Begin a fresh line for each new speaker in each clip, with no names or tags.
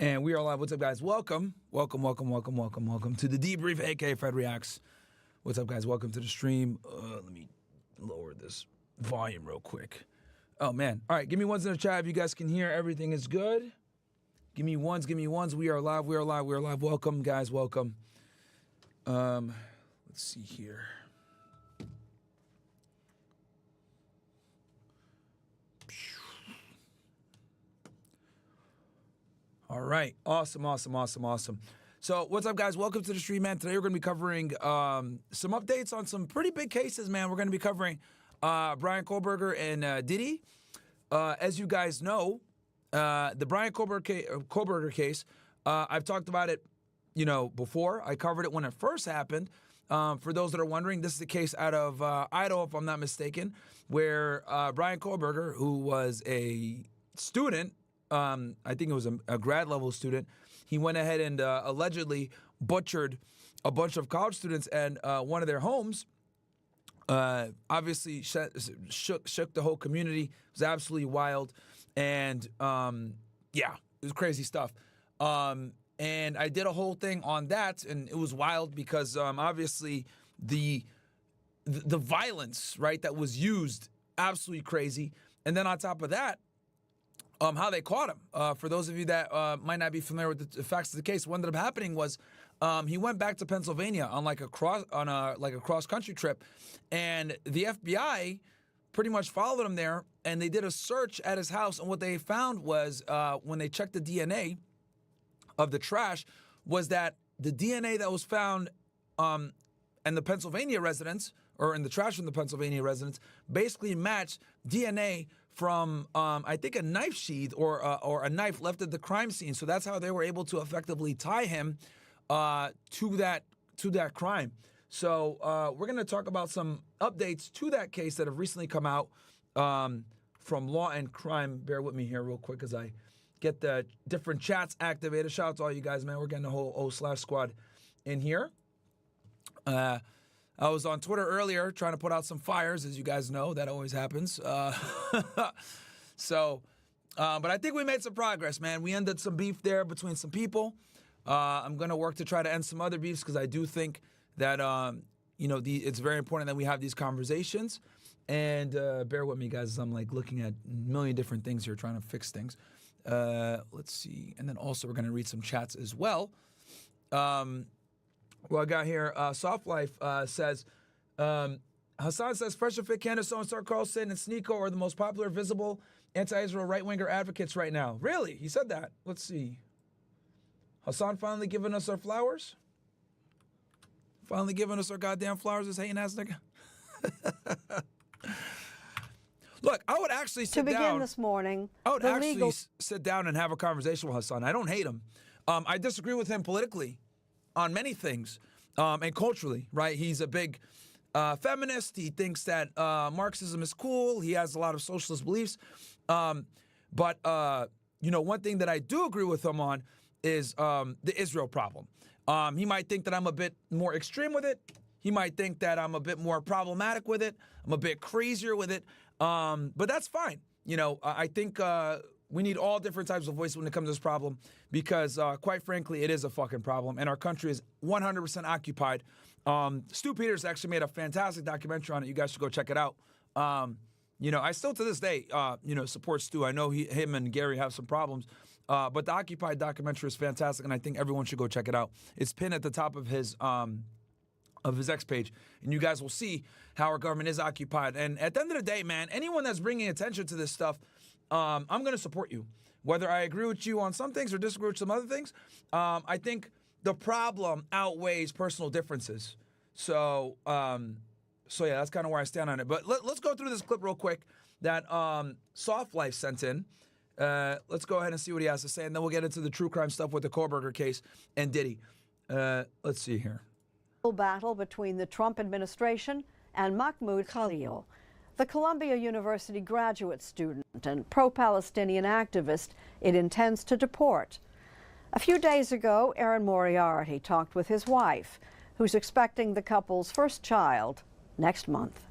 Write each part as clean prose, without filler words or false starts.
And we are live. What's up, guys? Welcome to the debrief, aka Fred Reacts. What's up, guys? Welcome to the stream. Let me lower this volume real quick. Oh, man. All right, give me ones in the chat if you guys can hear. Everything is good. Give me ones. We are live. Welcome, guys. Welcome. Let's see here. All right. Awesome. So what's up, guys? Welcome to the stream, man. Today we're going to be covering some updates on some pretty big cases, man. We're going to be covering Bryan Kohberger and Diddy. As you guys know, the Bryan Kohberger case, I've talked about it, before. I covered it when it first happened. For those that are wondering, this is the case out of Idaho, if I'm not mistaken, where Bryan Kohberger, who was a student, I think it was a grad level student, he went ahead and allegedly butchered a bunch of college students and one of their homes. Obviously shook the whole community. It was absolutely wild. And yeah, it was crazy stuff. And I did a whole thing on that, and it was wild because obviously the violence, right, that was used, absolutely crazy. And then on top of that, how they caught him. For those of you that might not be familiar with the facts of the case, what ended up happening was he went back to Pennsylvania on a cross country trip, and the FBI pretty much followed him there, and they did a search at his house, and what they found was when they checked the DNA of the trash was that the DNA that was found in the Pennsylvania residence, or in the trash from the Pennsylvania residence, basically matched DNA from, I think, a knife sheath or a knife left at the crime scene. So that's how they were able to effectively tie him to that crime. So we're going to talk about some updates to that case that have recently come out from Law and Crime. Bear with me here real quick as I get the different chats activated. Shout out to all you guys, man. We're getting the whole O/squad in here. I was on Twitter earlier trying to put out some fires, as you guys know. That always happens. But I think we made some progress, man. We ended some beef there between some people. I'm going to work to try to end some other beefs because I do think that, it's very important that we have these conversations. And bear with me, guys, as I'm looking at a million different things here, trying to fix things. Let's see. And then also we're going to read some chats as well. Well, I got here, Soft Life says, Hasan says, Fresh and Fit, Candace Owens, Carlson, and Sneeko are the most popular, visible anti-Israel right-winger advocates right now. Really? He said that. Let's see. Hasan finally giving us our flowers? Finally giving us our goddamn flowers, this hating ass nigga? Look, I would actually sit down.
To begin this morning,
I would actually sit down and have a conversation with Hasan. I don't hate him. I disagree with him politically on many things, and culturally, right? He's a big feminist. He thinks that Marxism is cool. He has a lot of socialist beliefs. But one thing that I do agree with him on is the Israel problem. He might think that I'm a bit more extreme with it. He might think that I'm a bit more problematic with it. I'm a bit crazier with it. But that's fine. I think we need all different types of voices when it comes to this problem because, quite frankly, it is a fucking problem. And our country is 100% occupied. Stu Peters actually made a fantastic documentary on it. You guys should go check it out. I still to this day, support Stu. I know him and Gary have some problems. But the Occupied documentary is fantastic, and I think everyone should go check it out. It's pinned at the top of his X page, and you guys will see how our government is occupied. And at the end of the day, man, anyone that's bringing attention to this stuff, I'm going to support you. Whether I agree with you on some things or disagree with some other things, I think the problem outweighs personal differences. So yeah, that's kind of where I stand on it. But let's go through this clip real quick that Soft Life sent in. Let's go ahead and see what he has to say, and then we'll get into the true crime stuff with the Kohberger case and Diddy. Let's see here.
Battle between the Trump administration and Mahmoud Khalil, the Columbia University graduate student and pro-Palestinian activist it intends to deport. A few days ago, Erin Moriarty talked with his wife, who's expecting the couple's first child next month.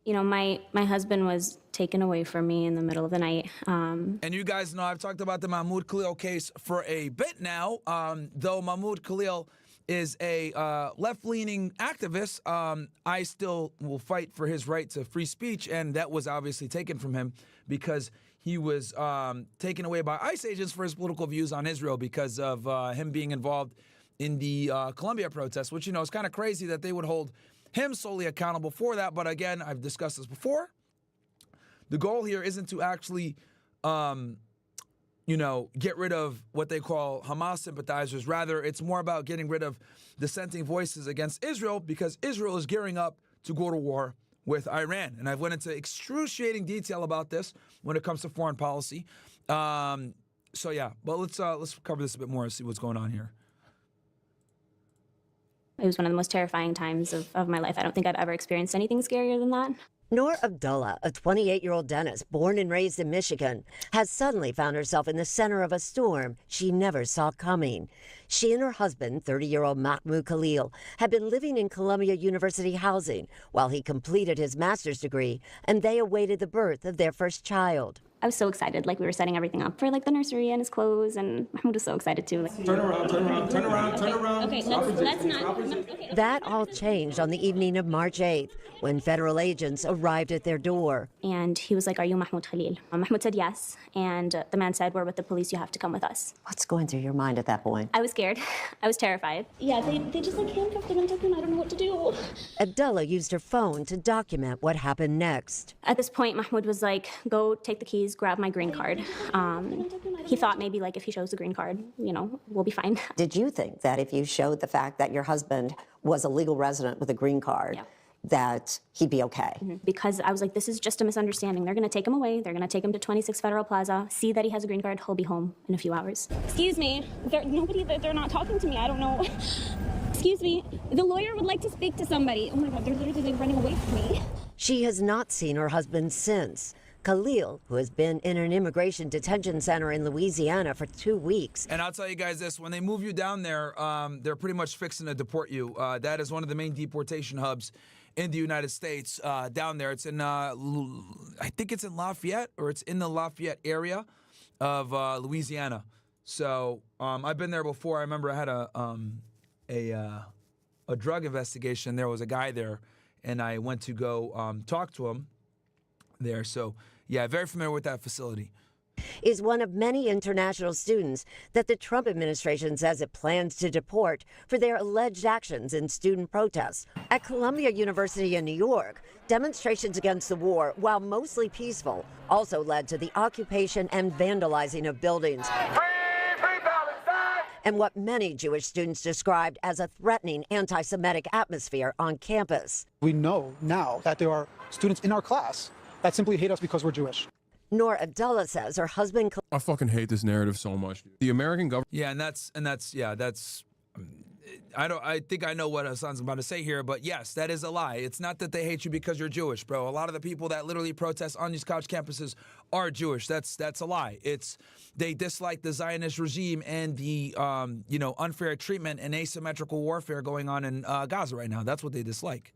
You know, my husband was taken away from me in the middle of the night.
And you guys know I've talked about the Mahmoud Khalil case for a bit now. Though Mahmoud Khalil is a left-leaning activist, I still will fight for his right to free speech, and that was obviously taken from him because he was taken away by ICE agents for his political views on Israel because of him being involved in the Columbia protests, which, you know, is kind of crazy that they would hold him solely accountable for that. But again, I've discussed this before. The goal here isn't to actually, you know, get rid of what they call Hamas sympathizers. Rather, it's more about getting rid of dissenting voices against Israel because Israel is gearing up to go to war with Iran. And I've went into excruciating detail about this when it comes to foreign policy. So yeah, but let's cover this a bit more and see what's going on here.
It was one of the most terrifying times of my life. I don't think I've ever experienced anything scarier than that.
Noor Abdullah, a 28-year-old dentist born and raised in Michigan, has suddenly found herself in the center of a storm she never saw coming. She and her husband, 30-year-old Mahmoud Khalil, had been living in Columbia University housing while he completed his master's degree, and they awaited the birth of their first child.
I was so excited, like we were setting everything up for like the nursery and his clothes, and Mahmoud was so excited too. Like,
turn around.
Okay, let's not. Okay.
That all changed on the evening of March 8th when federal agents arrived at their door.
And he was like, "Are you Mahmoud Khalil?" Mahmoud said yes, and the man said, "We're with the police, you have to come with us."
What's going through your mind at that point?
I was scared. I was terrified. Yeah, they just like handcuffed him and took him. I don't know what to do.
Abdullah used her phone to document what happened next.
At this point, Mahmoud was like, "Go take the keys, grab my green card." He thought maybe like if he shows the green card, you know, we'll be fine.
Did you think that if you showed the fact that your husband was a legal resident with a green card, that he'd be okay?
Because I was like, this is just a misunderstanding. They're going to take him away. They're going to take him to 26 Federal Plaza, see that he has a green card. He'll be home in a few hours. Excuse me. They're not talking to me. I don't know. Excuse me. The lawyer would like to speak to somebody. Oh my God, they're literally running away from me.
She has not seen her husband since. Khalil, who has been in an immigration detention center in Louisiana for 2 weeks.
And I'll tell you guys this, when they move you down there, they're pretty much fixing to deport you. That is one of the main deportation hubs in the United States down there. It's in, I think it's in Lafayette, or it's in the Lafayette area of Louisiana. So I've been there before. I remember I had a drug investigation. There was a guy there, and I went to go talk to him there. So yeah, very familiar with that facility.
Is one of many international students that the Trump administration says it plans to deport for their alleged actions in student protests. At Columbia University in New York, demonstrations against the war, while mostly peaceful, also led to the occupation and vandalizing of buildings. And what many Jewish students described as a threatening anti-Semitic atmosphere on campus.
We know now that there are students in our class that simply hate us because we're Jewish.
Noor Abdullah says her husband...
I fucking hate this narrative so much. The American government...
Yeah, and that's I think I know what Hasan's about to say here, but yes, that is a lie. It's not that they hate you because you're Jewish, bro. A lot of the people that literally protest on these college campuses are Jewish. That's a lie. It's they dislike the Zionist regime and the unfair treatment and asymmetrical warfare going on in Gaza right now. That's what they dislike.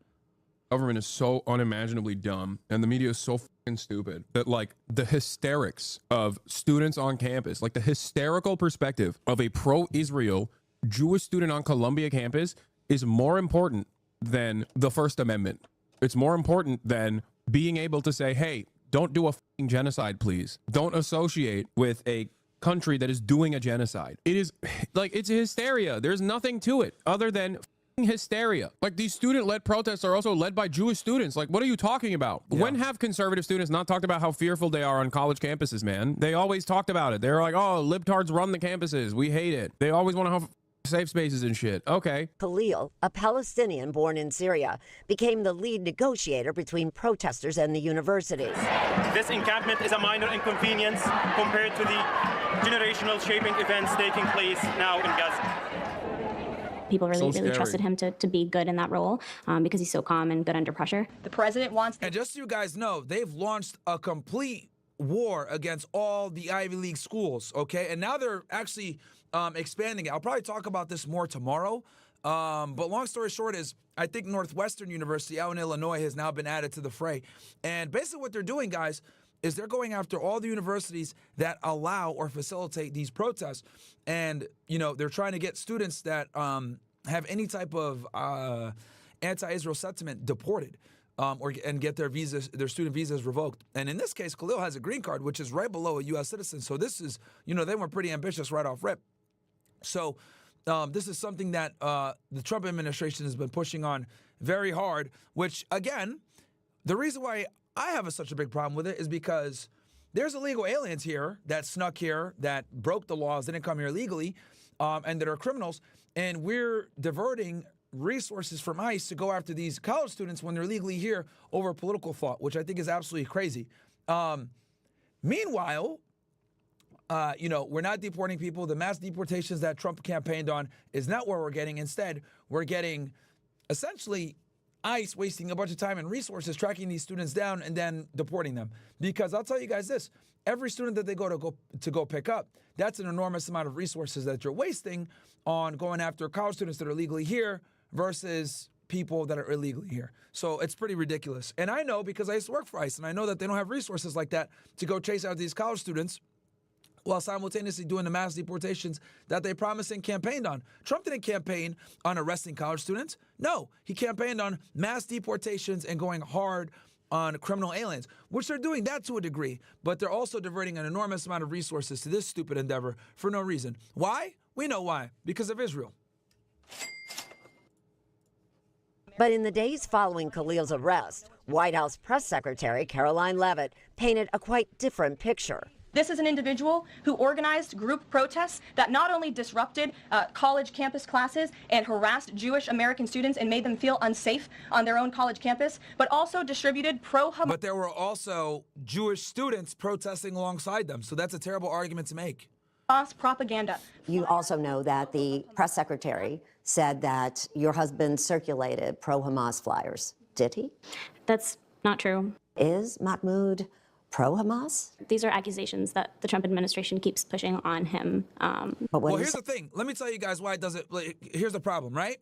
Government is so unimaginably dumb, and the media is so fucking stupid that, like, the hysterics of students on campus, like the hysterical perspective of a pro-Israel Jewish student on Columbia campus is more important than the First Amendment. It's more important than being able to say, hey, don't do a fucking genocide, please. Don't associate with a country that is doing a genocide. It is, like, it's hysteria. There's nothing to it other than hysteria. Like, these student-led protests are also led by Jewish students. Like, what are you talking about? Yeah. When have conservative students not talked about how fearful they are on college campuses, man? They always talked about it. They're like, oh, libtards run the campuses. We hate it. They always want to have safe spaces and shit. Okay.
Khalil, a Palestinian born in Syria, became the lead negotiator between protesters and the university.
This encampment is a minor inconvenience compared to the generational shaping events taking place now in Gaza.
People really trusted him to be good in that role because he's so calm and good under pressure.
The president wants...
And just so you guys know, they've launched a complete war against all the Ivy League schools, okay? And now they're actually expanding it. I'll probably talk about this more tomorrow, But long story short is, I think Northwestern University out in Illinois has now been added to the fray. And basically what they're doing, guys, is they're going after all the universities that allow or facilitate these protests. And, you know, they're trying to get students that have any type of anti-Israel sentiment deported. And get their visas, their student visas revoked. And in this case, Khalil has a green card, which is right below a U.S. citizen. So this is, you know, they were pretty ambitious right off rip. So this is something that the Trump administration has been pushing on very hard, which, again, the reason why I have such a big problem with it is because there's illegal aliens here that snuck here, that broke the laws, didn't come here legally, and that are criminals. And we're diverting resources from ICE to go after these college students when they're legally here over political thought, which I think is absolutely crazy. Meanwhile, you know, we're not deporting people. The mass deportations that Trump campaigned on is not what we're getting. Instead, we're getting essentially ICE wasting a bunch of time and resources tracking these students down and then deporting them. Because I'll tell you guys this, every student that they go pick up, that's an enormous amount of resources that you're wasting on going after college students that are legally here versus people that are illegally here. So it's pretty ridiculous. And I know because I used to work for ICE, and I know that they don't have resources like that to go chase out these college students while simultaneously doing the mass deportations that they promised and campaigned on. Trump didn't campaign on arresting college students. No, he campaigned on mass deportations and going hard on criminal aliens, which they're doing that to a degree, but they're also diverting an enormous amount of resources to this stupid endeavor for no reason. Why? We know why. Because of Israel.
But in the days following Khalil's arrest, White House Press Secretary Caroline Leavitt painted a quite different picture.
This is an individual who organized group protests that not only disrupted college campus classes and harassed Jewish American students and made them feel unsafe on their own college campus, but also distributed pro-Hamas.
But there were also Jewish students protesting alongside them, so that's a terrible argument to make.
Propaganda.
You also know that the press secretary said that your husband circulated pro-Hamas flyers. Did he?
That's not true.
Is Mahmoud pro-Hamas?
These are accusations that the Trump administration keeps pushing on him.
Well, here's the thing. Let me tell you guys why it doesn't. Here's the problem, right?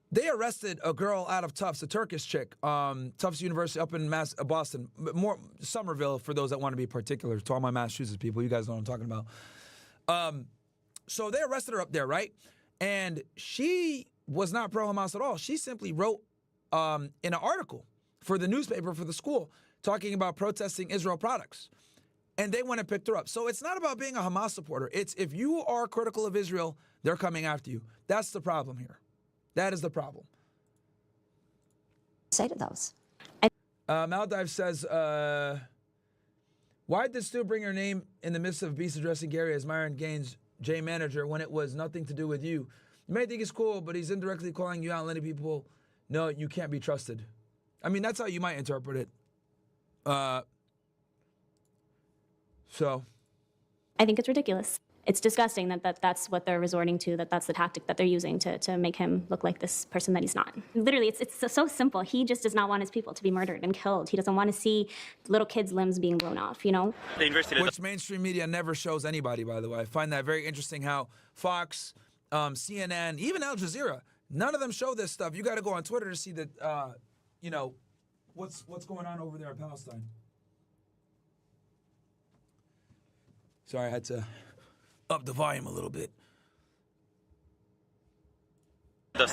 They arrested a girl out of Tufts, a Turkish chick, Tufts University up in Boston, more Somerville for those that want to be particular. To all my Massachusetts people, you guys know what I'm talking about. So they arrested her up there, right? And she was not pro-Hamas at all. She simply wrote in an article for the newspaper for the school talking about protesting Israel products. And they went and picked her up. So it's not about being a Hamas supporter. It's if you are critical of Israel, they're coming after you. That's the problem here. That is the problem.
Say to those.
Maldive says, why did Stu bring her name in the midst of beast addressing Gary as Myron Gaines' J manager when it was nothing to do with you? You may think it's cool, but he's indirectly calling you out and letting people know you can't be trusted. I mean, that's how you might interpret it. So.
I think it's ridiculous. It's disgusting that that's what they're resorting to, that's the tactic that they're using to make him look like this person that he's not. Literally, it's so simple. He just does not want his people to be murdered and killed. He doesn't want to see little kids' limbs being blown off, you know?
Which mainstream media never shows anybody, by the way. I find that very interesting how Fox, CNN, even Al Jazeera, none of them show this stuff. You got to go on Twitter to see that, you know, what's going on over there in Palestine. Sorry, I had to up the volume a little bit.
Led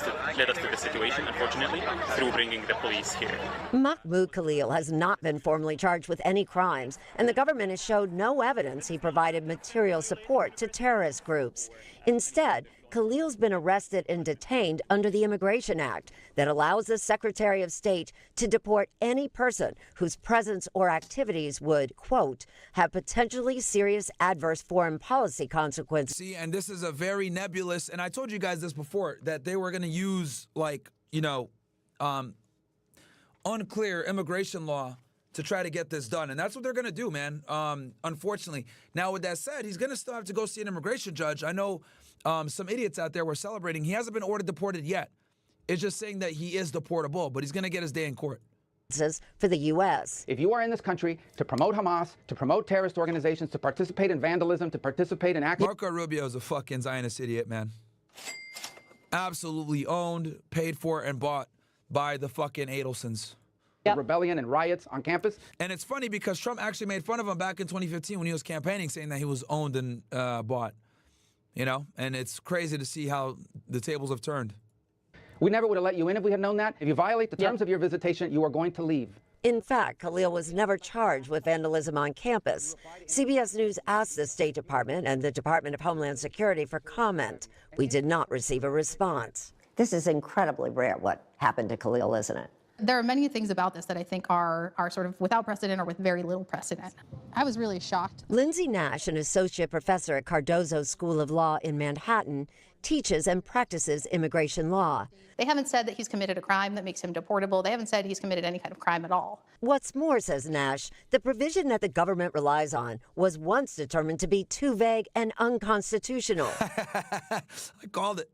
us to the situation, unfortunately, through bringing the police here.
Mahmoud Khalil has not been formally charged with any crimes, and the government has showed no evidence he provided material support to terrorist groups. Instead, Khalil's been arrested and detained under the Immigration Act that allows the Secretary of State to deport any person whose presence or activities would, quote, have potentially serious adverse foreign policy consequences.
See, and this is a very nebulous, and I told you guys this before, that they were going to use, like, you know, unclear immigration law to try to get this done. And that's what they're going to do, man, unfortunately. Now, with that said, he's going to still have to go see an immigration judge. I know some idiots out there were celebrating. He hasn't been ordered deported yet. It's just saying that he is deportable, but he's going to get his day in court.
For the U.S.
If you are in this country to promote Hamas, to promote terrorist organizations, to participate in vandalism, to participate in acts...
Marco Rubio is a fucking Zionist idiot, man. absolutely owned, paid for, and bought by the fucking Adelsons.
Rebellion and riots on campus.
And it's funny because Trump actually made fun of him back in 2015 when he was campaigning, saying that he was owned and bought. You know, and it's crazy to see how the tables have turned.
We never would have let you in if we had known that. If you violate the terms of your visitation, you are going to leave.
In fact, Khalil was never charged with vandalism on campus. CBS News asked the State Department and the Department of Homeland Security for comment. We did not receive a response.
This is incredibly rare, what happened to Khalil, isn't it?
There are many things about this that I think are sort of without precedent or with very little precedent. I was really shocked.
Lindsay Nash, an associate professor at Cardozo School of Law in Manhattan, teaches and practices immigration law.
They haven't said that he's committed a crime that makes him deportable. They haven't said he's committed any kind of crime at all.
What's more, says Nash, the provision that the government relies on was once determined to be too vague and unconstitutional.
I called it.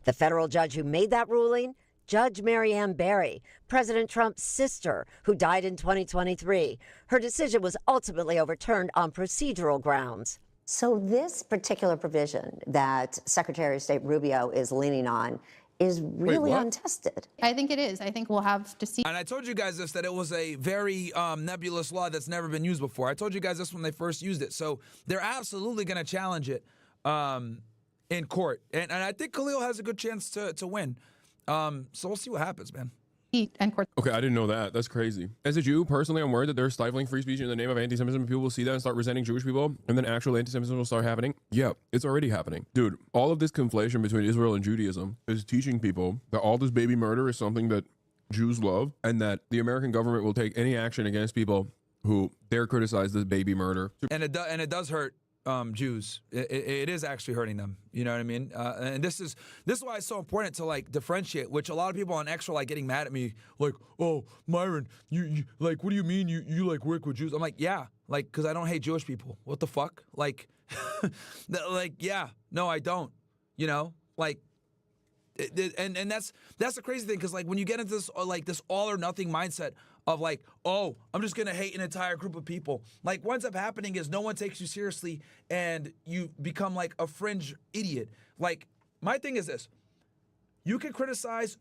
The federal judge who made that ruling, Judge Mary Ann Barry, President Trump's sister, who died in 2023. Her decision was ultimately overturned on procedural grounds.
So this particular provision that Secretary of State Rubio is leaning on is really untested.
I think it is. I think we'll have to see.
And I told you guys this, that it was a very nebulous law that's never been used before. I told you guys this when they first used it. So they're absolutely going to challenge it in court. And I think Khalil has a good chance to win. So we'll see what happens, man.
Okay, I didn't know that. That's crazy. As a Jew, personally, I'm worried that they're stifling free speech in the name of anti-Semitism. People will see that and start resenting Jewish people, and then actual anti-Semitism will start happening. Yeah, it's already happening. Dude, all of this conflation between Israel and Judaism is teaching people that all this baby murder is something that Jews love, and that the American government will take any action against people who dare criticize this baby murder.
And it does hurt Jews. It is actually hurting them. You know what I mean? And this is why it's so important to like differentiate. Which a lot of people on X are like getting mad at me, like, "Oh, Myron, you like, what do you mean you like work with Jews?" I'm like, yeah, like, because I don't hate Jewish people. What the fuck? Like, yeah, no, I don't. You know, like. And that's the crazy thing, because like when you get into this this all or nothing mindset of like, oh, I'm just gonna hate an entire group of people. Like what ends up happening is no one takes you seriously and you become like a fringe idiot. Like my thing is this: you can criticize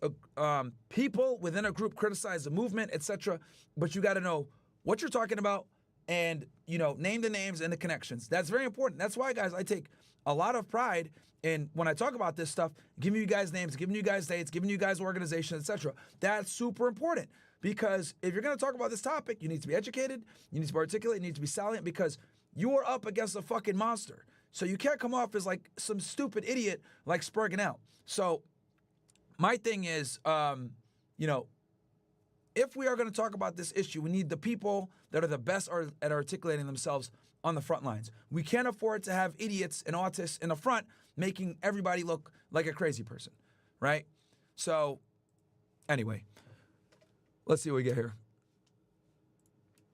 people within a group, criticize the movement, etc. But you got to know what you're talking about and name the names and the connections. That's very important. That's why, guys, I take a lot of pride in when I talk about this stuff, giving you guys names, giving you guys dates, giving you guys organizations, etc. That's super important, because if you're going to talk about this topic, you need to be educated, you need to be articulate, you need to be salient, because you are up against a fucking monster. So you can't come off as like some stupid idiot like spurging out. So my thing is, if we are going to talk about this issue, we need the people that are the best at articulating themselves on the front lines. We can't afford to have idiots and autists in the front making everybody look like a crazy person, right? So, anyway, let's see what we get here.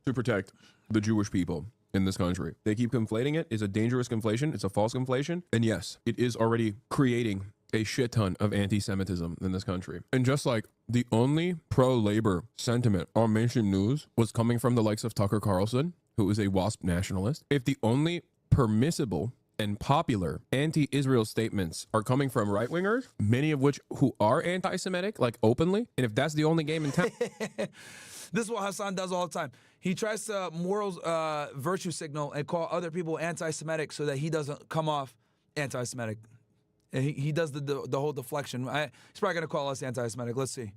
To protect the Jewish people in this country. They keep conflating it. It's a dangerous conflation. It's a false conflation. And yes, it is already creating a shit ton of anti-Semitism in this country. And just like the only pro-labor sentiment on mainstream news was coming from the likes of Tucker Carlson, who is a WASP nationalist, if the only permissible and popular anti-Israel statements are coming from right-wingers, many of which who are anti-Semitic, like openly, and if that's the only game in town.
This is what Hasan does all the time. He tries to virtue signal and call other people anti-Semitic so that he doesn't come off anti-Semitic. And he does the whole deflection. He's probably going to call us anti-Semitic. Let's see.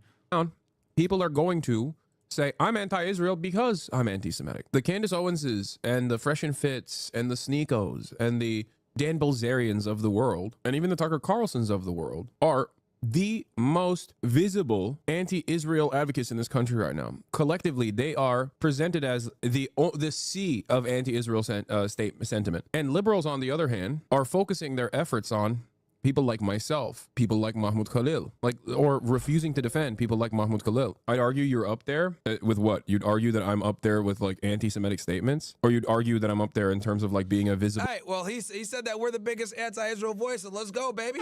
People are going to say, I'm anti-Israel because I'm anti-Semitic. The Candace Owenses and the Fresh and Fits and the Sneekos and the Dan Bilzerians of the world, and even the Tucker Carlsons of the world, are the most visible anti-Israel advocates in this country right now. Collectively, they are presented as the sea of anti-Israel sentiment. And liberals, on the other hand, are focusing their efforts on people like myself, people like Mahmoud Khalil, or refusing to defend people like Mahmoud Khalil. I'd argue you're up there with what? You'd argue that I'm up there with like anti-Semitic statements, or you'd argue that I'm up there in terms of like being a visible.
All right, well, he said that we're the biggest anti-Israel voice, so let's go, baby.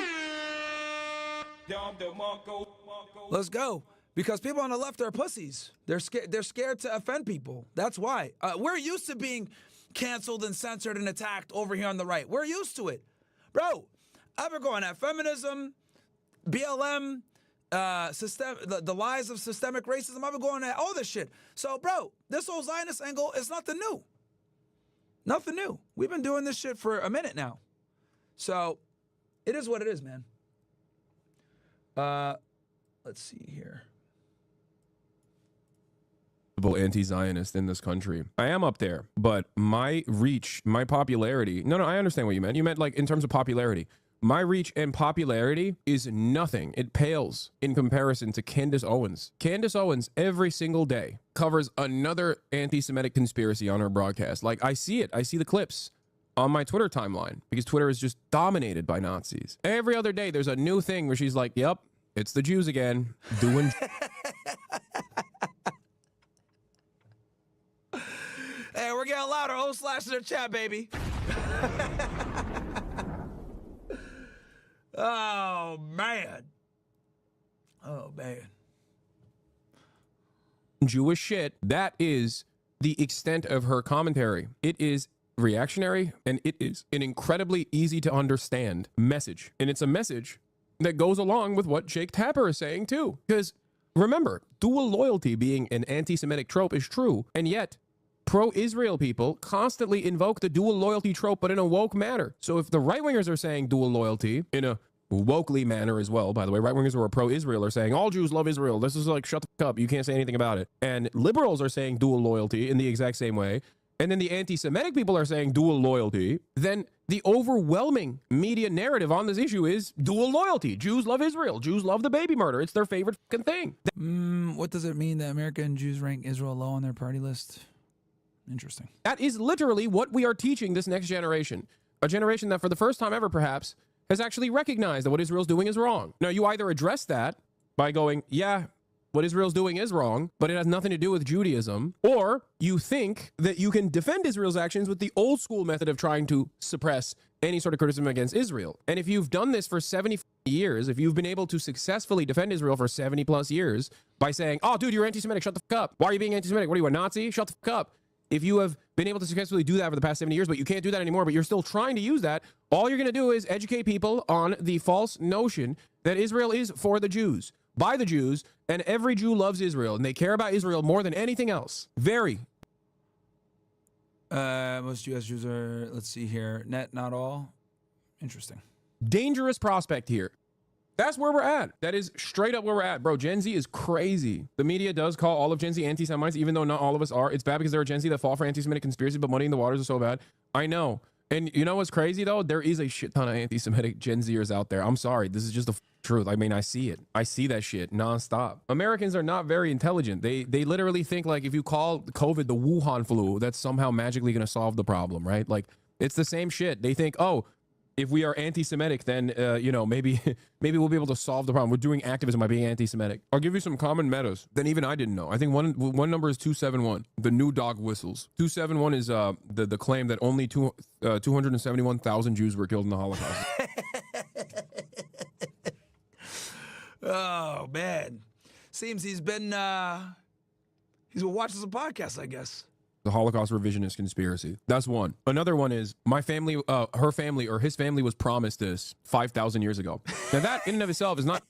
Let's go. Because people on the left are pussies. They're scared to offend people. That's why. We're used to being canceled and censored and attacked over here on the right. We're used to it. Bro, I've been going at feminism, BLM, the lies of systemic racism. I've been going at all this shit. So, bro, this whole Zionist angle is nothing new. Nothing new. We've been doing this shit for a minute now. So, it is what it is, man. Let's see here.
Anti-Zionist in this country. I am up there, but my reach, my popularity. No, I understand what you meant. You meant like in terms of popularity. My reach and popularity is nothing. It pales in comparison to Candace Owens. Candace Owens every single day covers another anti-Semitic conspiracy on her broadcast. Like I see it. I see the clips on my Twitter timeline because Twitter is just dominated by Nazis. Every other day there's a new thing where she's like, yep, it's the Jews again doing...
Hey, we're getting louder. / in the chat, baby. Oh, man. Oh, man.
Jewish shit. That is the extent of her commentary. It is reactionary, and it is an incredibly easy to understand message. And it's a message that goes along with what Jake Tapper is saying, too. Because remember, dual loyalty being an anti-Semitic trope is true, and yet pro-Israel people constantly invoke the dual loyalty trope, but in a woke manner. So if the right-wingers are saying dual loyalty in a wokely manner as well, by the way, right-wingers who are pro-Israel are saying all Jews love Israel. This is like, shut the fuck up. You can't say anything about it. And liberals are saying dual loyalty in the exact same way. And then the anti-Semitic people are saying dual loyalty. Then the overwhelming media narrative on this issue is dual loyalty. Jews love Israel. Jews love the baby murder. It's their favorite fucking thing.
What does it mean that American Jews rank Israel low on their party list? Interesting.
That is literally what we are teaching this next generation. A generation that for the first time ever, perhaps, has actually recognized that what Israel's doing is wrong. Now, you either address that by going, yeah, what Israel's doing is wrong, but it has nothing to do with Judaism, or you think that you can defend Israel's actions with the old school method of trying to suppress any sort of criticism against Israel. And if you've done this for 70 years, if you've been able to successfully defend Israel for 70 plus years by saying, oh, dude, you're anti-Semitic, shut the fuck up. Why are you being anti-Semitic? What are you, a Nazi? Shut the fuck up. If you have been able to successfully do that for the past 70 years, but you can't do that anymore, but you're still trying to use that, all you're going to do is educate people on the false notion that Israel is for the Jews, by the Jews, and every Jew loves Israel, and they care about Israel more than anything else.
Most U.S. Jews are, let's see here, not all. Interesting.
Dangerous prospect here. That's where we're at. That is straight up where we're at, bro. Gen Z is crazy. The media does call all of Gen Z anti-Semites, even though not all of us are. It's bad because there are Gen Z that fall for anti-Semitic conspiracy, but muddying the waters is so bad. I know. And you know what's crazy, though? There is a shit ton of anti-Semitic Gen Zers out there. I'm sorry. This is just the truth. I mean, I see it. I see that shit nonstop. Americans are not very intelligent. They literally think, like, if you call COVID the Wuhan flu, that's somehow magically going to solve the problem, right? Like, it's the same shit. They think, oh, if we are anti-Semitic, then, you know, maybe we'll be able to solve the problem. We're doing activism by being anti-Semitic. I'll give you some common metas that even I didn't know. I think one number is 271, the new dog whistles. 271 is the claim that only 271,000 Jews were killed in the Holocaust.
Oh, man. Seems he's been watching some podcasts, I guess.
The Holocaust revisionist conspiracy. That's one. Another one is my family, her family, or his family was promised this 5,000 years ago. Now that in and of itself is not...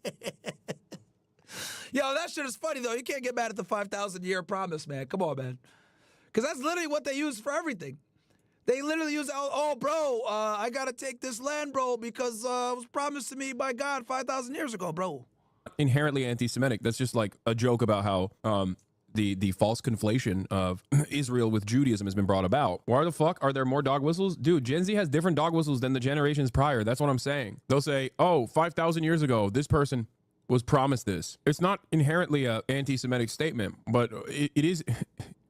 Yo, that shit is funny, though. You can't get mad at the 5,000-year promise, man. Come on, man. Because that's literally what they use for everything. They literally use, oh, bro, I got to take this land, bro, because it was promised to me by God 5,000 years ago, bro.
Inherently anti-Semitic. That's just like a joke about how... the false conflation of Israel with Judaism has been brought about. Why the fuck are there more dog whistles? Dude, Gen Z has different dog whistles than the generations prior. That's what I'm saying. They'll say, oh, 5,000 years ago, this person was promised this. It's not inherently an anti-Semitic statement, but it is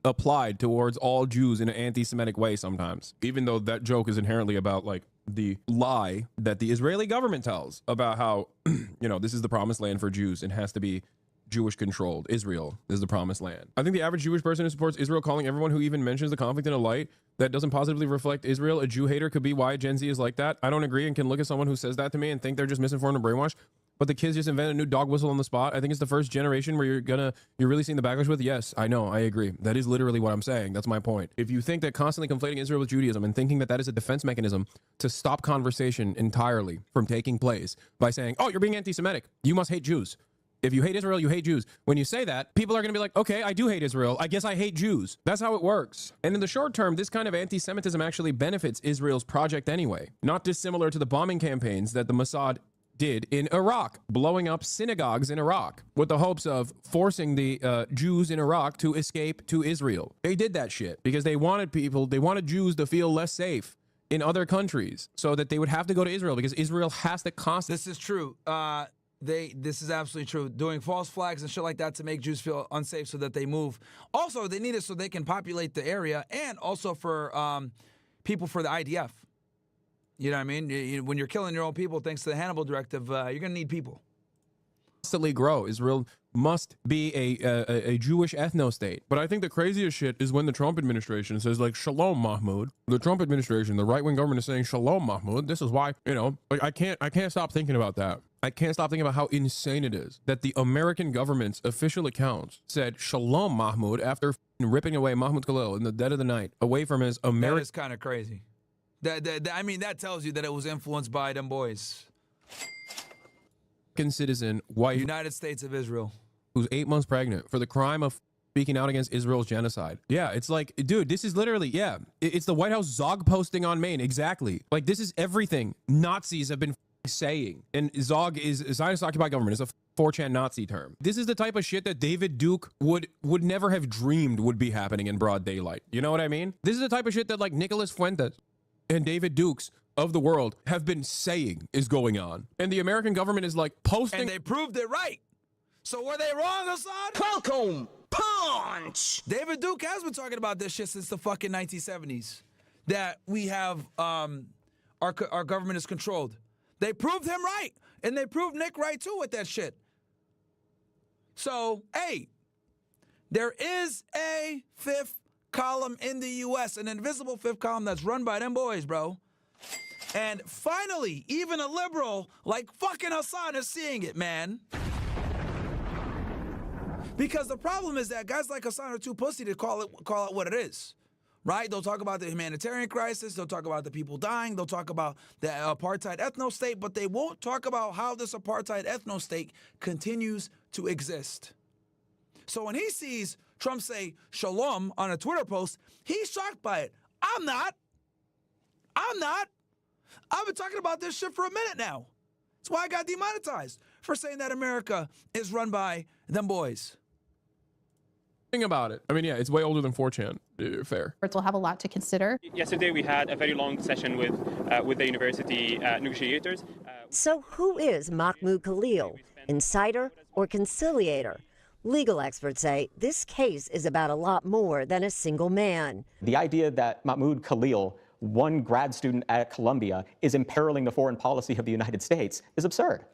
applied towards all Jews in an anti-Semitic way sometimes, even though that joke is inherently about like the lie that the Israeli government tells about how, you know, this is the promised land for Jews and has to be Jewish controlled. Israel is the promised land. I think the average Jewish person who supports Israel calling everyone who even mentions the conflict in a light that doesn't positively reflect Israel a Jew hater could be why Gen Z is like that. I don't agree and can look at someone who says that to me and think they're just misinformed and brainwashed. but the kids just invented a new dog whistle on the spot. I think it's the first generation where you're really seeing the backlash with. Yes, I know, I agree. That is literally what I'm saying. That's my point. If you think that constantly conflating Israel with Judaism and thinking that that is a defense mechanism to stop conversation entirely from taking place by saying, oh, you're being anti-Semitic, you must hate Jews. If you hate Israel, you hate Jews. When you say that, people are going to be like, okay, I do hate Israel. I guess I hate Jews. That's how it works. And in the short term, this kind of anti-Semitism actually benefits Israel's project anyway. Not dissimilar to the bombing campaigns that the Mossad did in Iraq, blowing up synagogues in Iraq with the hopes of forcing the Jews in Iraq to escape to Israel. They did that shit because they wanted Jews to feel less safe in other countries so that they would have to go to Israel because Israel has to constantly.
This is true. This is absolutely true. Doing false flags and shit like that to make Jews feel unsafe so that they move. Also, they need it so they can populate the area, and also for people for the IDF. You know what I mean? When you're killing your own people, thanks to the Hannibal Directive, you're going to need people.
Constantly grow. Israel must be a Jewish ethno-state. But I think the craziest shit is when the Trump administration says, like, Shalom, Mahmoud. The Trump administration, the right-wing government is saying, Shalom, Mahmoud. This is why, like, I can't stop thinking about that. I can't stop thinking about how insane it is that the American government's official accounts said Shalom, Mahmoud, after ripping away Mahmoud Khalil in the dead of the night away from his American.
That is kind of crazy. I mean, that tells you that it was influenced by them boys.
Citizen, white,
United States of Israel,
who's 8 months pregnant for the crime of speaking out against Israel's genocide. Yeah, it's like, dude, this is literally, yeah, it's the White House Zog posting on Maine. Exactly. Like, this is everything Nazis have been saying. And Zog is a Zionist occupied government. It's a 4chan Nazi term. This is the type of shit that David Duke would never have dreamed would be happening in broad daylight. You know what I mean? This is the type of shit that like Nicholas Fuentes and David Dukes of the world have been saying is going on. And the American government is like posting.
And they proved it right. So were they wrong, Hasan?
Welcome, punch!
David Duke has been talking about this shit since the fucking 1970s. That we have, our government is controlled. They proved him right. And they proved Nick right too with that shit. So, hey, there is a fifth column in the U.S., an invisible fifth column that's run by them boys, bro. And finally, even a liberal like fucking Hasan is seeing it, man. Because the problem is that guys like Hasan are too pussy to call it what it is, right? They'll talk about the humanitarian crisis. They'll talk about the people dying. They'll talk about the apartheid ethno-state, but they won't talk about how this apartheid ethno-state continues to exist. So when he sees Trump say Shalom on a Twitter post, he's shocked by it. I'm not. I've been talking about this shit for a minute now. That's why I got demonetized for saying that America is run by them boys.
Think about it. I mean, yeah, it's way older than 4chan. Fair.
We'll have a lot to consider.
Yesterday we had a very long session with the university negotiators.
So who is Mahmoud Khalil? Insider or conciliator? Legal experts say this case is about a lot more than a single man.
The idea that Mahmoud Khalil, one grad student at Columbia, is imperiling the foreign policy of the United States is absurd.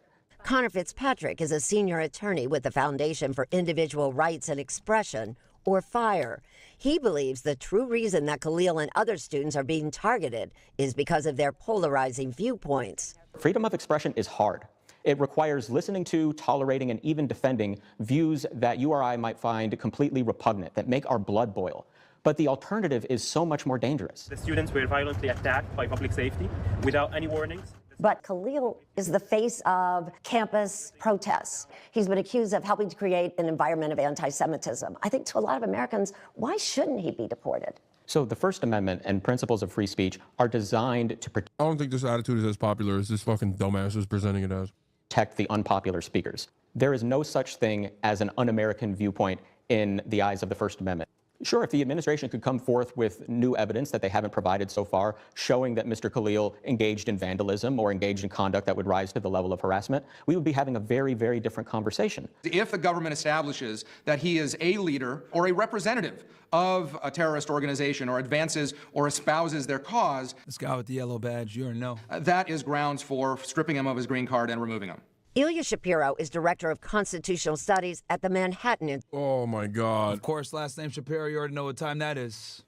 Connor Fitzpatrick is a senior attorney with the Foundation for Individual Rights and Expression, or FIRE. He believes the true reason that Khalil and other students are being targeted is because of their polarizing viewpoints.
Freedom of expression is hard. It requires listening to, tolerating, and even defending views that you or I might find completely repugnant, that make our blood boil. But the alternative is so much more dangerous.
The students were violently attacked by public safety without any warnings.
But Khalil is the face of campus protests. He's been accused of helping to create an environment of anti-Semitism. I think to a lot of Americans, why shouldn't he be deported?
So the First Amendment and principles of free speech are designed to protect.
I don't think this attitude is as popular as this fucking dumbass is presenting it as.
Protect the unpopular speakers. There is no such thing as an un-American viewpoint in the eyes of the First Amendment. Sure, if the administration could come forth with new evidence that they haven't provided so far, showing that Mr. Khalil engaged in vandalism or engaged in conduct that would rise to the level of harassment, we would be having a very, very different conversation.
If the government establishes that he is a leader or a representative of a terrorist organization or advances or espouses their cause.
This guy with the yellow badge, you already know.
That is grounds for stripping him of his green card and removing him.
Ilya Shapiro is director of constitutional studies at the Manhattan Institute.
Oh my God.
Of course, last name Shapiro, you already know what time that is.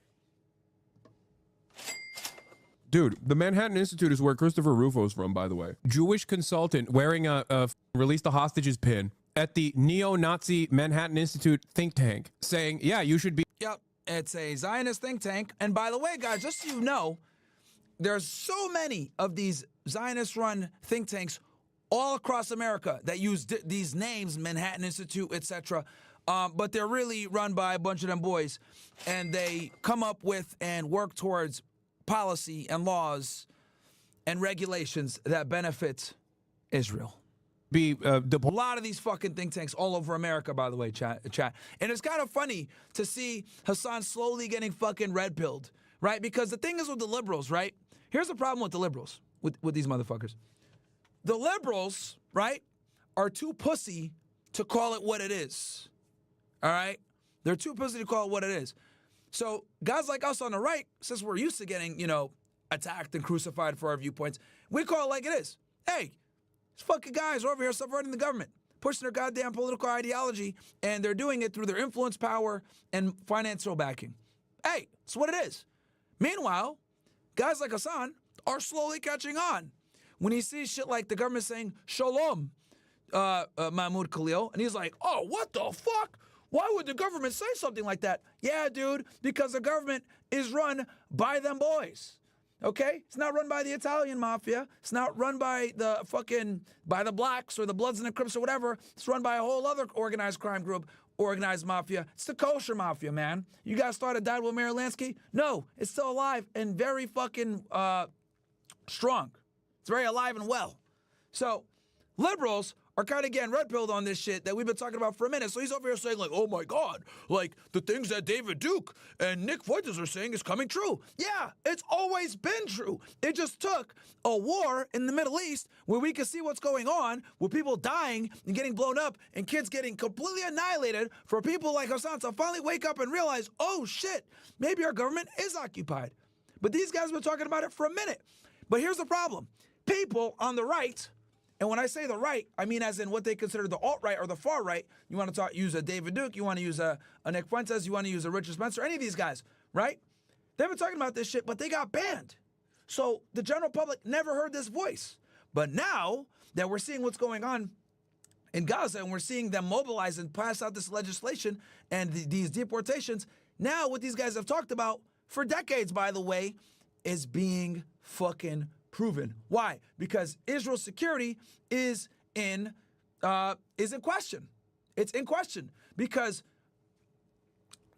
Dude, the Manhattan Institute is where Christopher Rufo's from, by the way. Jewish consultant wearing a release the hostages pin at the neo-Nazi Manhattan Institute think tank saying, yeah, you should be.
Yep, it's a Zionist think tank. And by the way, guys, just so you know, there's so many of these Zionist-run think tanks all across America that use these names, Manhattan Institute, etc. But they're really run by a bunch of them boys. And they come up with and work towards policy and laws and regulations that benefit Israel. A lot of these fucking think tanks all over America, by the way, chat. And it's kind of funny to see Hasan slowly getting fucking red-pilled, right? Because the thing is with the liberals, right? Here's the problem with the liberals, with these motherfuckers. The liberals, right, are too pussy to call it what it is, all right? They're too pussy to call it what it is. So guys like us on the right, since we're used to getting, attacked and crucified for our viewpoints, we call it like it is. Hey, these fucking guys are over here subverting the government, pushing their goddamn political ideology, and they're doing it through their influence, power, and financial backing. Hey, it's what it is. Meanwhile, guys like Hasan are slowly catching on. When he sees shit like the government saying, Shalom, Mahmoud Khalil, and he's like, oh, what the fuck? Why would the government say something like that? Yeah, dude, because the government is run by them boys, okay? It's not run by the Italian mafia. It's not run by by the blacks or the Bloods and the Crips or whatever. It's run by a whole other organized crime group, organized mafia. It's the kosher mafia, man. You guys thought it died with Meyer Lansky? No, it's still alive and very fucking strong. It's very alive and well. So liberals are kind of getting red-pilled on this shit that we've been talking about for a minute. So he's over here saying like, oh my God, like the things that David Duke and Nick Fuentes are saying is coming true. Yeah, it's always been true. It just took a war in the Middle East where we can see what's going on with people dying and getting blown up and kids getting completely annihilated for people like Hasan to finally wake up and realize, oh shit, maybe our government is occupied. But these guys have been talking about it for a minute. But here's the problem. People on the right, and when I say the right, I mean as in what they consider the alt-right or the far right. You want to use a David Duke, you want to use a Nick Fuentes, you want to use a Richard Spencer, any of these guys, right? They've been talking about this shit, but they got banned. So the general public never heard this voice. But now that we're seeing what's going on in Gaza and we're seeing them mobilize and pass out this legislation and these deportations, now what these guys have talked about for decades, by the way, is being fucking proven. Why? Because Israel's security is in question. It's in question because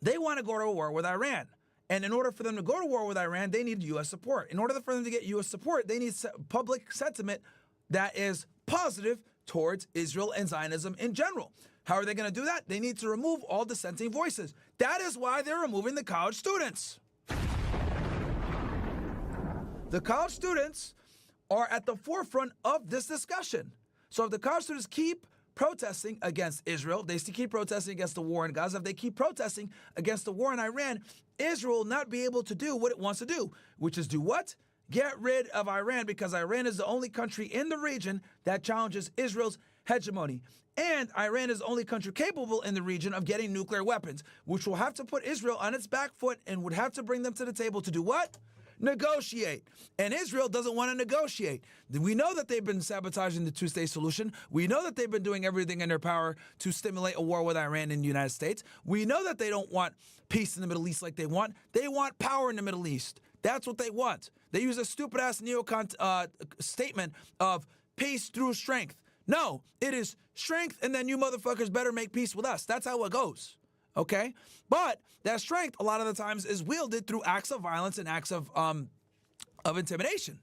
they want to go to war with Iran. And in order for them to go to war with Iran, they need U.S. support. In order for them to get U.S. support, they need public sentiment that is positive towards Israel and Zionism in general. How are they going to do that? They need to remove all dissenting voices. That is why they're removing the college students. The college students are at the forefront of this discussion. So if the college students keep protesting against Israel, they keep protesting against the war in Gaza, if they keep protesting against the war in Iran, Israel will not be able to do what it wants to do, which is do what? Get rid of Iran, because Iran is the only country in the region that challenges Israel's hegemony. And Iran is the only country capable in the region of getting nuclear weapons, which will have to put Israel on its back foot and would have to bring them to the table to do what? Negotiate. And Israel doesn't want to negotiate. We know that they've been sabotaging the two-state solution. We know that they've been doing everything in their power to stimulate a war with Iran and the United States. We know that they don't want peace in the Middle East like they want. They want power in the Middle East. That's what they want. They use a stupid-ass neocon statement of peace through strength. No, it is strength, and then you motherfuckers better make peace with us. That's how it goes. Okay? But that strength, a lot of the times, is wielded through acts of violence and acts of intimidation.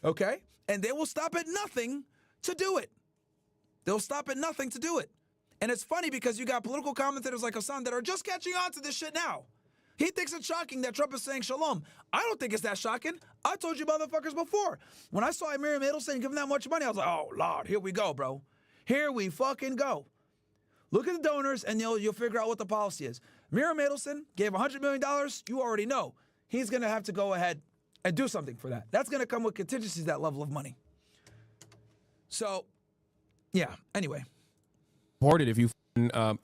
Okay? And they will stop at nothing to do it. They'll stop at nothing to do it. And it's funny because you got political commentators like Hasan that are just catching on to this shit now. He thinks it's shocking that Trump is saying shalom. I don't think it's that shocking. I told you motherfuckers before. When I saw Myron saying give him that much money, I was like, oh, Lord, here we go, bro. Here we fucking go. Look at the donors, and you'll figure out what the policy is. Myron Mickelson gave $100 million. You already know. He's going to have to go ahead and do something for that. That's going to come with contingencies, that level of money. So, yeah, anyway.
Deported if you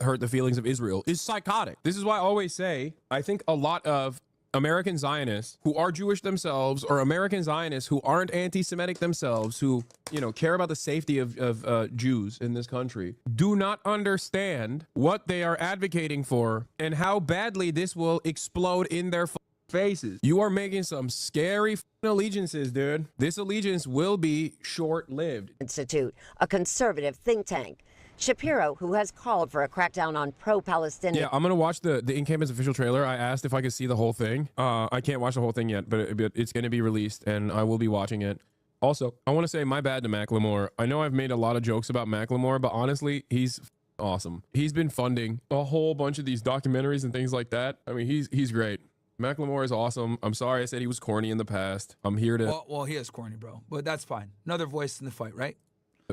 hurt the feelings of Israel is psychotic. This is why I always say, I think a lot of American Zionists who are Jewish themselves, or American Zionists who aren't anti-Semitic themselves, who, you know, care about the safety of Jews in this country, do not understand what they are advocating for and how badly this will explode in their faces. You are making some scary allegiances, dude. This allegiance will be short-lived.
Institute, a conservative think tank. Shapiro, who has called for a crackdown on pro-Palestinian.
Yeah, I'm going to watch the in-campus official trailer. I asked if I could see the whole thing. I can't watch the whole thing yet, but it's going to be released, and I will be watching it. Also, I want to say my bad to Macklemore. I know I've made a lot of jokes about Macklemore, but honestly, he's awesome. He's been funding a whole bunch of these documentaries and things like that. I mean, he's great. Macklemore is awesome. I'm sorry I said he was corny in the past. I'm here to...
Well, he is corny, bro, but that's fine. Another voice in the fight, right?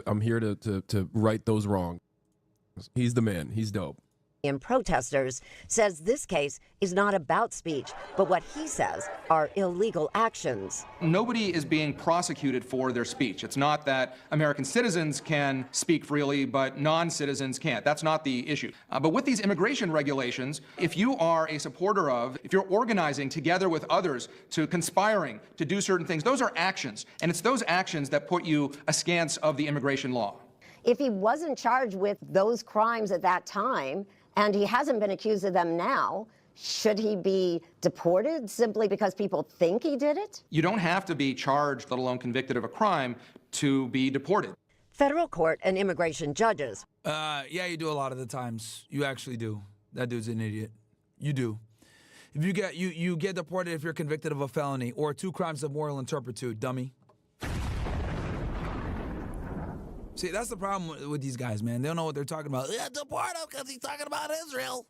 I'm here to right those wrongs. He's the man. He's dope.
And protesters says this case is not about speech, but what he says are illegal actions.
Nobody is being prosecuted for their speech. It's not that American citizens can speak freely, but non-citizens can't. That's not the issue. But with these immigration regulations, if you are a supporter of, if you're organizing together with others to conspiring to do certain things, those are actions. And it's those actions that put you askance of the immigration law.
If he wasn't charged with those crimes at that time, and he hasn't been accused of them now, should he be deported simply because people think he did it?
You don't have to be charged, let alone convicted of a crime, to be deported.
Federal court and immigration judges.
Yeah, you do a lot of the times. You actually do. That dude's an idiot. You do. If you get deported if you're convicted of a felony or 2 crimes of moral turpitude, dummy. See, that's the problem with these guys, man. They don't know what they're talking about. Yeah, deport him because he's talking about Israel.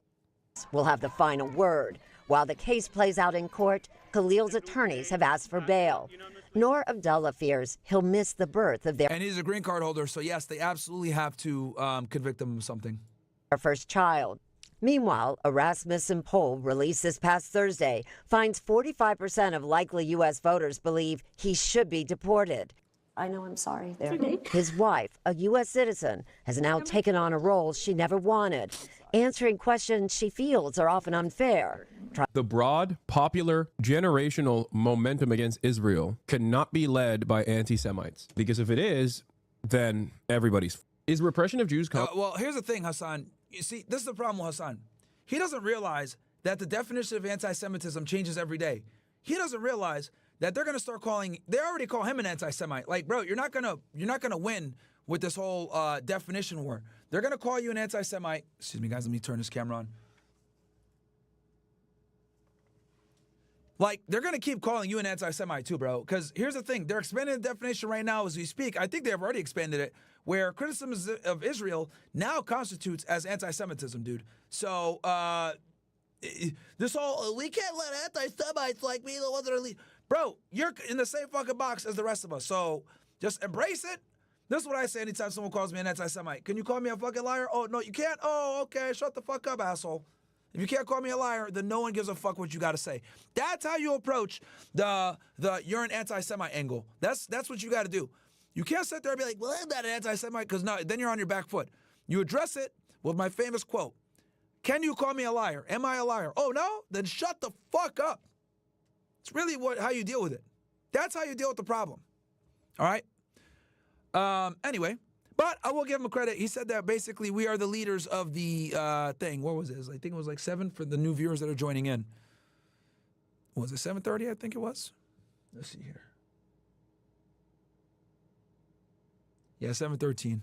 Will have the final word. While the case plays out in court, Khalil's attorneys have asked for bail. Noor Abdullah fears he'll miss the birth of their...
And he's a green card holder, so yes, they absolutely have to convict him of something.
...their first child. Meanwhile, a Rasmussen poll released this past Thursday finds 45% of likely U.S. voters believe he should be deported.
I know, I'm sorry.
His wife, a U.S. citizen, has now taken on a role she never wanted, answering questions she feels are often unfair.
The broad, popular, generational momentum against Israel cannot be led by anti-Semites. Because if it is, then everybody's... Is repression of Jews...
Well, here's the thing, Hasan. You see, this is the problem with Hasan. He doesn't realize that the definition of anti-Semitism changes every day. He doesn't realize that they're going to start calling, they already call him an anti-Semite. Like, bro, you're not going to win with this whole definition war. They're going to call you an anti-Semite. Excuse me, guys, let me turn this camera on. Like, they're going to keep calling you an anti-Semite too, bro. Because here's the thing. They're expanding the definition right now as we speak. I think they've already expanded it, where criticism of Israel now constitutes as anti-Semitism, dude. So, this whole, we can't let anti-Semites like me, the ones that are bro, you're in the same fucking box as the rest of us, so just embrace it. This is what I say anytime someone calls me an anti-Semite. Can you call me a fucking liar? Oh, no, you can't? Oh, okay, shut the fuck up, asshole. If you can't call me a liar, then no one gives a fuck what you got to say. That's how you approach the you're an anti-Semite angle. That's what you got to do. You can't sit there and be like, well, I'm not an anti-Semite, because no, then you're on your back foot. You address it with my famous quote. Can you call me a liar? Am I a liar? Oh, no? Then shut the fuck up. It's really how you deal with it. That's how you deal with the problem. All right? Anyway, but I will give him credit. He said that basically we are the leaders of the thing. What was it? I think it was like 7 for the new viewers that are joining in. What was it 7:30? I think it was. Let's see here. Yeah, 7:13.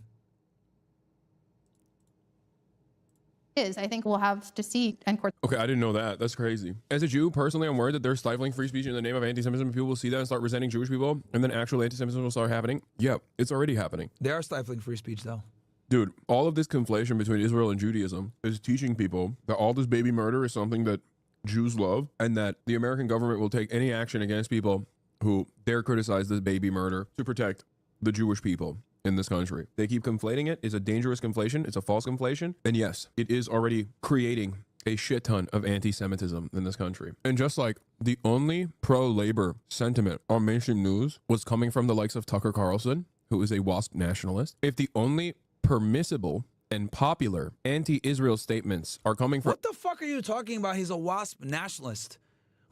I think we'll have to see and court.
Okay, I didn't know that. That's crazy. As a Jew, personally, I'm worried that they're stifling free speech in the name of anti-Semitism. People will see that and start resenting Jewish people, and then actual anti-Semitism will start happening. Yeah, it's already happening.
They are stifling free speech, though.
Dude, all of this conflation between Israel and Judaism is teaching people that all this baby murder is something that Jews love, and that the American government will take any action against people who dare criticize this baby murder to protect the Jewish people in this country. They keep conflating it. It's a dangerous conflation. It's a false conflation. And yes, it is already creating a shit ton of anti-Semitism in this country. And just like the only pro-labor sentiment on mainstream news was coming from the likes of Tucker Carlson, who is a WASP nationalist, if the only permissible and popular anti-Israel statements are coming from...
What the fuck are you talking about? He's a WASP nationalist.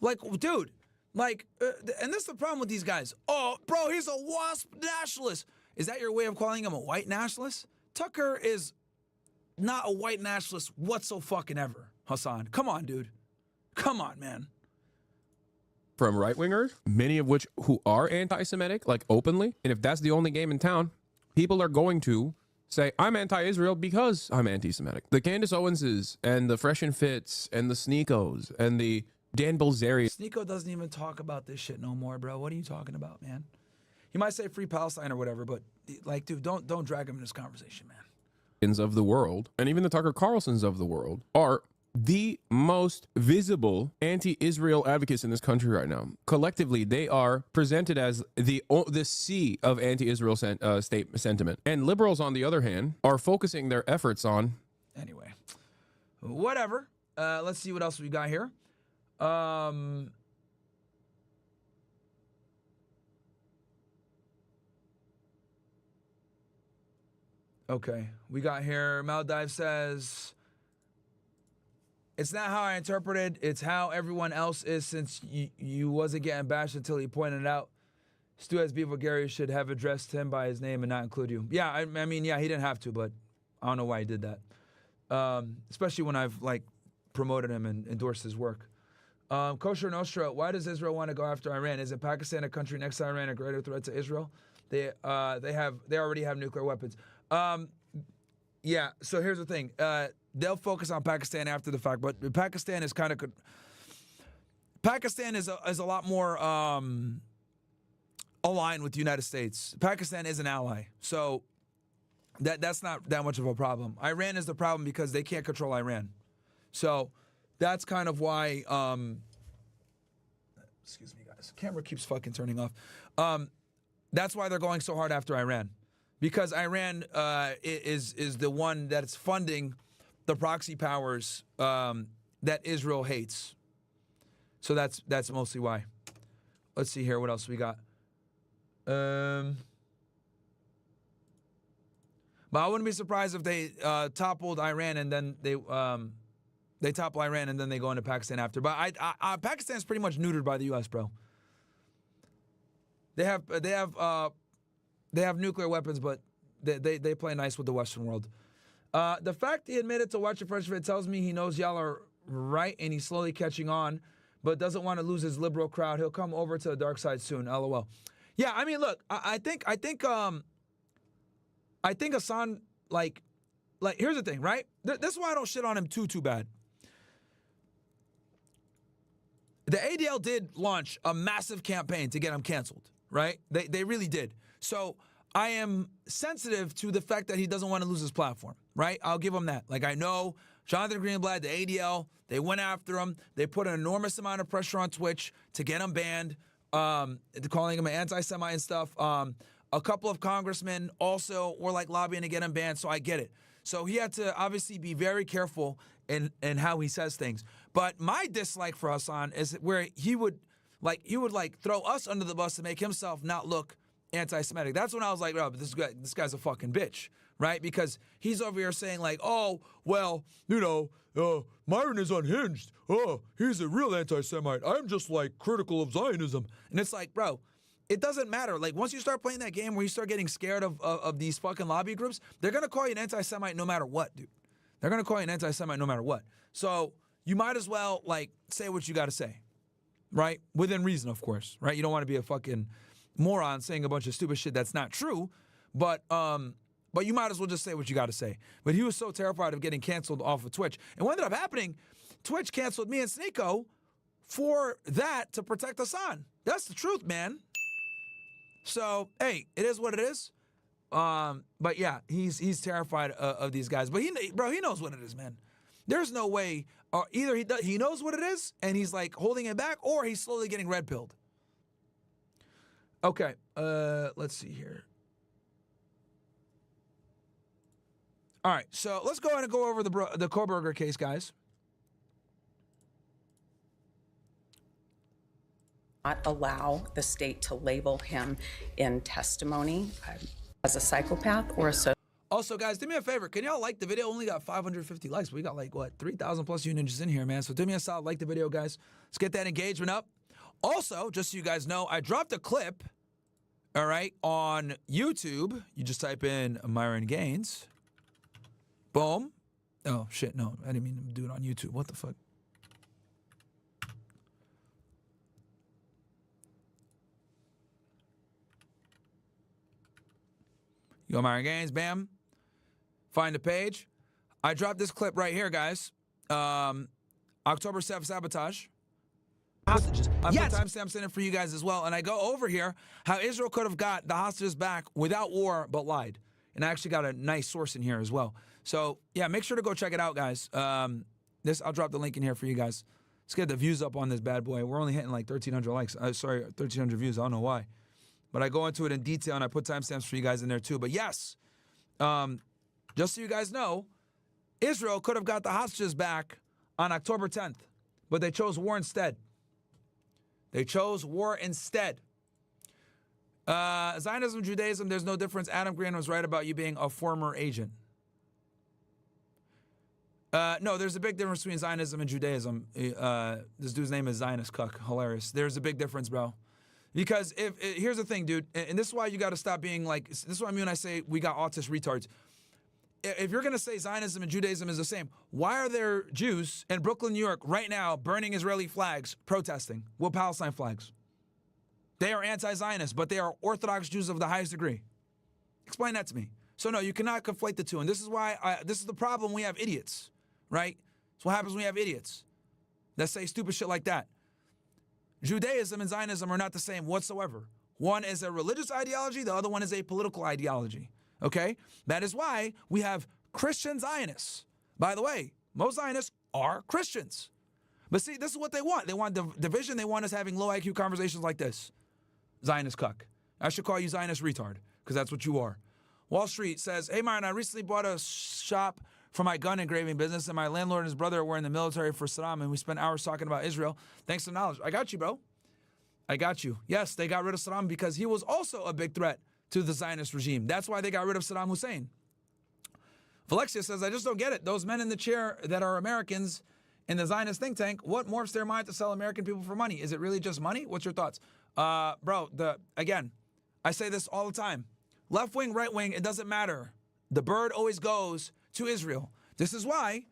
Like, dude, like, and this is the problem with these guys. Oh, bro, he's a WASP nationalist. Is that your way of calling him a white nationalist? Tucker is not a white nationalist whatsoever, Hasan. Come on, dude. Come on, man.
From right-wingers, many of which who are anti-Semitic, like openly, and if that's the only game in town, people are going to say, I'm anti-Israel because I'm anti-Semitic. The Candace Owenses and the Fresh and Fits and the Sneekos and the Dan Bilzerian.
Sneeko doesn't even talk about this shit no more, bro. What are you talking about, man? He might say free Palestine or whatever, but like, dude, don't drag him in this conversation, man.
Of the world, and even the Tucker Carlsons of the world, are the most visible anti-Israel advocates in this country right now. Collectively, they are presented as the sea of anti-Israel state sentiment. And liberals, on the other hand, are focusing their efforts on...
Anyway, whatever. Let's see what else we got here. Okay, we got here, Maldive says, it's not how I interpreted, it's how everyone else is, since you wasn't getting bashed until he pointed out. Stu as Beaver Gary should have addressed him by his name and not include you. Yeah, I mean, yeah, he didn't have to, but I don't know why he did that. Especially when I've, like, promoted him and endorsed his work. Kosher Nostra, why does Israel want to go after Iran? Isn't Pakistan a country next to Iran a greater threat to Israel? They already have nuclear weapons. Yeah, so here's the thing. They'll focus on Pakistan after the fact, but Pakistan is kind of... Pakistan is a lot more aligned with the United States. Pakistan is an ally, so that's not that much of a problem. Iran is the problem because they can't control Iran. So that's kind of why... excuse me, guys. The camera keeps fucking turning off. That's why they're going so hard after Iran. Because Iran is the one that's funding the proxy powers that Israel hates. So that's mostly why. Let's see here. What else we got? But I wouldn't be surprised if they toppled Iran and then they topple Iran and then they go into Pakistan after. But Pakistan's pretty much neutered by the U.S., bro. They have nuclear weapons, but they play nice with the Western world. The fact he admitted to watching Fresh Fit tells me he knows y'all are right and he's slowly catching on, but doesn't want to lose his liberal crowd. He'll come over to the dark side soon. LOL. Yeah, I mean, look, I think Hasan, like here's the thing, right? This is why I don't shit on him too bad. The ADL did launch a massive campaign to get him canceled, right? They really did. So I am sensitive to the fact that he doesn't want to lose his platform, right? I'll give him that. Like, I know Jonathan Greenblatt, the ADL, they went after him. They put an enormous amount of pressure on Twitch to get him banned, calling him an anti-Semite and stuff. A couple of congressmen also were like lobbying to get him banned, so I get it. So he had to obviously be very careful in how he says things. But my dislike for Hasan is where he would throw us under the bus to make himself not look anti-Semitic. That's when I was like, oh, but this guy's a fucking bitch, right? Because he's over here saying like, oh, well, you know, Myron is unhinged. Oh, he's a real anti-Semite. I'm just like critical of Zionism. And it's like, bro, it doesn't matter. Like, once you start playing that game where you start getting scared of these fucking lobby groups, they're going to call you an anti-Semite no matter what, dude. They're going to call you an anti-Semite no matter what. So you might as well, like, say what you got to say, right? Within reason, of course, right? You don't want to be a fucking moron saying a bunch of stupid shit that's not true, but you might as well just say what you got to say. But he was so terrified of getting canceled off of Twitch. And what ended up happening, Twitch canceled me and Sneeko for that to protect Hasan. That's the truth, man. So, hey, it is what it is. But yeah, he's terrified of these guys. But he knows what it is, man. There's no way. Either he knows what it is and he's like holding it back, or he's slowly getting red pilled. Okay, let's see here. All right, so let's go ahead and go over the Kohberger case, guys.
Not allow the state to label him in testimony as a psychopath or a
Also, guys, do me a favor. Can y'all like the video? Only got 550 likes. We got like, what, 3,000 plus you ninjas in here, man. So do me a solid, like the video, guys. Let's get that engagement up. Also, just so you guys know, I dropped a clip, all right, on YouTube. You just type in Myron Gaines. Boom. Oh, shit, no. I didn't mean to do it on YouTube. What the fuck? You go Myron Gaines, bam. Find the page. I dropped this clip right here, guys. October 7th sabotage. Hostages. I put timestamps in it for you guys as well. And I go over here how Israel could have got the hostages back without war, but lied. And I actually got a nice source in here as well. So, yeah, make sure to go check it out, guys. I'll drop the link in here for you guys. Let's get the views up on this bad boy. We're only hitting like 1,300 likes. Sorry, 1,300 views. I don't know why. But I go into it in detail, and I put timestamps for you guys in there too. But yes, just so you guys know, Israel could have got the hostages back on October 10th, but they chose war instead. They chose war instead. Zionism, Judaism, there's no difference. Adam Green was right about you being a former agent. No, there's a big difference between Zionism and Judaism. This dude's name is Zionist Cuck. Hilarious. There's a big difference, bro. Because here's the thing, dude, and this is why you got to stop being like, this is what I mean when I say we got autist retards. If you're going to say Zionism and Judaism is the same, why are there Jews in Brooklyn, New York right now burning Israeli flags, protesting with Palestine flags? They are anti-Zionist, but they are Orthodox Jews of the highest degree. Explain that to me. So no, you cannot conflate the two. And this is why, this is the problem we have idiots, right? That's what happens when we have idiots that say stupid shit like that. Judaism and Zionism are not the same whatsoever. One is a religious ideology, the other one is a political ideology, okay? That is why we have Christian Zionists. By the way, most Zionists are Christians. But see, this is what they want. They want division. They want us having low IQ conversations like this. Zionist cuck. I should call you Zionist retard, because that's what you are. Wall Street says, hey, Myron, I recently bought a shop for my gun engraving business, and my landlord and his brother were in the military for Saddam, and we spent hours talking about Israel. Thanks to knowledge. I got you, bro. I got you. Yes, they got rid of Saddam because he was also a big threat to the Zionist regime. That's why they got rid of Saddam Hussein. Valexia says, I just don't get it. Those men in the chair that are Americans in the Zionist think tank, what morphs their mind to sell American people for money? Is it really just money? What's your thoughts? Bro, again, I say this all the time. Left wing, right wing, it doesn't matter. The bird always goes to Israel. This is why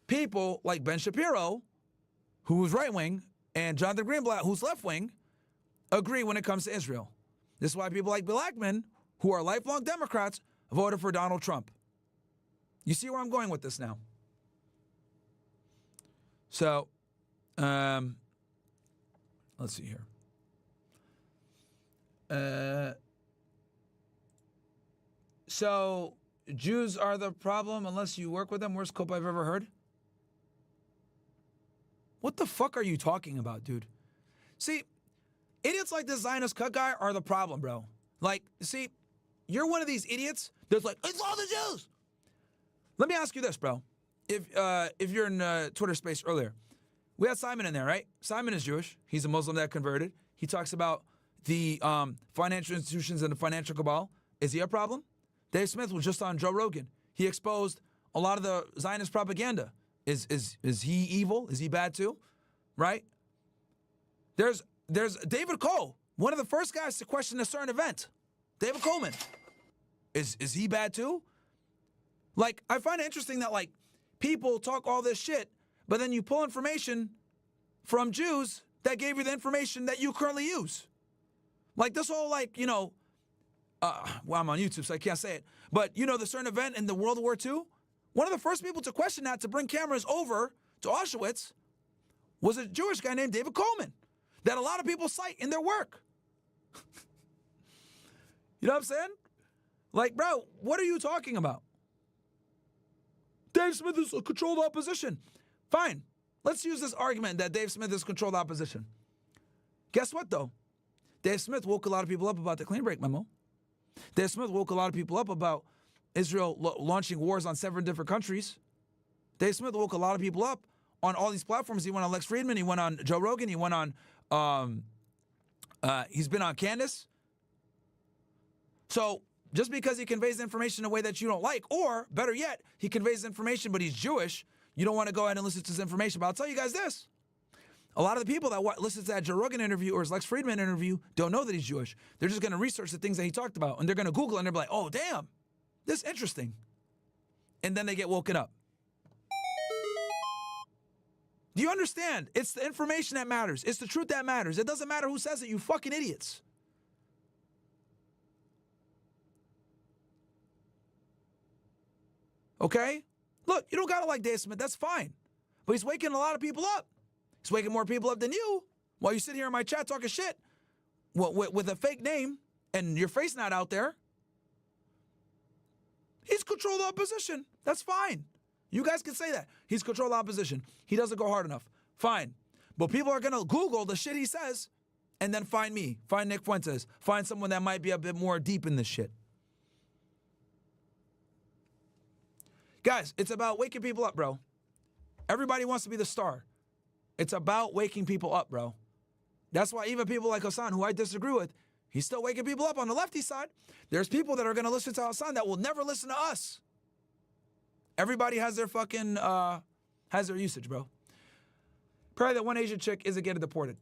people like Ben Shapiro, who's right wing, and Jonathan Greenblatt, who's left wing, agree when it comes to Israel. This is why people like Bill Ackman, who are lifelong Democrats, voted for Donald Trump. You see where I'm going with this now? So, let's see here. So, Jews are the problem unless you work with them. Worst cope I've ever heard. What the fuck are you talking about, dude? See, idiots like this Zionist cut guy are the problem, bro. Like, see, you're one of these idiots that's like, it's all the Jews. Let me ask you this, bro. If you're in Twitter space earlier, we had Simon in there, right? Simon is Jewish. He's a Muslim that converted. He talks about the financial institutions and the financial cabal. Is he a problem? Dave Smith was just on Joe Rogan. He exposed a lot of the Zionist propaganda. Is he evil? Is he bad too? Right? There's David Cole, one of the first guys to question a certain event. David Coleman. Is he bad too? Like, I find it interesting that, like, people talk all this shit, but then you pull information from Jews that gave you the information that you currently use. Like, this whole, like, you know, well, I'm on YouTube, so I can't say it, but, you know, the certain event in the World War II, one of the first people to question that, to bring cameras over to Auschwitz, was a Jewish guy named David Coleman, that a lot of people cite in their work. You know what I'm saying? Like, bro, what are you talking about? Dave Smith is a controlled opposition. Fine. Let's use this argument that Dave Smith is controlled opposition. Guess what, though? Dave Smith woke a lot of people up about the clean break memo. Dave Smith woke a lot of people up about Israel launching wars on 7 different countries. Dave Smith woke a lot of people up on all these platforms. He went on Lex Friedman. He went on Joe Rogan. He went on, he's been on Candace. So just because he conveys information in a way that you don't like, or better yet, he conveys information but he's Jewish, you don't want to go ahead and listen to his information. But I'll tell you guys this. A lot of the people that listen to that Joe Rogan interview or his Lex Friedman interview don't know that he's Jewish. They're just going to research the things that he talked about, and they're going to Google it, and they're like, oh, damn, this is interesting. And then they get woken up. Do you understand? It's the information that matters. It's the truth that matters. It doesn't matter who says it, you fucking idiots. Okay? Look, you don't got to like Dave Smith. That's fine. But he's waking a lot of people up. He's waking more people up than you while you sit here in my chat talking shit with a fake name and your face not out there. He's controlled opposition. That's fine. You guys can say that. He's controlled opposition. He doesn't go hard enough. Fine. But people are going to Google the shit he says and then find me, find Nick Fuentes, find someone that might be a bit more deep in this shit. Guys, it's about waking people up, bro. Everybody wants to be the star. It's about waking people up, bro. That's why even people like Hasan, who I disagree with, he's still waking people up on the lefty side. There's people that are going to listen to Hasan that will never listen to us. Everybody has their fucking, has their usage, bro. Probably that one Asian chick isn't getting deported.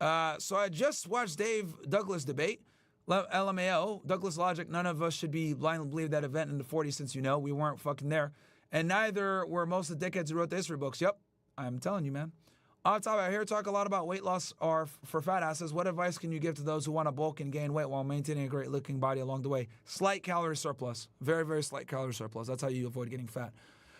So I just watched Dave Douglas debate. LMAO, Douglas Logic, none of us should be blindly believe that event in the 40s since you know we weren't fucking there. And neither were most of the dickheads who wrote the history books. Yep, I'm telling you, man. On top, I hear talk a lot about weight loss or for fat asses. What advice can you give to those who want to bulk and gain weight while maintaining a great looking body along the way? Slight calorie surplus. Very, very slight calorie surplus. That's how you avoid getting fat.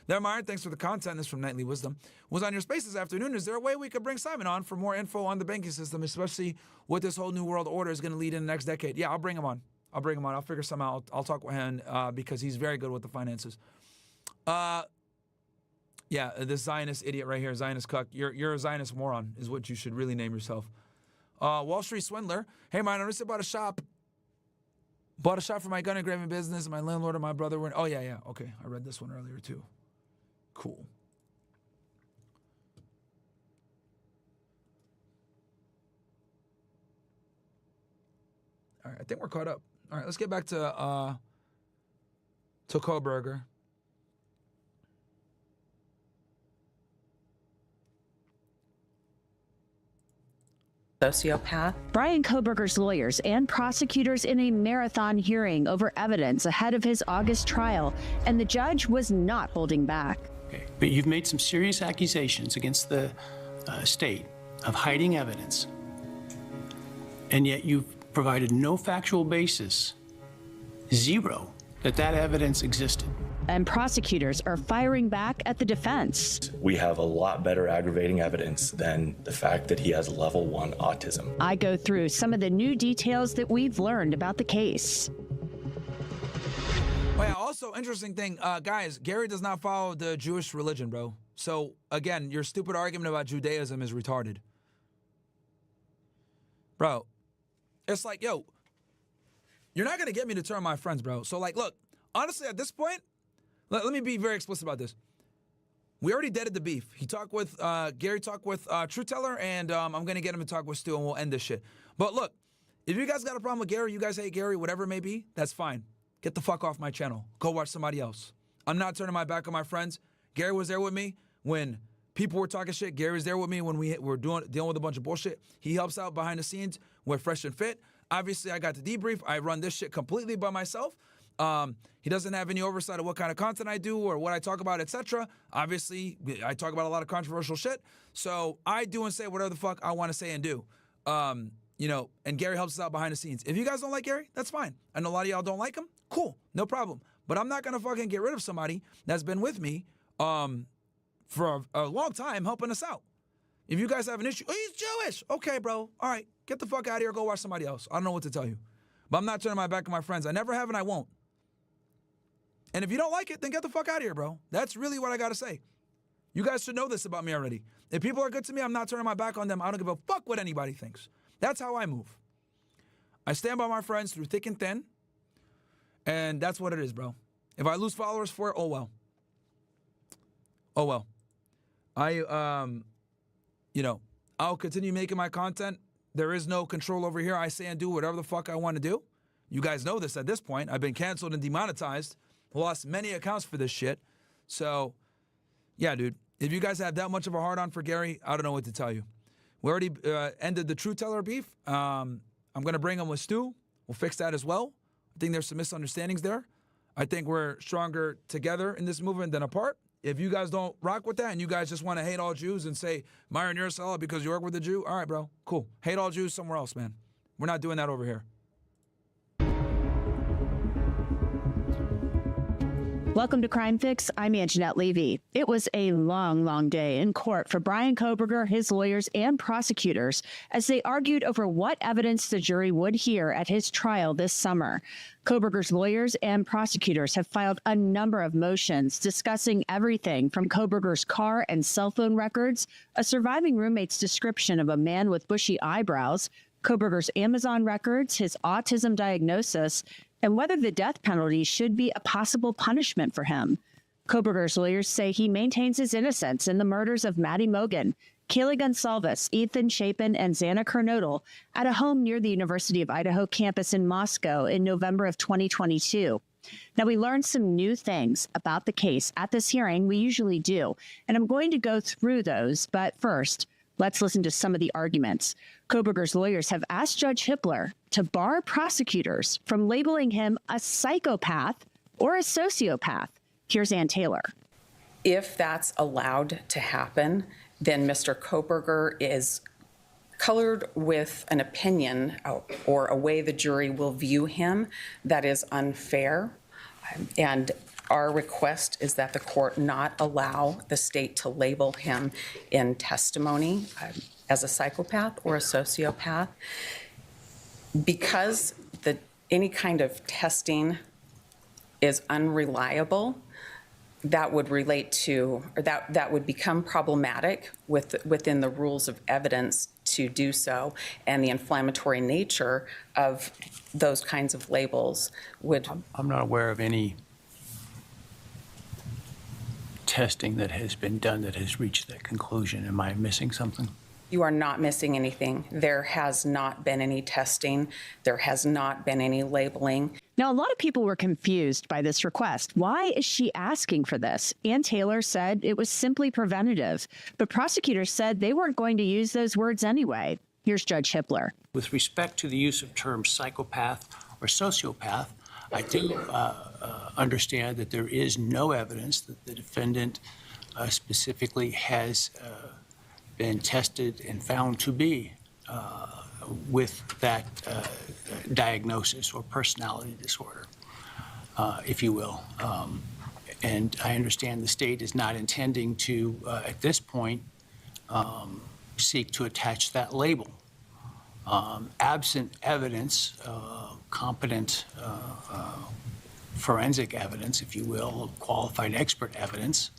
There, Myron, thanks for the content. This from Nightly Wisdom. Was on your space this afternoon. Is there a way we could bring Simon on for more info on the banking system, especially what this whole new world order is going to lead in the next decade? Yeah, I'll bring him on. I'll figure something out. I'll talk with him because he's very good with the finances. Yeah, this Zionist idiot right here, Zionist cuck. You're a Zionist moron is what you should really name yourself. Wall Street swindler. Hey, man, I just bought a shop. Bought a shop for my gun engraving business. My landlord and my brother were. Oh, yeah. Okay, I read this one earlier, too. Cool. All right, I think we're caught up. All right, let's get back to Kohberger.
Sociopath.
Bryan Kohberger's lawyers and prosecutors in a marathon hearing over evidence ahead of his August trial, and the judge was not holding back.
Okay. But you've made some serious accusations against the state of hiding evidence, and yet you've provided no factual basis, zero, that evidence existed.
And prosecutors are firing back at the defense.
We have a lot better aggravating evidence than the fact that he has level 1 autism.
I go through some of the new details that we've learned about the case.
Oh, yeah, also, interesting thing, guys, Gary does not follow the Jewish religion, bro. So, again, your stupid argument about Judaism is retarded. Bro, it's like, yo, you're not going to get me to turn on my friends, bro. So, like, look, honestly, at this point, let me be very explicit about this. We already deaded the beef. Gary talked with Truth Teller, and I'm going to get him to talk with Stu, and we'll end this shit. But look, if you guys got a problem with Gary, you guys hate Gary, whatever it may be, that's fine. Get the fuck off my channel. Go watch somebody else. I'm not turning my back on my friends. Gary was there with me when people were talking shit. Gary was there with me when we were dealing with a bunch of bullshit. He helps out behind the scenes. We're fresh and fit. Obviously, I got the debrief. I run this shit completely by myself. He doesn't have any oversight of what kind of content I do or what I talk about, etc. Obviously, I talk about a lot of controversial shit. So I do and say whatever the fuck I want to say and do. And Gary helps us out behind the scenes. If you guys don't like Gary, that's fine. I know a lot of y'all don't like him. Cool, no problem. But I'm not going to fucking get rid of somebody that's been with me for a long time helping us out. If you guys have an issue, oh, he's Jewish. Okay, bro. All right, get the fuck out of here. Go watch somebody else. I don't know what to tell you. But I'm not turning my back on my friends. I never have and I won't. And if you don't like it, then get the fuck out of here, bro. That's really what I got to say. You guys should know this about me already. If people are good to me, I'm not turning my back on them. I don't give a fuck what anybody thinks. That's how I move. I stand by my friends through thick and thin. And that's what it is, bro. If I lose followers for it, oh well. Oh well. I'll continue making my content. There is no control over here. I say and do whatever the fuck I want to do You guys know this at this point. I've been canceled and demonetized. Lost many accounts for this shit. So, yeah, dude. If you guys have that much of a hard-on for Gary, I don't know what to tell you. We already ended the Truth Teller beef. I'm going to bring him with Stu. We'll fix that as well. I think there's some misunderstandings there. I think we're stronger together in this movement than apart. If you guys don't rock with that and you guys just want to hate all Jews and say, Myron, you're a sellout because you work with a Jew, all right, bro, cool. Hate all Jews somewhere else, man. We're not doing that over here.
Welcome to Crime Fix. I'm Anjanette Levy. It was a long, long day in court for Bryan Kohberger, his lawyers, and prosecutors as they argued over what evidence the jury would hear at his trial this summer. Kohberger's lawyers and prosecutors have filed a number of motions discussing everything from Kohberger's car and cell phone records, a surviving roommate's description of a man with bushy eyebrows, Kohberger's Amazon records, his autism diagnosis, and whether the death penalty should be a possible punishment for him. Kohberger's lawyers say he maintains his innocence in the murders of Maddie Mogen, Kaylee Gonsalves, Ethan Chapin, and Xana Kernodle at a home near the University of Idaho campus in Moscow in November of 2022. Now, we learned some new things about the case at this hearing. We usually do, and I'm going to go through those, but first, let's listen to some of the arguments. Kohberger's lawyers have asked Judge Hippler to bar prosecutors from labeling him a psychopath or a sociopath. Here's Ann Taylor.
If that's allowed to happen, then Mr. Kohberger is colored with an opinion or a way the jury will view him that is unfair. And our request is that the court not allow the state to label him in testimony as a psychopath or a sociopath, because any kind of testing is unreliable. That would relate to, or that would become problematic within the rules of evidence to do so, and the inflammatory nature of those kinds of labels would.
I'm not aware of any testing that has been done that has reached that conclusion. Am I missing something?
You are not missing anything. There has not been any testing. There has not been any labeling.
Now, a lot of people were confused by this request. Why is she asking for this? Ann Taylor said it was simply preventative, but prosecutors said they weren't going to use those words anyway. Here's Judge Hippler.
With respect to the use of terms psychopath or sociopath, I do understand that there is no evidence that the defendant specifically has been tested and found to be with that diagnosis or personality disorder, if you will. And I understand the state is not intending to, at this point, seek to attach that label. Absent evidence, competent forensic evidence, if you will, qualified expert evidence,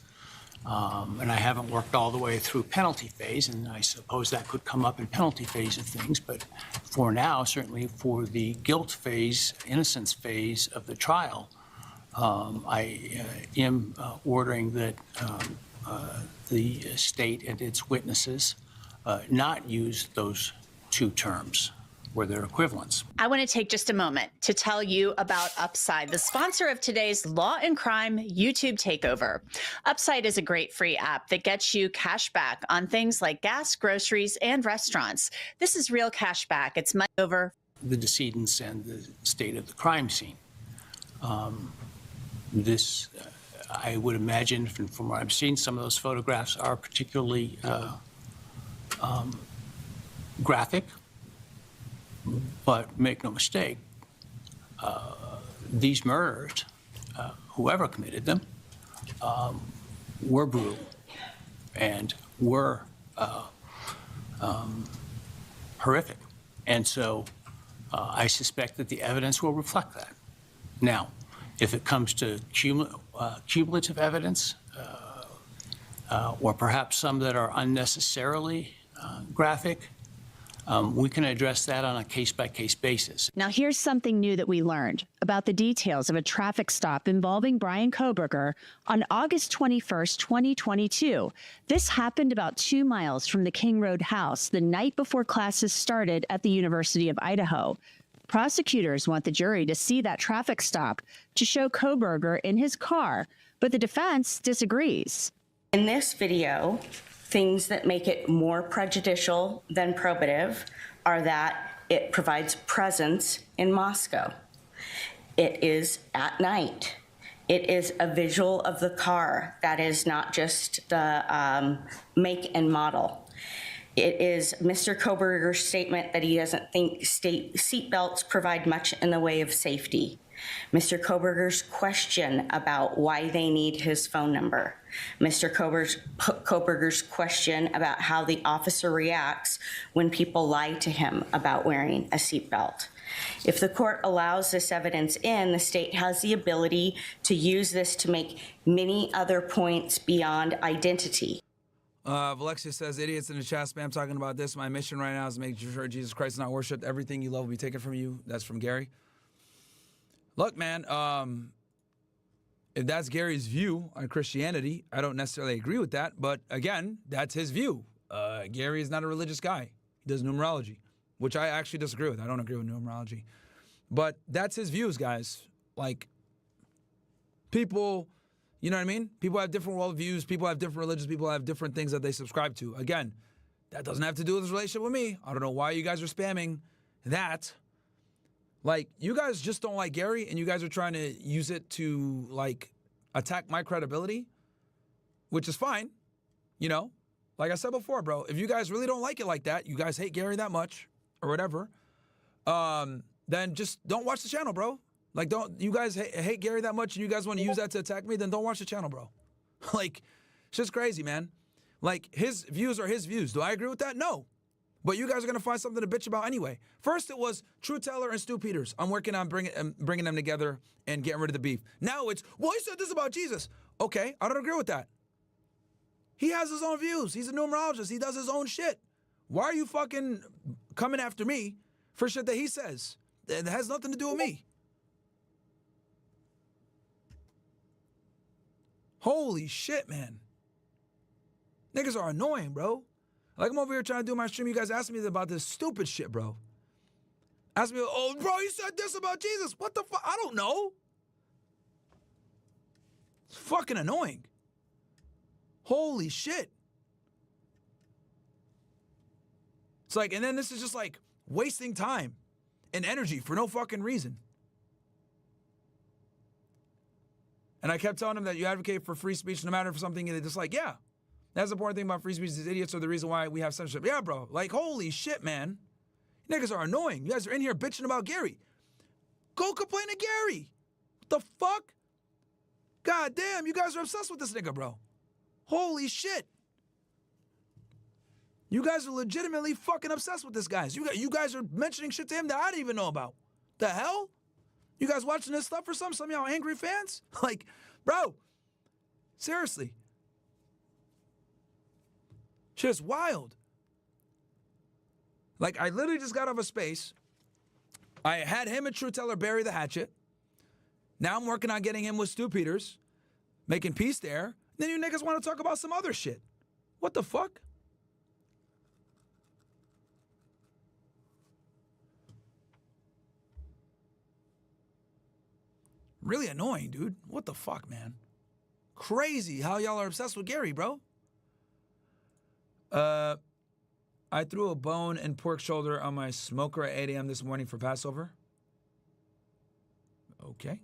and I haven't worked all the way through penalty phase, and I suppose that could come up in penalty phase of things, but for now, certainly for the guilt phase, innocence phase of the trial, I am ordering that the state and its witnesses not use those two terms where they're equivalents.
I want to take just a moment to tell you about Upside, the sponsor of today's Law and Crime YouTube takeover. Upside is a great free app that gets you cash back on things like gas, groceries, and restaurants. This is real cash back. It's money over
The decedents and the state of the crime scene. This, I would imagine, from what I've seen, some of those photographs are particularly graphic. But make no mistake, these murders, whoever committed them, were brutal and were horrific. And so I suspect that the evidence will reflect that. Now, if it comes to cumulative evidence, or perhaps some that are unnecessarily graphic, we can address that on a case-by-case basis.
Now, here's something new that we learned about the details of a traffic stop involving Bryan Kohberger on August 21st, 2022. This happened about 2 miles from the King Road house the night before classes started at the University of Idaho. Prosecutors want the jury to see that traffic stop to show Kohberger in his car, but the defense disagrees.
In this video, things that make it more prejudicial than probative are that it provides presence in Moscow. It is at night. It is a visual of the car that is not just the make and model. It is Mr. Kohberger's statement that he doesn't think seatbelts provide much in the way of safety. Mr. Kohberger's question about why they need his phone number. Mr. Kohberger's question about how the officer reacts when people lie to him about wearing a seatbelt. If the court allows this evidence in, the state has the ability to use this to make many other points beyond identity.
Valexia says, idiots in the chat spam talking about this. My mission right now is to make sure Jesus Christ is not worshipped. Everything you love will be taken from you. That's from Gary. Look, man, if that's Gary's view on Christianity, I don't necessarily agree with that. But again, that's his view. Gary is not a religious guy. He does numerology, which I actually disagree with. I don't agree with numerology. But that's his views, guys. Like, people, you know what I mean? People have different worldviews. People have different religions. People have different things that they subscribe to. Again, that doesn't have to do with his relationship with me. I don't know why you guys are spamming that. Like, you guys just don't like Gary, and you guys are trying to use it to, like, attack my credibility, which is fine, you know? Like I said before, bro, if you guys really don't like it like that, you guys hate Gary that much, or whatever, then just don't watch the channel, bro. Like, you guys hate Gary that much, and you guys want to use that to attack me, then don't watch the channel, bro. Like, it's just crazy, man. Like, his views are his views. Do I agree with that? No. But you guys are going to find something to bitch about anyway. First, it was Truth Teller and Stu Peters. I'm working on bringing them together and getting rid of the beef. Now it's, well, he said this about Jesus. Okay, I don't agree with that. He has his own views. He's a numerologist. He does his own shit. Why are you fucking coming after me for shit that he says? It has nothing to do with me. Holy shit, man. Niggas are annoying, bro. Like, I'm over here trying to do my stream. You guys asked me about this stupid shit, bro. Ask me, oh, bro, you said this about Jesus. What the fuck? I don't know. It's fucking annoying. Holy shit. It's like, and then this is just like wasting time and energy for no fucking reason. And I kept telling him that you advocate for free speech no matter for something, and they're just like, yeah. That's the important thing about free speech. These idiots are the reason why we have censorship. Yeah, bro. Like, holy shit, man. You niggas are annoying. You guys are in here bitching about Gary. Go complain to Gary. What the fuck? God damn, you guys are obsessed with this nigga, bro. Holy shit. You guys are legitimately fucking obsessed with this guy. You guys are mentioning shit to him that I didn't even know about. The hell? You guys watching this stuff for some of y'all angry fans? Like, bro, seriously. Just wild. Like, I literally just got off a space. I had him and Truth Teller bury the hatchet. Now I'm working on getting him with Stu Peters, making peace there. Then you niggas want to talk about some other shit. What the fuck? Really annoying, dude. What the fuck, man? Crazy how y'all are obsessed with Gary, bro. I threw a bone and pork shoulder on my smoker at 8 a.m. this morning for Passover. Okay.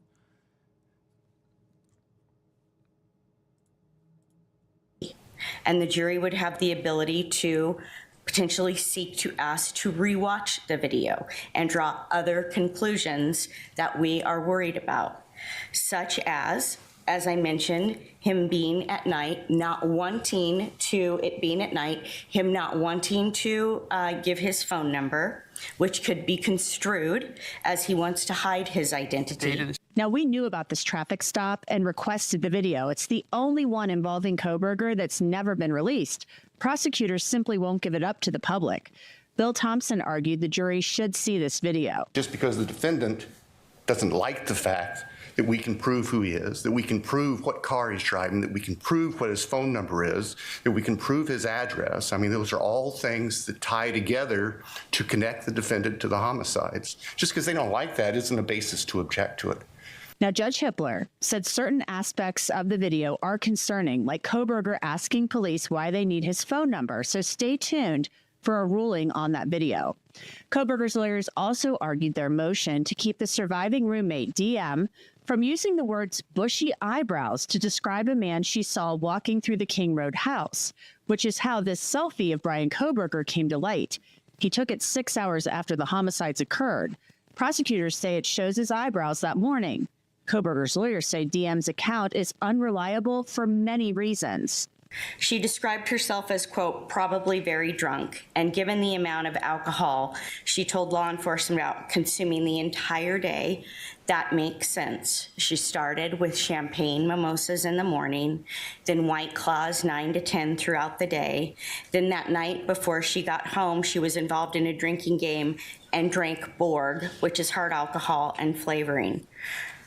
And the jury would have the ability to potentially seek to ask to rewatch the video and draw other conclusions that we are worried about, such as I mentioned, him being at night, not wanting to, it being at night, him not wanting to give his phone number, which could be construed as he wants to hide his identity.
Now, we knew about this traffic stop and requested the video. It's the only one involving Kohberger that's never been released. Prosecutors simply won't give it up to the public. Bill Thompson argued the jury should see this video.
Just because the defendant doesn't like the fact that we can prove who he is, that we can prove what car he's driving, that we can prove what his phone number is, that we can prove his address. I mean, those are all things that tie together to connect the defendant to the homicides. Just because they don't like that isn't a basis to object to it.
Now, Judge Hippler said certain aspects of the video are concerning, like Kohberger asking police why they need his phone number. So stay tuned for a ruling on that video. Kohberger's lawyers also argued their motion to keep the surviving roommate, DM, from using the words bushy eyebrows to describe a man she saw walking through the King Road house, which is how this selfie of Bryan Kohberger came to light. He took it 6 hours after the homicides occurred. Prosecutors say it shows his eyebrows that morning. Kohberger's lawyers say DM's account is unreliable for many reasons.
She described herself as, quote, probably very drunk, and given the amount of alcohol she told law enforcement about consuming the entire day, that makes sense. She started with champagne mimosas in the morning, then White Claws 9 to 10 throughout the day. Then that night before she got home, she was involved in a drinking game and drank Borg, which is hard alcohol and flavoring.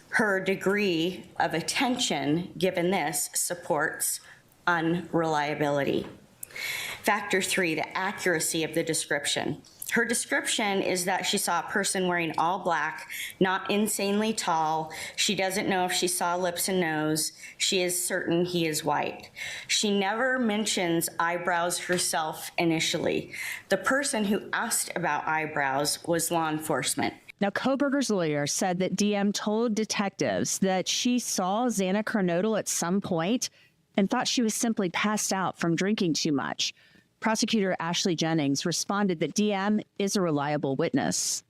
Her degree of attention, given this, supports unreliability. Factor 3, the accuracy of the description. Her description is that she saw a person wearing all black, not insanely tall. She doesn't know if she saw lips and nose. She is certain he is white. She never mentions eyebrows herself initially. The person who asked about eyebrows was law enforcement.
Now, Kohberger's lawyer said that DM told detectives that she saw Xana Kernodle at some point and thought she was simply passed out from drinking too much. Prosecutor Ashley Jennings responded that DM is a reliable witness.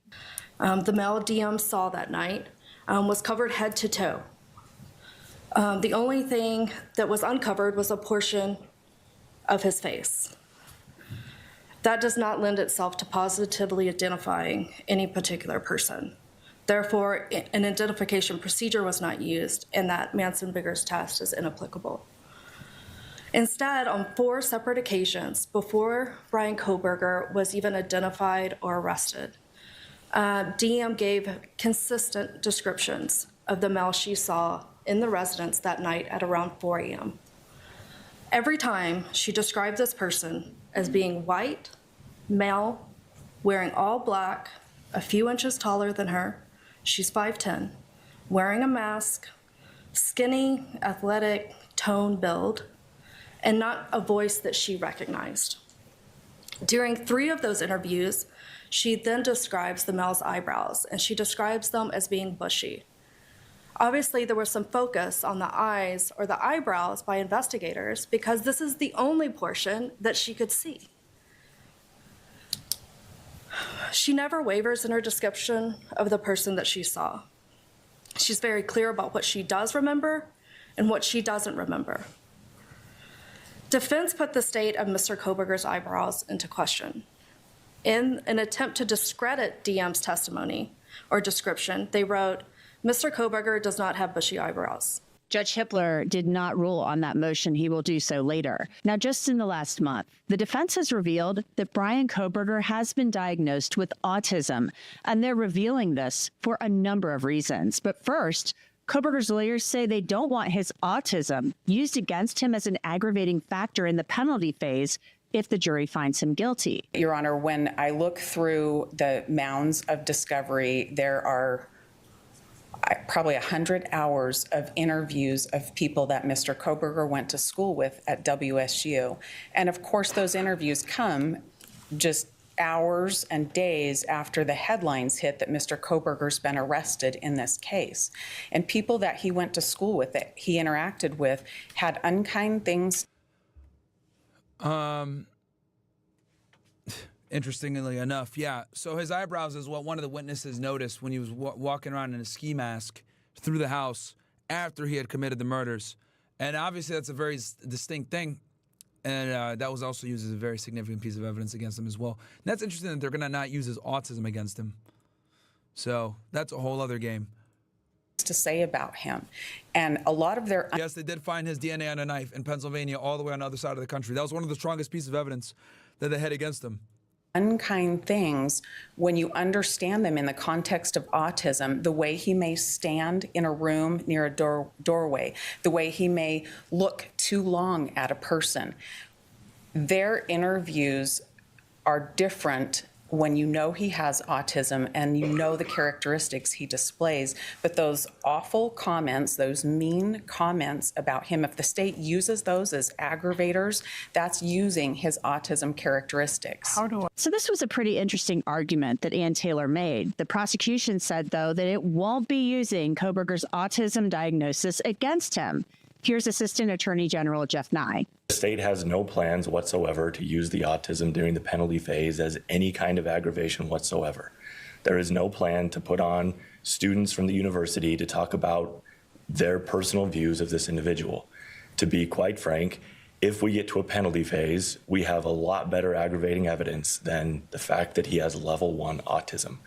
The male DM saw that night was covered head to toe. The only thing that was uncovered was a portion of his face. That does not lend itself to positively identifying any particular person. Therefore, an identification procedure was not used, and that Manson-Biggers test is inapplicable. Instead, on 4 separate occasions before Bryan Kohberger was even identified or arrested, DM gave consistent descriptions of the male she saw in the residence that night at around 4 a.m. Every time she described this person as being white, male, wearing all black, a few inches taller than her, she's 5'10", wearing a mask, skinny, athletic, tone build, and not a voice that she recognized. During 3 of those interviews, she then describes the male's eyebrows, and she describes them as being bushy. Obviously, there was some focus on the eyes or the eyebrows by investigators because this is the only portion that she could see. She never wavers in her description of the person that she saw. She's very clear about what she does remember and what she doesn't remember. Defense put the state of Mr. Kohberger's eyebrows into question. In an attempt to discredit DM's testimony or description, they wrote, Mr. Kohberger does not have bushy eyebrows.
Judge Hippler did not rule on that motion. He will do so later. Now, just in the last month, the defense has revealed that Bryan Kohberger has been diagnosed with autism, and they're revealing this for a number of reasons. But first, Kohberger's lawyers say they don't want his autism used against him as an aggravating factor in the penalty phase if the jury finds him guilty.
Your Honor, when I look through the mounds of discovery, there are probably 100 hours of interviews of people that Mr. Kohberger went to school with at WSU. And of course, those interviews come just hours and days after the headlines hit that Mr. Kohberger's been arrested in this case. And people that he went to school with, that he interacted with, had unkind things.
Interestingly enough, yeah. So his eyebrows is what one of the witnesses noticed when he was walking around in a ski mask through the house after he had committed the murders. And obviously that's a very distinct thing. And that was also used as a very significant piece of evidence against him as well. And that's interesting that they're going to not use his autism against him. So that's a whole other game.
To say about him. And a lot of their...
Yes, they did find his DNA on a knife in Pennsylvania all the way on the other side of the country. That was one of the strongest pieces of evidence that they had against him.
unkind things when you understand them in the context of autism, the way he may stand in a room near a doorway, the way he may look too long at a person. Their interviews are different when you know he has autism and you know the characteristics he displays. But those awful comments, those mean comments about him, if the state uses those as aggravators, that's using his autism characteristics.
So this was a pretty interesting argument that Ann Taylor made. The prosecution said, though, that it won't be using Kohberger's autism diagnosis against him. Here's Assistant Attorney General Jeff Nye.
The state has no plans whatsoever to use the autism during the penalty phase as any kind of aggravation whatsoever. There is no plan to put on students from the university to talk about their personal views of this individual. To be quite frank, if we get to a penalty phase, we have a lot better aggravating evidence than the fact that he has level 1 autism.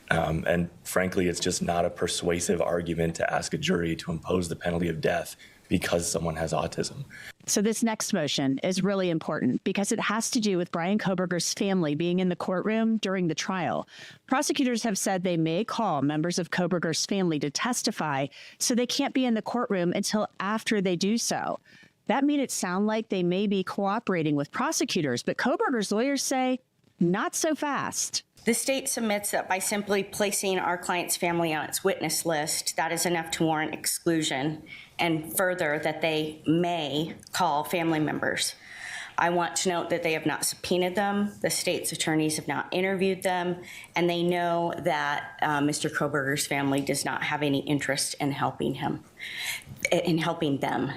And frankly, it's just not a persuasive argument to ask a jury to impose the penalty of death because someone has autism.
So this next motion is really important because it has to do with Bryan Kohberger's family being in the courtroom during the trial. Prosecutors have said they may call members of Kohberger's family to testify, so they can't be in the courtroom until after they do so. That made it sound like they may be cooperating with prosecutors, but Kohberger's lawyers say not so fast.
The state submits that by simply placing our client's family on its witness list, that is enough to warrant exclusion, and further that they may call family members. I want to note that they have not subpoenaed them, the state's attorneys have not interviewed them, and they know that Mr. Kohberger's family does not have any interest in helping them.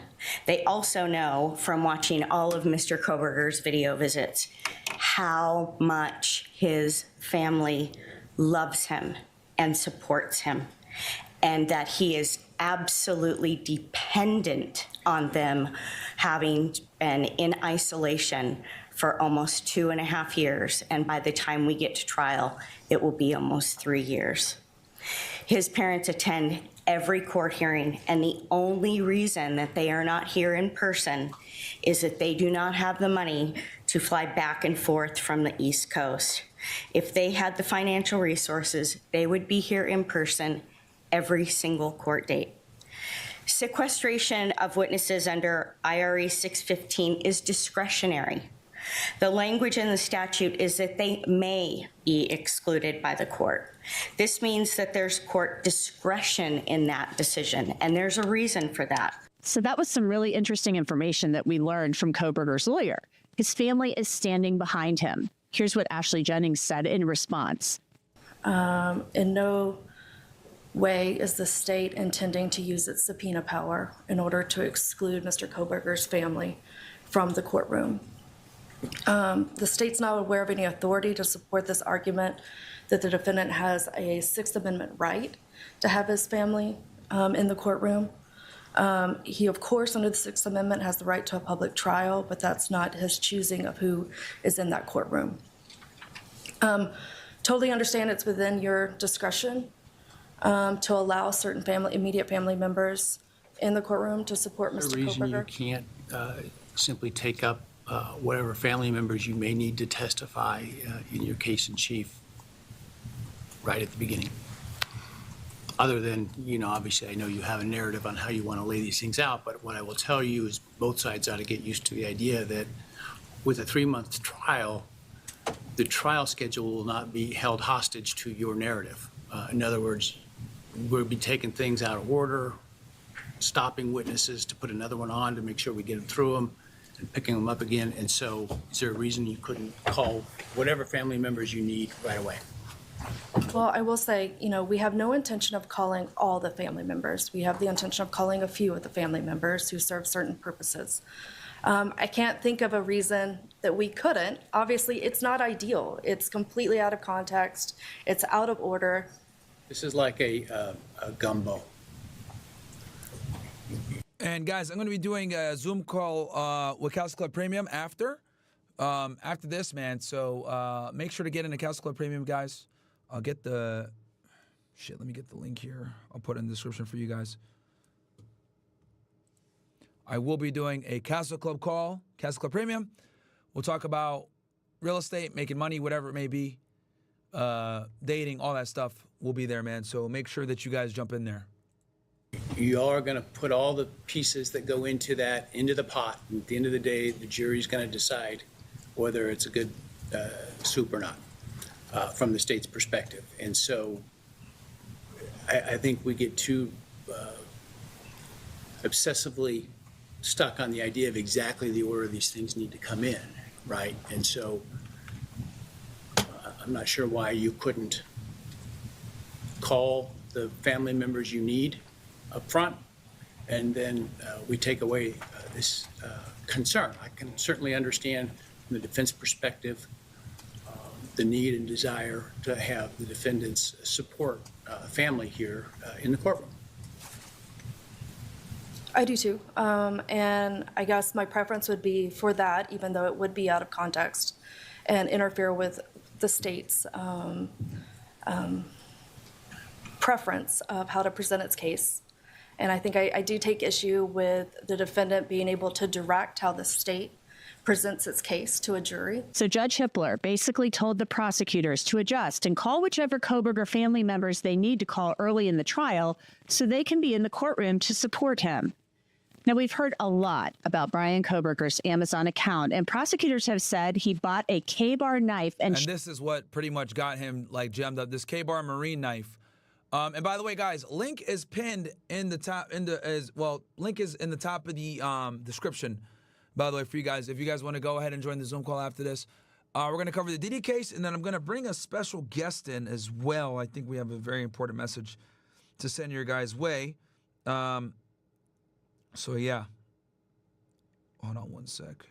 They also know from watching all of Mr. Kohberger's video visits how much his family loves him and supports him, and that he is absolutely dependent on them, having been in isolation for almost 2.5 years. And by the time we get to trial, it will be almost 3 years. His parents attend every court hearing, and the only reason that they are not here in person is that they do not have the money to fly back and forth from the East Coast. If they had the financial resources, they would be here in person every single court date. Sequestration of witnesses under IRE 615 is discretionary. The language in the statute is that they may be excluded by the court. This means that there's court discretion in that decision, and there's a reason for that.
So that was some really interesting information that we learned from Kohberger's lawyer. His family is standing behind him. Here's what Ashley Jennings said in response.
In no way is the state intending to use its subpoena power in order to exclude Mr. Kohberger's family from the courtroom. The state's not aware of any authority to support this argument that the defendant has a Sixth Amendment right to have his family in the courtroom. He, of course, under the Sixth Amendment has the right to a public trial, but that's not his choosing of who is in that courtroom. Totally understand it's within your discretion to allow certain immediate family members in the courtroom to support Mr.
The reason
Kohberger.
you can't simply take up whatever family members you may need to testify in your case in chief right at the beginning. Other than, obviously I know you have a narrative on how you want to lay these things out, but what I will tell you is both sides ought to get used to the idea that with a 3-month trial, the trial schedule will not be held hostage to your narrative. In other words, we'll be taking things out of order, stopping witnesses to put another one on to make sure we get them through them, and picking them up again. And so is there a reason you couldn't call whatever family members you need right away?
Well, I will say, we have no intention of calling all the family members. We have the intention of calling a few of the family members who serve certain purposes. I can't think of a reason that we couldn't. Obviously, it's not ideal. It's completely out of context. It's out of order.
This is like a gumbo.
And guys, I'm going to be doing a Zoom call with CastleClub Premium after this, man. So make sure to get into CastleClub Premium, guys. I'll get let me get the link here. I'll put it in the description for you guys. I will be doing a CastleClub call, CastleClub Premium. We'll talk about real estate, making money, whatever it may be, dating, all that stuff will be there, man. So make sure that you guys jump in there.
You are going to put all the pieces that go into that into the pot. And at the end of the day, the jury's going to decide whether it's a good soup or not from the state's perspective. And so I think we get too obsessively stuck on the idea of exactly the order these things need to come in, right? And so I'm not sure why you couldn't call the family members you need up front, and then we take away this concern. I can certainly understand from the defense perspective the need and desire to have the defendants support family here in the courtroom.
I do too. And I guess my preference would be for that, even though it would be out of context and interfere with the state's preference of how to present its case. And I think I do take issue with the defendant being able to direct how the state presents its case to a jury.
So Judge Hippler basically told the prosecutors to adjust and call whichever Kohberger family members they need to call early in the trial so they can be in the courtroom to support him. Now, we've heard a lot about Bryan Kohberger's Amazon account, and prosecutors have said he bought a K-bar knife. And
this is what pretty much got him like gemmed up, this K-bar marine knife. And by the way, guys, link is pinned in the top, link is in the top of the description, by the way, for you guys. If you guys want to go ahead and join the Zoom call after this. We're going to cover the Diddy case, and then I'm going to bring a special guest in as well. I think we have a very important message to send your guys' way. So, yeah. Hold on one sec.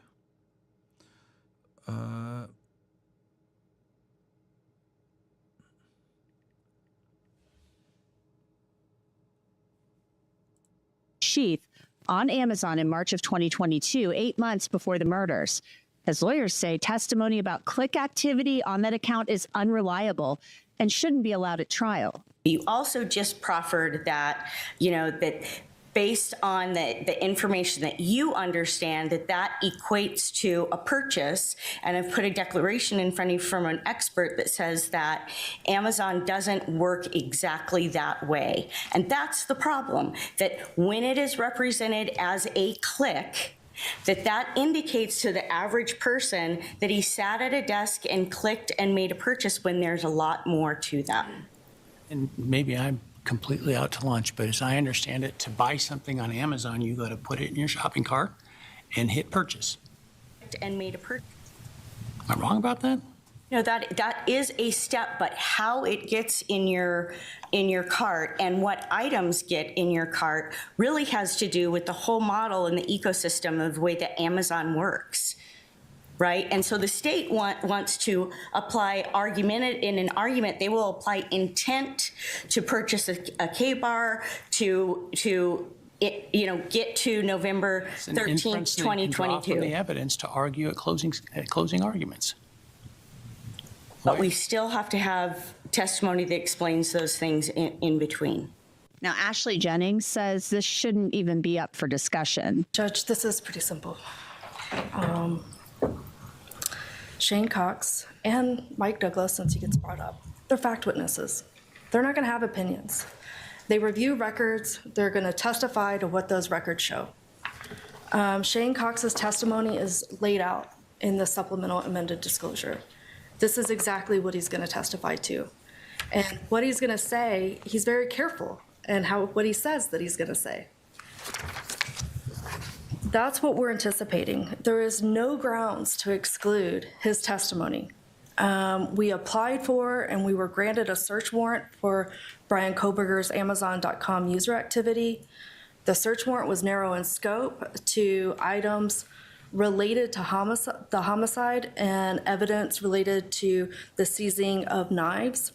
sheath on Amazon in March of 2022, 8 months before the murders. As lawyers say, testimony about click activity on that account is unreliable and shouldn't be allowed at trial.
You also just proffered that, that based on the information that you understand, that equates to a purchase. And I've put a declaration in front of you from an expert that says that Amazon doesn't work exactly that way. And that's the problem, that when it is represented as a click, that indicates to the average person that he sat at a desk and clicked and made a purchase when there's a lot more to that.
And maybe I'm completely out to lunch, but as I understand it, to buy something on Amazon, you got to put it in your shopping cart and hit purchase.
And made a purchase.
Am I wrong about that?
That is a step, but how it gets in your cart and what items get in your cart really has to do with the whole model and the ecosystem of the way that Amazon works. Right? And so the state wants to apply in an argument, they will apply intent to purchase a K-bar to get to November 13th, 2022.
The evidence to argue at closing arguments.
But we still have to have testimony that explains those things in between.
Now, Ashley Jennings says this shouldn't even be up for discussion.
Judge, this is pretty simple. Shane Cox and Mike Douglas, since he gets brought up, they're fact witnesses. They're not going to have opinions. They review records. They're going to testify to what those records show. Shane Cox's testimony is laid out in the supplemental amended disclosure. This is exactly what he's going to testify to. And what he's going to say, he's very careful in what he says that he's going to say. That's what we're anticipating. There is no grounds to exclude his testimony. We applied for and we were granted a search warrant for Bryan Kohberger's Amazon.com user activity. The search warrant was narrow in scope to items related to the homicide and evidence related to the seizing of knives.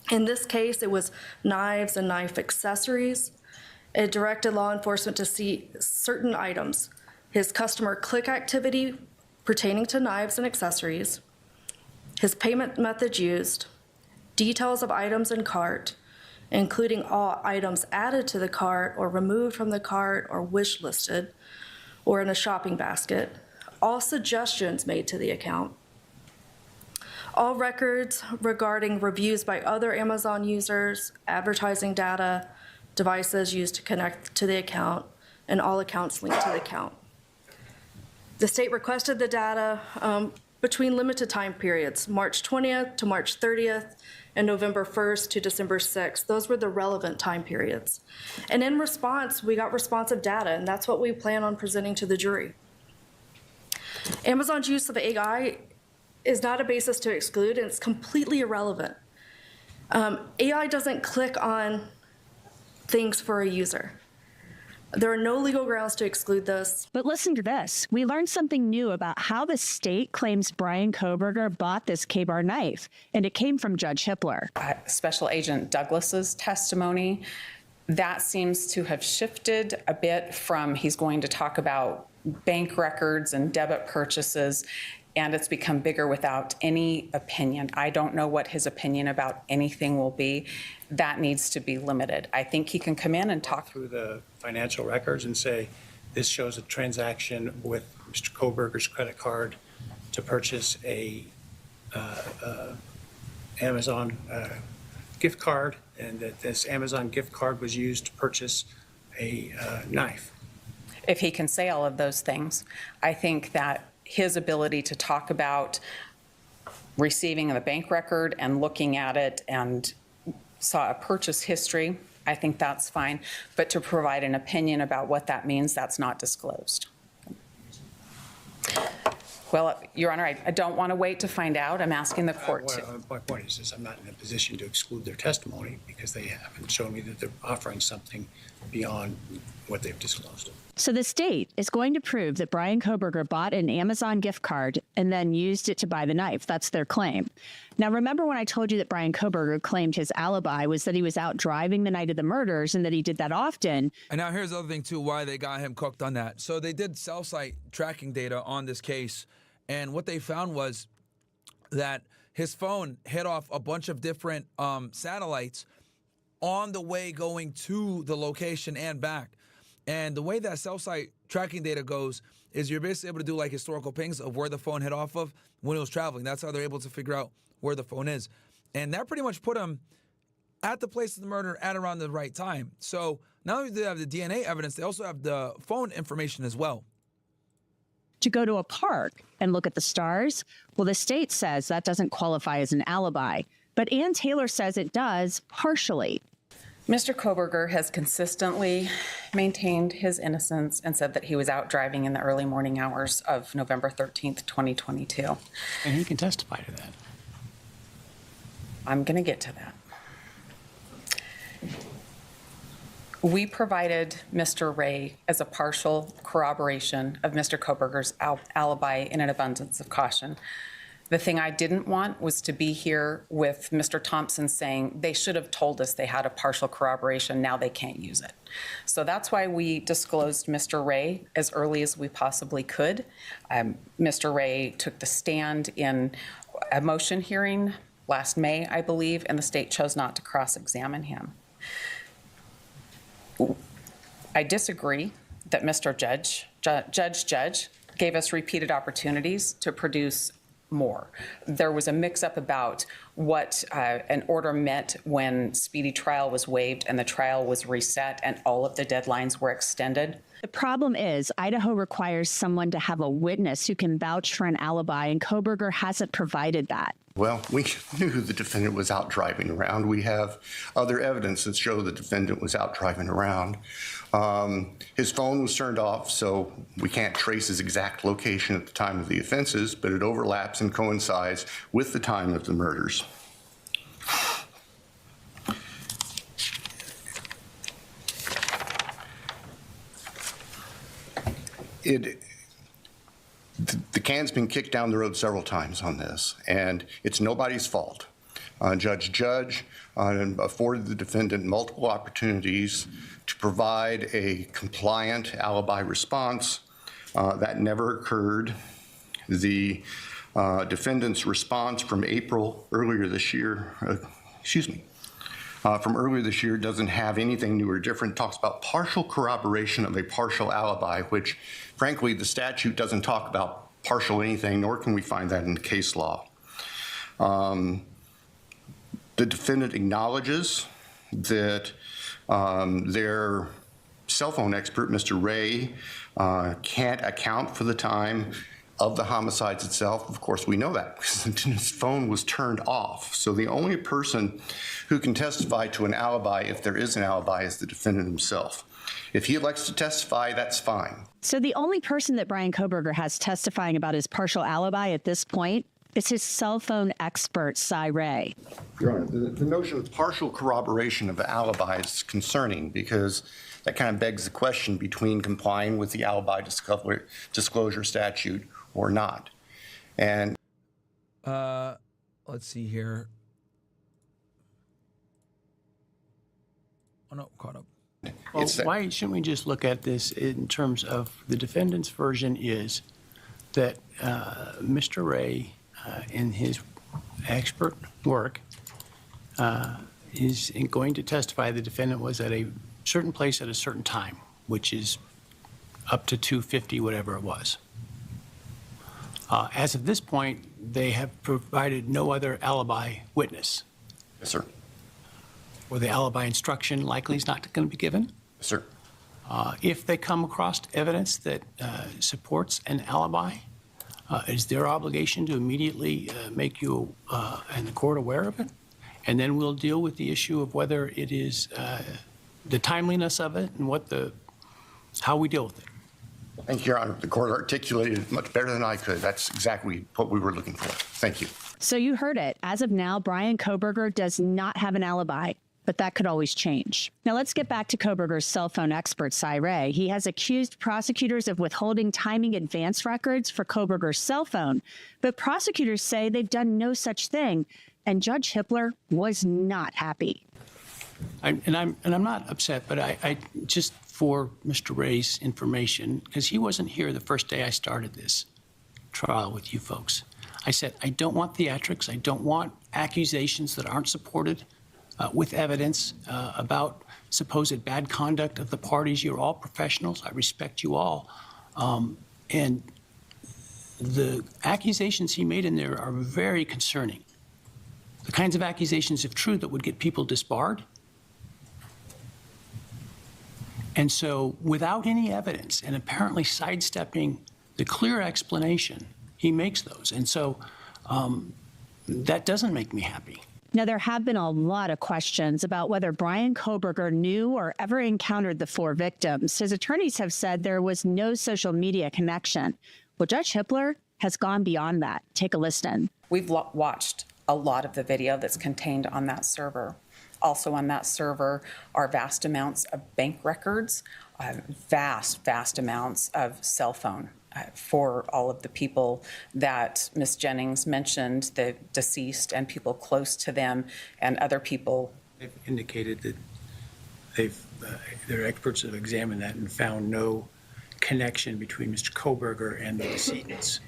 In this case, it was knives and knife accessories. It directed law enforcement to see certain items: his customer click activity pertaining to knives and accessories, his payment methods used, details of items in cart, including all items added to the cart or removed from the cart or wish listed or in a shopping basket, all suggestions made to the account, All records regarding reviews by other Amazon users, advertising data, devices used to connect to the account, and all accounts linked to the account. The state requested the data between limited time periods, March 20th to March 30th, and November 1st to December 6th. Those were the relevant time periods. And in response, we got responsive data, and that's what we plan on presenting to the jury. Amazon's use of AI is not a basis to exclude, and it's completely irrelevant. AI doesn't click on things for a user. There are no legal grounds to exclude this.
But listen to this. We learned something new about how the state claims Bryan Kohberger bought this K-bar knife, and it came from Judge Hippler.
Special Agent Douglas's testimony, that seems to have shifted a bit from he's going to talk about bank records and debit purchases, and it's become bigger without any opinion. I don't know what his opinion about anything will be. That needs to be limited. I think he can come in and talk
through the financial records and say, this shows a transaction with Mr. Kohberger's credit card to purchase a Amazon gift card, and that this Amazon gift card was used to purchase a knife.
If he can say all of those things, I think that his ability to talk about receiving the bank record and looking at it and saw a purchase history, I think that's fine. But to provide an opinion about what that means, that's not disclosed. Well, Your Honor, I don't want to wait to find out. I'm asking the court to.
My point is this, I'm not in a position to exclude their testimony because they haven't shown me that they're offering something beyond what they've disclosed.
So the state is going to prove that Bryan Kohberger bought an Amazon gift card and then used it to buy the knife. That's their claim. Now, remember when I told you that Bryan Kohberger claimed his alibi was that he was out driving the night of the murders and that he did that often?
And now here's the other thing, too, why they got him cooked on that. So they did cell site tracking data on this case, and what they found was that his phone hit off a bunch of different satellites on the way going to the location and back. And the way that cell site tracking data goes is you're basically able to do like historical pings of where the phone hit off of when it was traveling. That's how they're able to figure out where the phone is. And that pretty much put him at the place of the murder at around the right time. So not only do they have the DNA evidence, they also have the phone information as well.
To go to a park and look at the stars? Well, the state says that doesn't qualify as an alibi. But Ann Taylor says it does, partially.
Mr. Kohberger has consistently maintained his innocence and said that he was out driving in the early morning hours of November 13th, 2022.
And he can testify to that.
I'm going to get to that. We provided Mr. Ray as a partial corroboration of Mr. Kohberger's alibi in an abundance of caution. The thing I didn't want was to be here with Mr. Thompson saying they should have told us they had a partial corroboration, now they can't use it. So that's why we disclosed Mr. Ray as early as we possibly could. Mr. Ray took the stand in a motion hearing last May, I believe, and the state chose not to cross-examine him. I disagree that Mr. Judge gave us repeated opportunities to produce more. There was a mix-up about what an order meant when speedy trial was waived and the trial was reset and all of the deadlines were extended.
The problem is Idaho requires someone to have a witness who can vouch for an alibi, and Kohberger hasn't provided that.
Well, we knew the defendant was out driving around. We have other evidence that show the defendant was out driving around. His phone was turned off, so we can't trace his exact location at the time of the offenses, but it overlaps and coincides with the time of the murders. The can's been kicked down the road several times on this, and it's nobody's fault. Judge afforded the defendant multiple opportunities to provide a compliant alibi response. That never occurred. The defendant's response from earlier this year doesn't have anything new or different. It talks about partial corroboration of a partial alibi, which, frankly, the statute doesn't talk about partial anything, nor can we find that in the case law. The defendant acknowledges that their cell phone expert, Mr. Ray, can't account for the time of the homicides itself. Of course, we know that because his phone was turned off. So the only person who can testify to an alibi, if there is an alibi, is the defendant himself. If he elects to testify, that's fine.
So the only person that Bryan Kohberger has testifying about his partial alibi at this point is his cell phone expert, Cy Ray.
Your Honor, the notion of partial corroboration of the alibi is concerning because that kind of begs the question between complying with the alibi disclosure statute or not. And
let's see here. Oh no, caught up.
Well, why shouldn't we just look at this in terms of the defendant's version is that Mr. Ray, in his expert work, is going to testify the defendant was at a certain place at a certain time, which is up to 2:50, whatever it was. As of this point, they have provided no other alibi witness.
Yes, sir.
Or the alibi instruction likely is not going to be given.
Yes, sir.
If they come across evidence that supports an alibi, is their obligation to immediately make you and the court aware of it? And then we'll deal with the issue of whether it is the timeliness of it and how we deal with it.
Thank you, Your Honor. The court articulated it much better than I could. That's exactly what we were looking for. Thank you.
So you heard it. As of now, Bryan Kohberger does not have an alibi, but that could always change. Now let's get back to Kohberger's cell phone expert, Cy Ray. He has accused prosecutors of withholding timing advance records for Kohberger's cell phone, but prosecutors say they've done no such thing, and Judge Hippler was not happy.
I'm not upset, but I just for Mr. Ray's information, because he wasn't here the first day I started this trial with you folks. I said, I don't want theatrics. I don't want accusations that aren't supported with evidence about supposed bad conduct of the parties. You're all professionals. I respect you all. And the accusations he made in there are very concerning. The kinds of accusations, if true, that would get people disbarred. And so without any evidence and apparently sidestepping the clear explanation, he makes those. And so that doesn't make me happy.
Now, there have been a lot of questions about whether Bryan Kohberger knew or ever encountered the 4 victims. His attorneys have said there was no social media connection. Well, Judge Hippler has gone beyond that. Take a listen.
We've watched a lot of the video that's contained on that server. Also on that server are vast amounts of bank records, vast amounts of cell phone for all of the people that Ms. Jennings mentioned, the deceased and people close to them and other people.
They've indicated that their experts have examined that and found no connection between Mr. Kohberger and the decedents.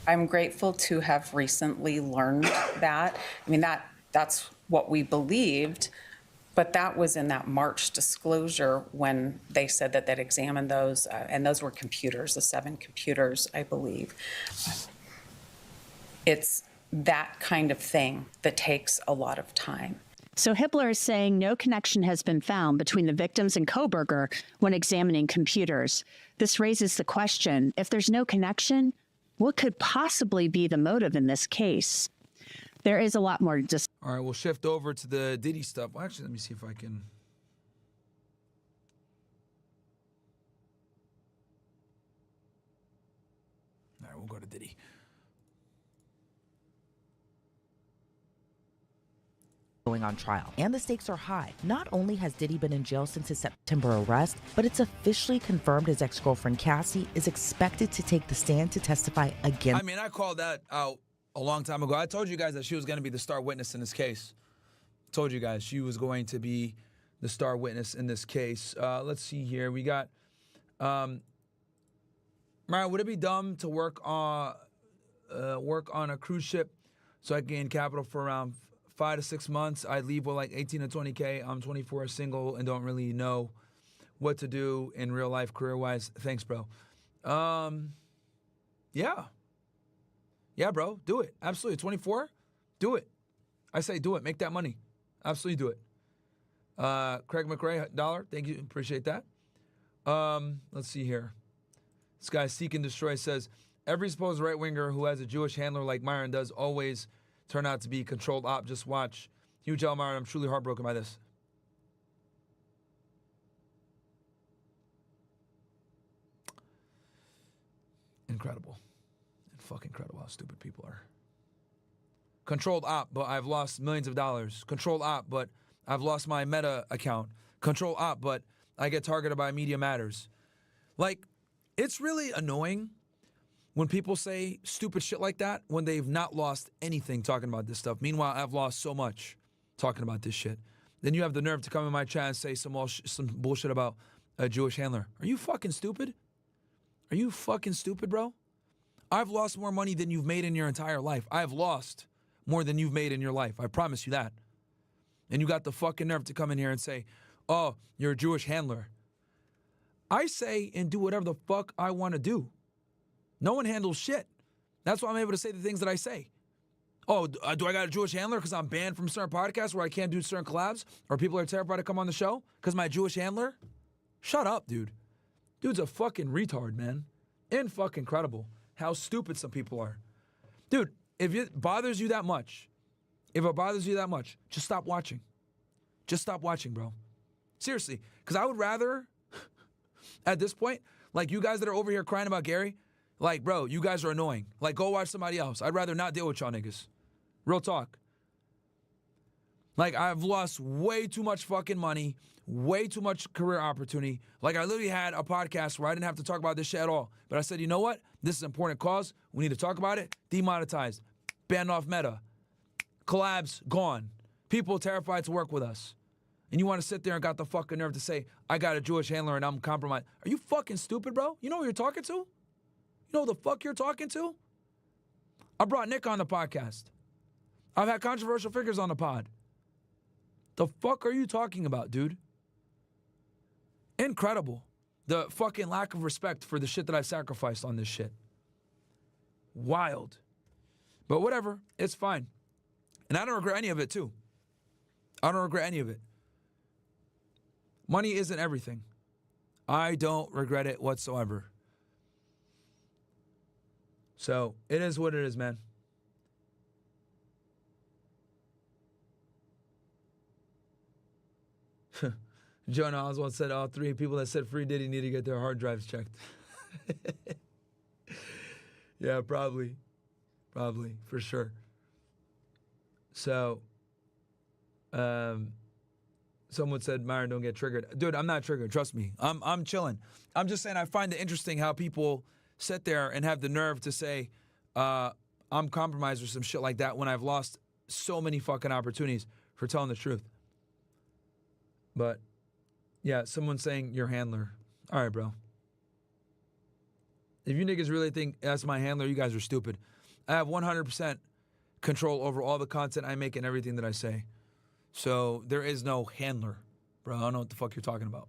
I'm grateful to have recently learned that. I mean, that's what we believed, but that was in that March disclosure when they said that they'd examined those, and those were computers, the 7 computers, I believe. It's that kind of thing that takes a lot of time.
So Hippler is saying no connection has been found between the victims and Kohberger when examining computers. This raises the question, if there's no connection, what could possibly be the motive in this case? There is a lot more.
All right, we'll shift over to the Diddy stuff. Well, actually, let me see if I can. All right, we'll go to Diddy.
Going on trial, and the stakes are high. Not only has Diddy been in jail since his September arrest, but it's officially confirmed his ex-girlfriend Cassie is expected to take the stand to testify again.
I mean, I called that out a long time ago. I told you guys that she was going to be the star witness in this case. Told you guys she was going to be the star witness in this case. Let's see here. We got, Myron, would it be dumb to work on a cruise ship so I can gain capital for around 5 to 6 months? I'd leave with like 18 to 20K. I'm 24, single, and don't really know what to do in real life, career-wise. Thanks, bro. Yeah. Yeah, bro, do it. Absolutely. 24, do it. I say do it. Make that money. Absolutely do it. Craig McRae, $1. Thank you. Appreciate that. Let's see here. This guy, Seek and Destroy, says, every supposed right-winger who has a Jewish handler like Myron does always turn out to be controlled op. Just watch. Huge L. Myron, I'm truly heartbroken by this. Incredible. Fucking incredible how stupid people are. Controlled op, but I've lost millions of dollars. Controlled op, but I've lost my Meta account. Controlled op, but I get targeted by Media Matters. Like, it's really annoying when people say stupid shit like that when they've not lost anything talking about this stuff. Meanwhile, I've lost so much talking about this shit. Then you have the nerve to come in my chat and say some bullshit about a Jewish handler. Are you fucking stupid? Are you fucking stupid, bro? I've lost more money than you've made in your entire life. I've lost more than you've made in your life. I promise you that. And you got the fucking nerve to come in here and say, oh, you're a Jewish handler. I say and do whatever the fuck I want to do. No one handles shit. That's why I'm able to say the things that I say. Oh, do I got a Jewish handler because I'm banned from certain podcasts where I can't do certain collabs? Or people are terrified to come on the show because my Jewish handler? Shut up, dude. Dude's a fucking retard, man. Fucking incredible how stupid some people are. Dude, if it bothers you that much, just stop watching. Just stop watching, bro. Seriously, because I would rather, at this point, like you guys that are over here crying about Gary, like, bro, you guys are annoying. Like, go watch somebody else. I'd rather not deal with y'all niggas. Real talk. Like, I've lost way too much fucking money, way too much career opportunity. Like, I literally had a podcast where I didn't have to talk about this shit at all. But I said, you know what? This is an important cause. We need to talk about it. Demonetized. Banned off Meta. Collabs gone. People terrified to work with us. And you want to sit there and got the fucking nerve to say, I got a Jewish handler and I'm compromised. Are you fucking stupid, bro? You know who you're talking to? You know who the fuck you're talking to? I brought Nick on the podcast. I've had controversial figures on the pod. The fuck are you talking about, dude? Incredible. The fucking lack of respect for the shit that I've sacrificed on this shit. Wild. But whatever, it's fine. And I don't regret any of it, too. I don't regret any of it. Money isn't everything. I don't regret it whatsoever. So, it is what it is, man. Jonah Oswald said all three people that said free Diddy need to get their hard drives checked. Yeah, probably. Probably, for sure. So, someone said, Myron, don't get triggered. Dude, I'm not triggered. Trust me. I'm chilling. I'm just saying I find it interesting how people sit there and have the nerve to say, I'm compromised or some shit like that when I've lost so many fucking opportunities for telling the truth. But, yeah, someone's saying your handler. All right, bro. If you niggas really think that's my handler, you guys are stupid. I have 100% control over all the content I make and everything that I say. So there is no handler. Bro, I don't know what the fuck you're talking about.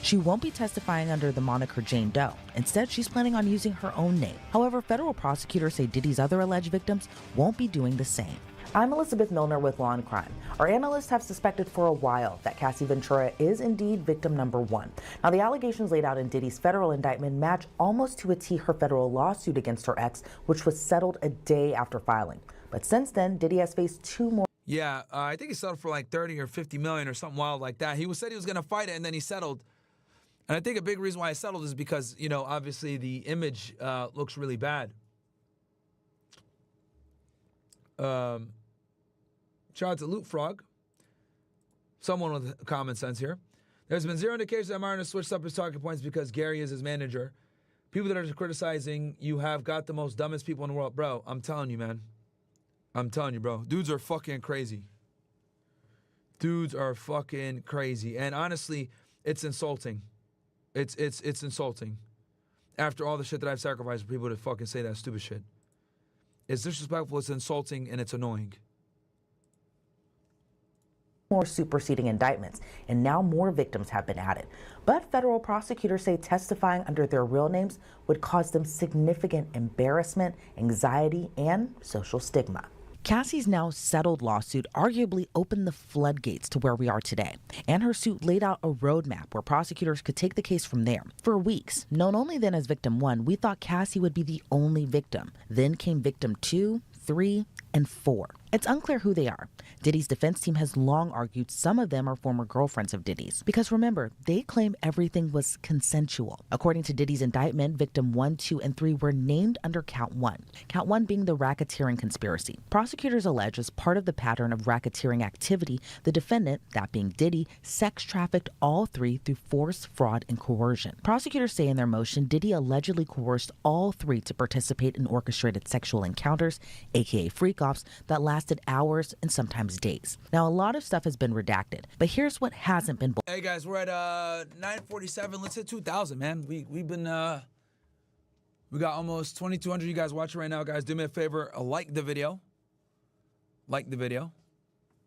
She won't be testifying under the moniker Jane Doe. Instead, she's planning on using her own name. However, federal prosecutors say Diddy's other alleged victims won't be doing the same. I'm Elizabeth Milner with Law and Crime. Our analysts have suspected for a while that Cassie Ventura is indeed victim number one. Now, the allegations laid out in Diddy's federal indictment match almost to a T her federal lawsuit against her ex, which was settled a day after filing. But since then, Diddy has faced two more.
Yeah, I think he settled for like 30 or 50 million or something wild like that. He said he was going to fight it, and then he settled. And I think a big reason why he settled is because, you know, obviously the image looks really bad. Shout out to Loot Frog. Someone with common sense here. There's been zero indication that Myron has switched up his talking points because Gary is his manager. People that are criticizing you have got the most dumbest people in the world. Bro, I'm telling you, man. I'm telling you, bro. Dudes are fucking crazy. Dudes are fucking crazy. And honestly, it's insulting. It's insulting. After all the shit that I've sacrificed for people to fucking say that stupid shit. It's disrespectful, it's insulting, and it's annoying.
more superseding indictments, and now more victims have been added. But federal prosecutors say testifying under their real names would cause them significant embarrassment, anxiety, and social stigma. Cassie's now settled lawsuit arguably opened the floodgates to where we are today, and her suit laid out a roadmap where prosecutors could take the case from there. For weeks, known only then as Victim 1, we thought Cassie would be the only victim. Then came Victim 2, 3, and 4. It's unclear who they are. Diddy's defense team has long argued some of them are former girlfriends of Diddy's. Because remember, they claim everything was consensual. According to Diddy's indictment, Victim 1, 2, and 3 were named under Count 1. Count 1 being the racketeering conspiracy. Prosecutors allege as part of the pattern of racketeering activity, the defendant, that being Diddy, sex trafficked all three through force, fraud, and coercion. Prosecutors say in their motion, Diddy allegedly coerced all three to participate in orchestrated sexual encounters, aka freak-offs, that lasted hours and sometimes days. Now, a lot of stuff has been redacted, but here's what hasn't been.
Hey guys, we're at 9:47. Let's hit 2,000, man. We've been we got almost 2,200 of you guys watching right now, guys. Do me a favor, like the video. Like the video.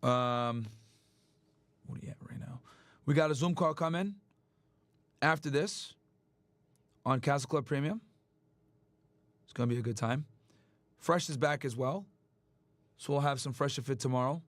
What are you at right now? We got a Zoom call coming after this on CastleClub Premium. It's gonna be a good time. Fresh is back as well. So we'll have some Fresh to Fit tomorrow.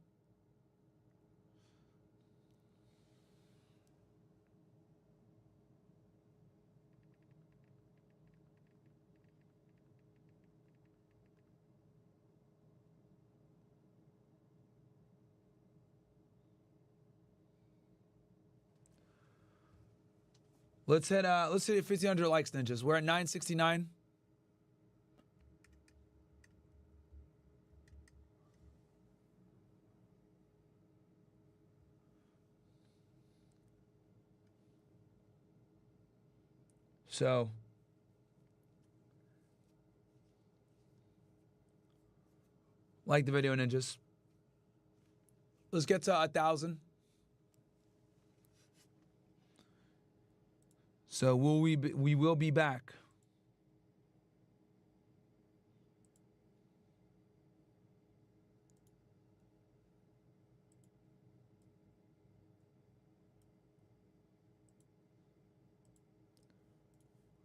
Let's hit 1,500 likes, ninjas. We're at 969. So, like the video, ninjas. Let's get to 1,000. So we will be back.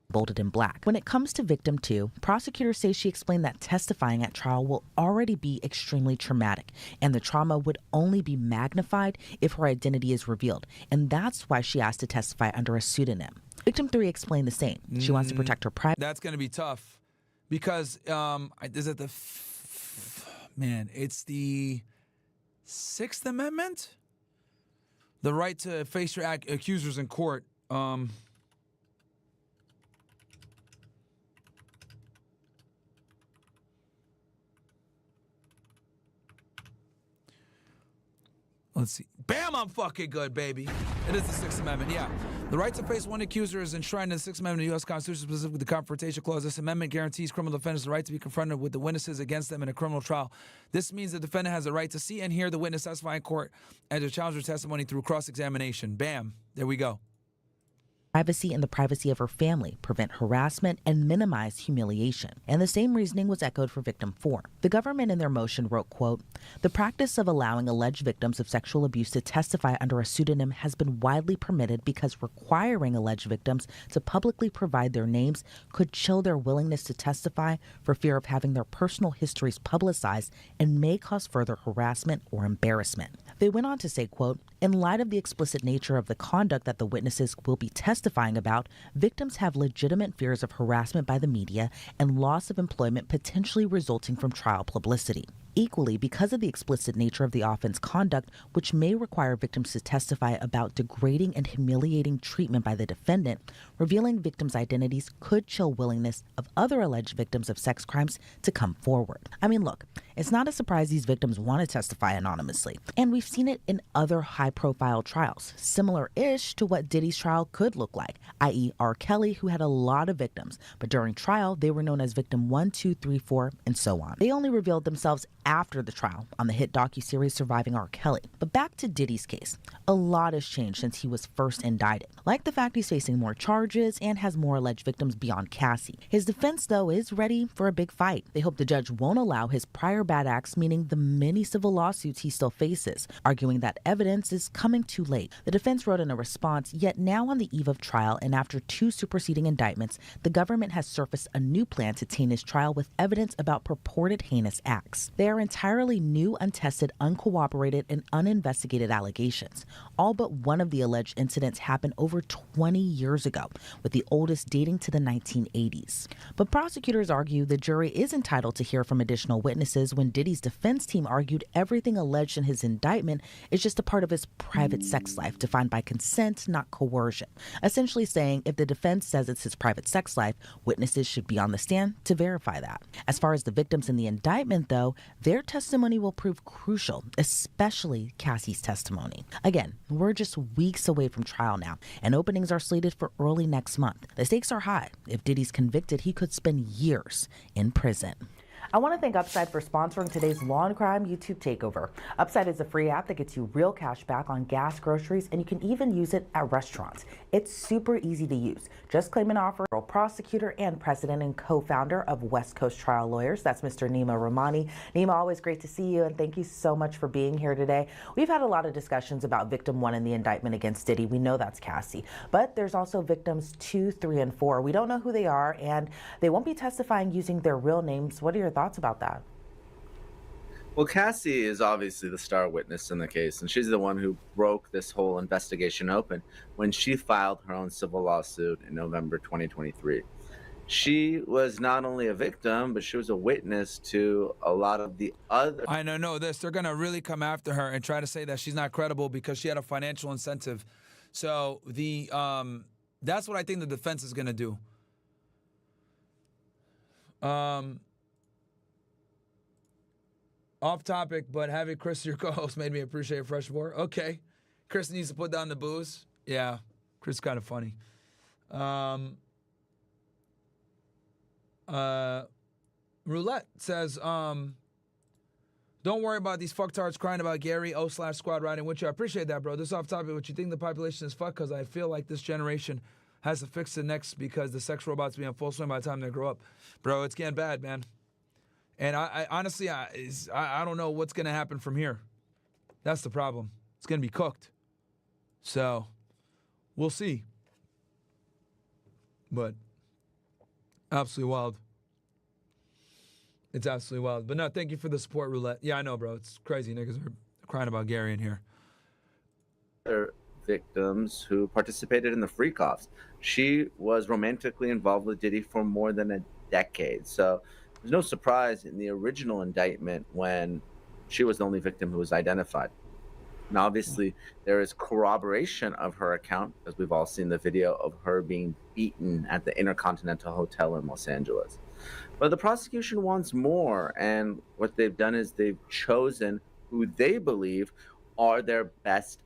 Bolded in black. When it comes to Victim 2, prosecutors say she explained that testifying at trial will already be extremely traumatic, and the trauma would only be magnified if her identity is revealed, and that's why she asked to testify under a pseudonym. Victim 3 explained the same. She wants to protect her privacy.
That's going to be tough because is it it's the Sixth Amendment? The right to face your accusers in court. Let's see. Bam, I'm fucking good, baby. It is the Sixth Amendment, yeah. The right to face one accuser is enshrined in the Sixth Amendment of the U.S. Constitution, specifically the Confrontation Clause. This amendment guarantees criminal defendants the right to be confronted with the witnesses against them in a criminal trial. This means the defendant has the right to see and hear the witness testify in court and to challenge their testimony through cross-examination. Bam. There we go.
Privacy and the privacy of her family, prevent harassment, and minimize humiliation. And the same reasoning was echoed for Victim 4. The government in their motion wrote, quote, "The practice of allowing alleged victims of sexual abuse to testify under a pseudonym has been widely permitted because requiring alleged victims to publicly provide their names could chill their willingness to testify for fear of having their personal histories publicized and may cause further harassment or embarrassment." They went on to say, quote, "In light of the explicit nature of the conduct that the witnesses will be testifying about, victims have legitimate fears of harassment by the media and loss of employment potentially resulting from trial publicity. Equally, because of the explicit nature of the offense conduct, which may require victims to testify about degrading and humiliating treatment by the defendant, revealing victims' identities could chill willingness of other alleged victims of sex crimes to come forward." I mean, look, it's not a surprise these victims want to testify anonymously. And we've seen it in other high-profile trials, similar-ish to what Diddy's trial could look like, i.e. R. Kelly, who had a lot of victims, but during trial, they were known as Victim 1, 2, 3, 4, and so on. They only revealed themselves after the trial on the hit docuseries Surviving R. Kelly. But back to Diddy's case. A lot has changed since he was first indicted, like the fact he's facing more charges and has more alleged victims beyond Cassie. His defense, though, is ready for a big fight. They hope the judge won't allow his prior bad acts, meaning the many civil lawsuits he still faces, arguing that evidence is coming too late. The defense wrote in a response, yet now on the eve of trial and after 2 superseding indictments, the government has surfaced a new plan to taint his trial with evidence about purported heinous acts. They are entirely new, untested, uncooperated, and uninvestigated allegations. All but one of the alleged incidents happened over 20 years ago, with the oldest dating to the 1980s. But prosecutors argue the jury is entitled to hear from additional witnesses when Diddy's defense team argued everything alleged in his indictment is just a part of his private sex life, defined by consent, not coercion. Essentially saying if the defense says it's his private sex life, witnesses should be on the stand to verify that. As far as the victims in the indictment, though, their testimony will prove crucial, especially Cassie's testimony. Again, we're just weeks away from trial now, and openings are slated for early next month. The stakes are high. If Diddy's convicted, he could spend years in prison. I want to thank Upside for sponsoring today's Law and Crime YouTube Takeover. Upside is a free app that gets you real cash back on gas, groceries, and you can even use it at restaurants. It's super easy to use. Just claim an offer. Prosecutor and president and co-founder of West Coast Trial Lawyers. That's Mr. Nima Rahmani. Nima, always great to see you, and thank you so much for being here today. We've had a lot of discussions about victim 1 in the indictment against Diddy. We know that's Cassie, but there's also victims 2, 3, and 4. We don't know who they are, and they won't be testifying using their real names. What are your thoughts about that?
Well, Cassie is obviously the star witness in the case, and she's the one who broke this whole investigation open when she filed her own civil lawsuit in November 2023. She was not only a victim, but she was a witness to a lot of the other...
I know this. They're going to really come after her and try to say that she's not credible because she had a financial incentive. So that's what I think the defense is going to do. Off topic, but having Chris, your co-host, made me appreciate Fresh War. Okay. Chris needs to put down the booze. Yeah. Chris is kind of funny. Roulette says, don't worry about these fucktards crying about Gary O/Squad riding with you. I appreciate that, bro. This off topic, what you think the population is fucked? Because I feel like this generation has to fix the next because the sex robots be in full swing by the time they grow up. Bro, it's getting bad, man. And I honestly, I don't know what's going to happen from here. That's the problem. It's going to be cooked. So, we'll see. But, absolutely wild. It's absolutely wild. But no, thank you for the support, Roulette. Yeah, I know, bro. It's crazy. Niggas are crying about Gary in here.
Victims who participated in the freak-offs. She was romantically involved with Diddy for more than a decade. So, there's no surprise in the original indictment when she was the only victim who was identified. Now, obviously, there is corroboration of her account, as we've all seen the video of her being beaten at the Intercontinental Hotel in Los Angeles. But the prosecution wants more, and what they've done is they've chosen who they believe are their best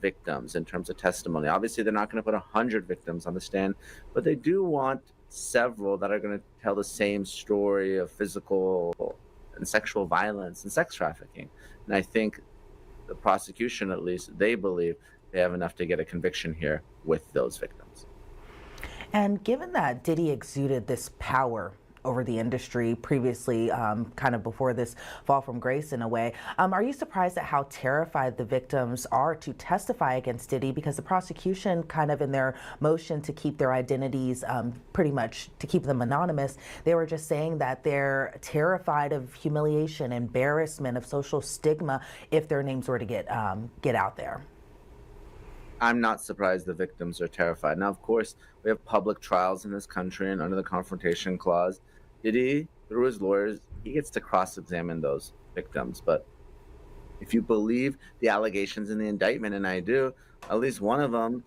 victims in terms of testimony. Obviously, they're not going to put 100 victims on the stand, but they do want several that are going to tell the same story of physical and sexual violence and sex trafficking. And I think the prosecution, at least, they believe they have enough to get a conviction here with those victims.
And given that Diddy exuded this power over the industry previously, kind of before this fall from grace in a way, are you surprised at how terrified the victims are to testify against Diddy? Because the prosecution, kind of in their motion to keep their identities, pretty much to keep them anonymous, they were just saying that they're terrified of humiliation, embarrassment, of social stigma if their names were to get out there.
I'm not surprised the victims are terrified. Now, of course, we have public trials in this country, and under the Confrontation Clause, Diddy, through his lawyers, he gets to cross-examine those victims. But if you believe the allegations in the indictment, and I do, at least one of them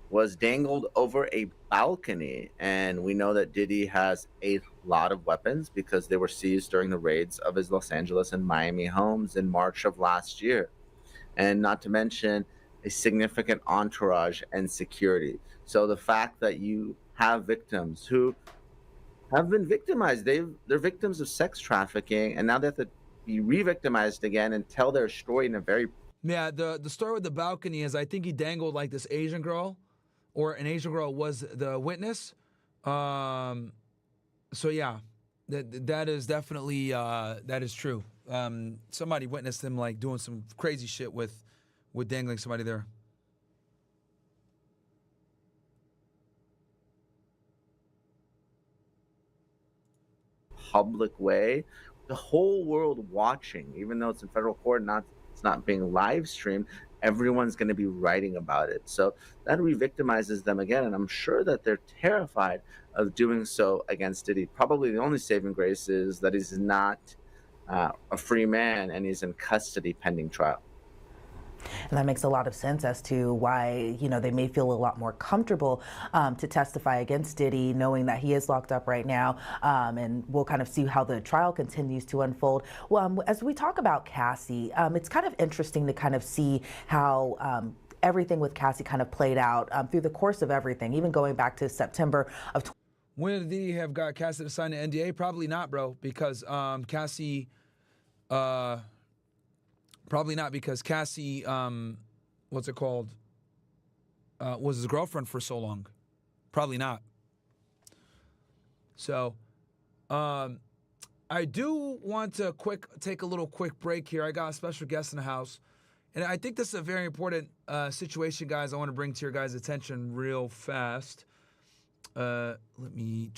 was dangled over a balcony. And we know that Diddy has a lot of weapons because they were seized during the raids of his Los Angeles and Miami homes in March of last year. And not to mention a significant entourage and security. So the fact that you have victims who have been victimized, they're victims of sex trafficking, and now they have to be re-victimized again and tell their story in a very
Yeah, the story with the balcony is I think he dangled like this Asian girl, or an Asian girl was the witness. So yeah, that is definitely that is true. Somebody witnessed him like doing some crazy shit with dangling somebody there.
public way, the whole world watching, even though it's in federal court, it's not being live streamed, everyone's going to be writing about it. So that re-victimizes them again, and I'm sure that they're terrified of doing so against Diddy. Probably the only saving grace is that he's not a free man and he's in custody pending trial.
And that makes a lot of sense as to why, you know, they may feel a lot more comfortable to testify against Diddy, knowing that he is locked up right now. And we'll kind of see how the trial continues to unfold. Well, as we talk about Cassie, it's kind of interesting to kind of see how everything with Cassie kind of played out through the course of everything, even going back to September of.
When did Diddy have got Cassie to sign an NDA? Probably not, bro, because Cassie. Probably not, because Cassie, what's it called, was his girlfriend for so long. Probably not. So, I do want to take a little quick break here. I got a special guest in the house, and I think this is a very important situation, guys. I want to bring to your guys' attention real fast. Let me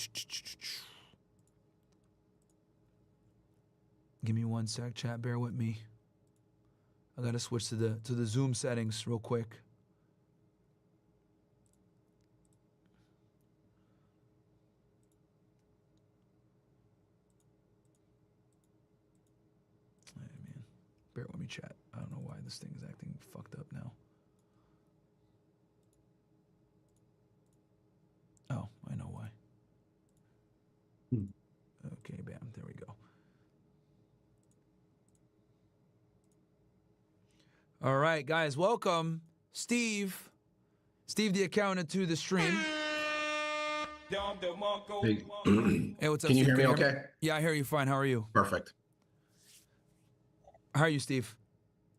give me one sec, chat. Bear with me. I gotta switch to the Zoom settings real quick. Hey, man, bear with me, chat. I don't know why this thing is acting fucked up now. Oh, I know why. Okay, bam, there we go. All right, guys, welcome Steve the accountant, to the stream.
Hey,
Hey, what's up,
can you
Steve?
hear me okay?
Yeah, I hear you fine. How are you?
Perfect.
How are you, Steve?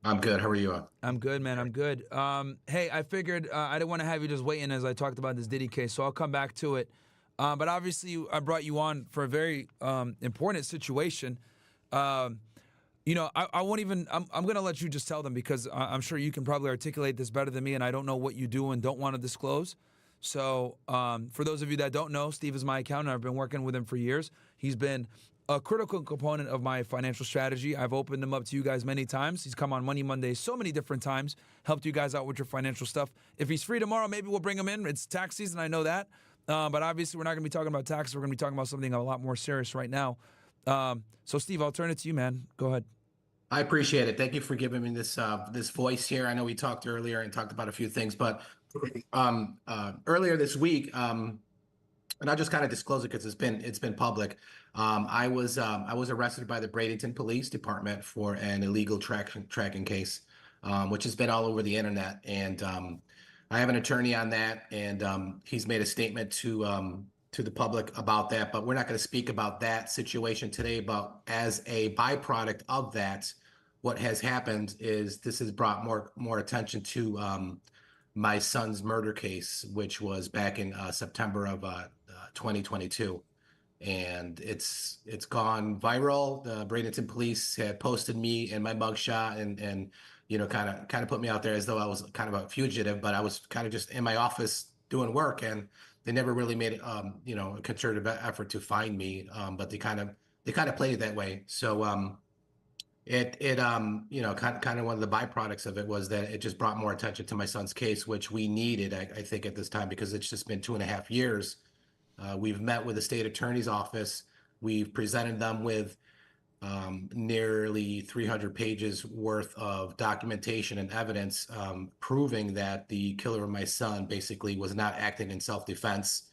I'm good. How are you?
I'm good, man. I'm good. Hey, I figured I didn't want to have you just waiting as I talked about this Diddy case, so I'll come back to it. But obviously, I brought you on for a very important situation. You know, I won't even, I'm going to let you just tell them, because I'm sure you can probably articulate this better than me, and I don't know what you do and don't want to disclose. So for those of you that don't know, Steve is my accountant. I've been working with him for years. He's been a critical component of my financial strategy. I've opened him up to you guys many times. He's come on Money Mondays so many different times, helped you guys out with your financial stuff. If he's free tomorrow, maybe we'll bring him in. It's tax season, I know that. But obviously, we're not going to be talking about taxes. We're going to be talking about something a lot more serious right now. So, Steve, I'll turn it to you, man. Go ahead.
I appreciate it. Thank you for giving me this this voice here. I know we talked earlier and talked about a few things, but earlier this week, and I'll just kind of disclose it because it's been public. I was arrested by the Bradenton Police Department for an illegal tracking case, which has been all over the internet. And I have an attorney on that, and he's made a statement to the public about that. But we're not going to speak about that situation today. But as a byproduct of that, what has happened is this has brought more attention to my son's murder case, which was back in September of 2022. And it's gone viral. The Bradenton police had posted me and my mugshot, and you know, kind of put me out there as though I was kind of a fugitive, but I was kind of just in my office doing work, and they never really made you know, a concerted effort to find me. But they kind of played it that way. So it you know, kind of one of the byproducts of it was that it just brought more attention to my son's case, which we needed, I think, at this time, because it's just been 2.5 years. We've met with the state attorney's office. We've presented them with nearly 300 pages worth of documentation and evidence proving that the killer of my son basically was not acting in self-defense.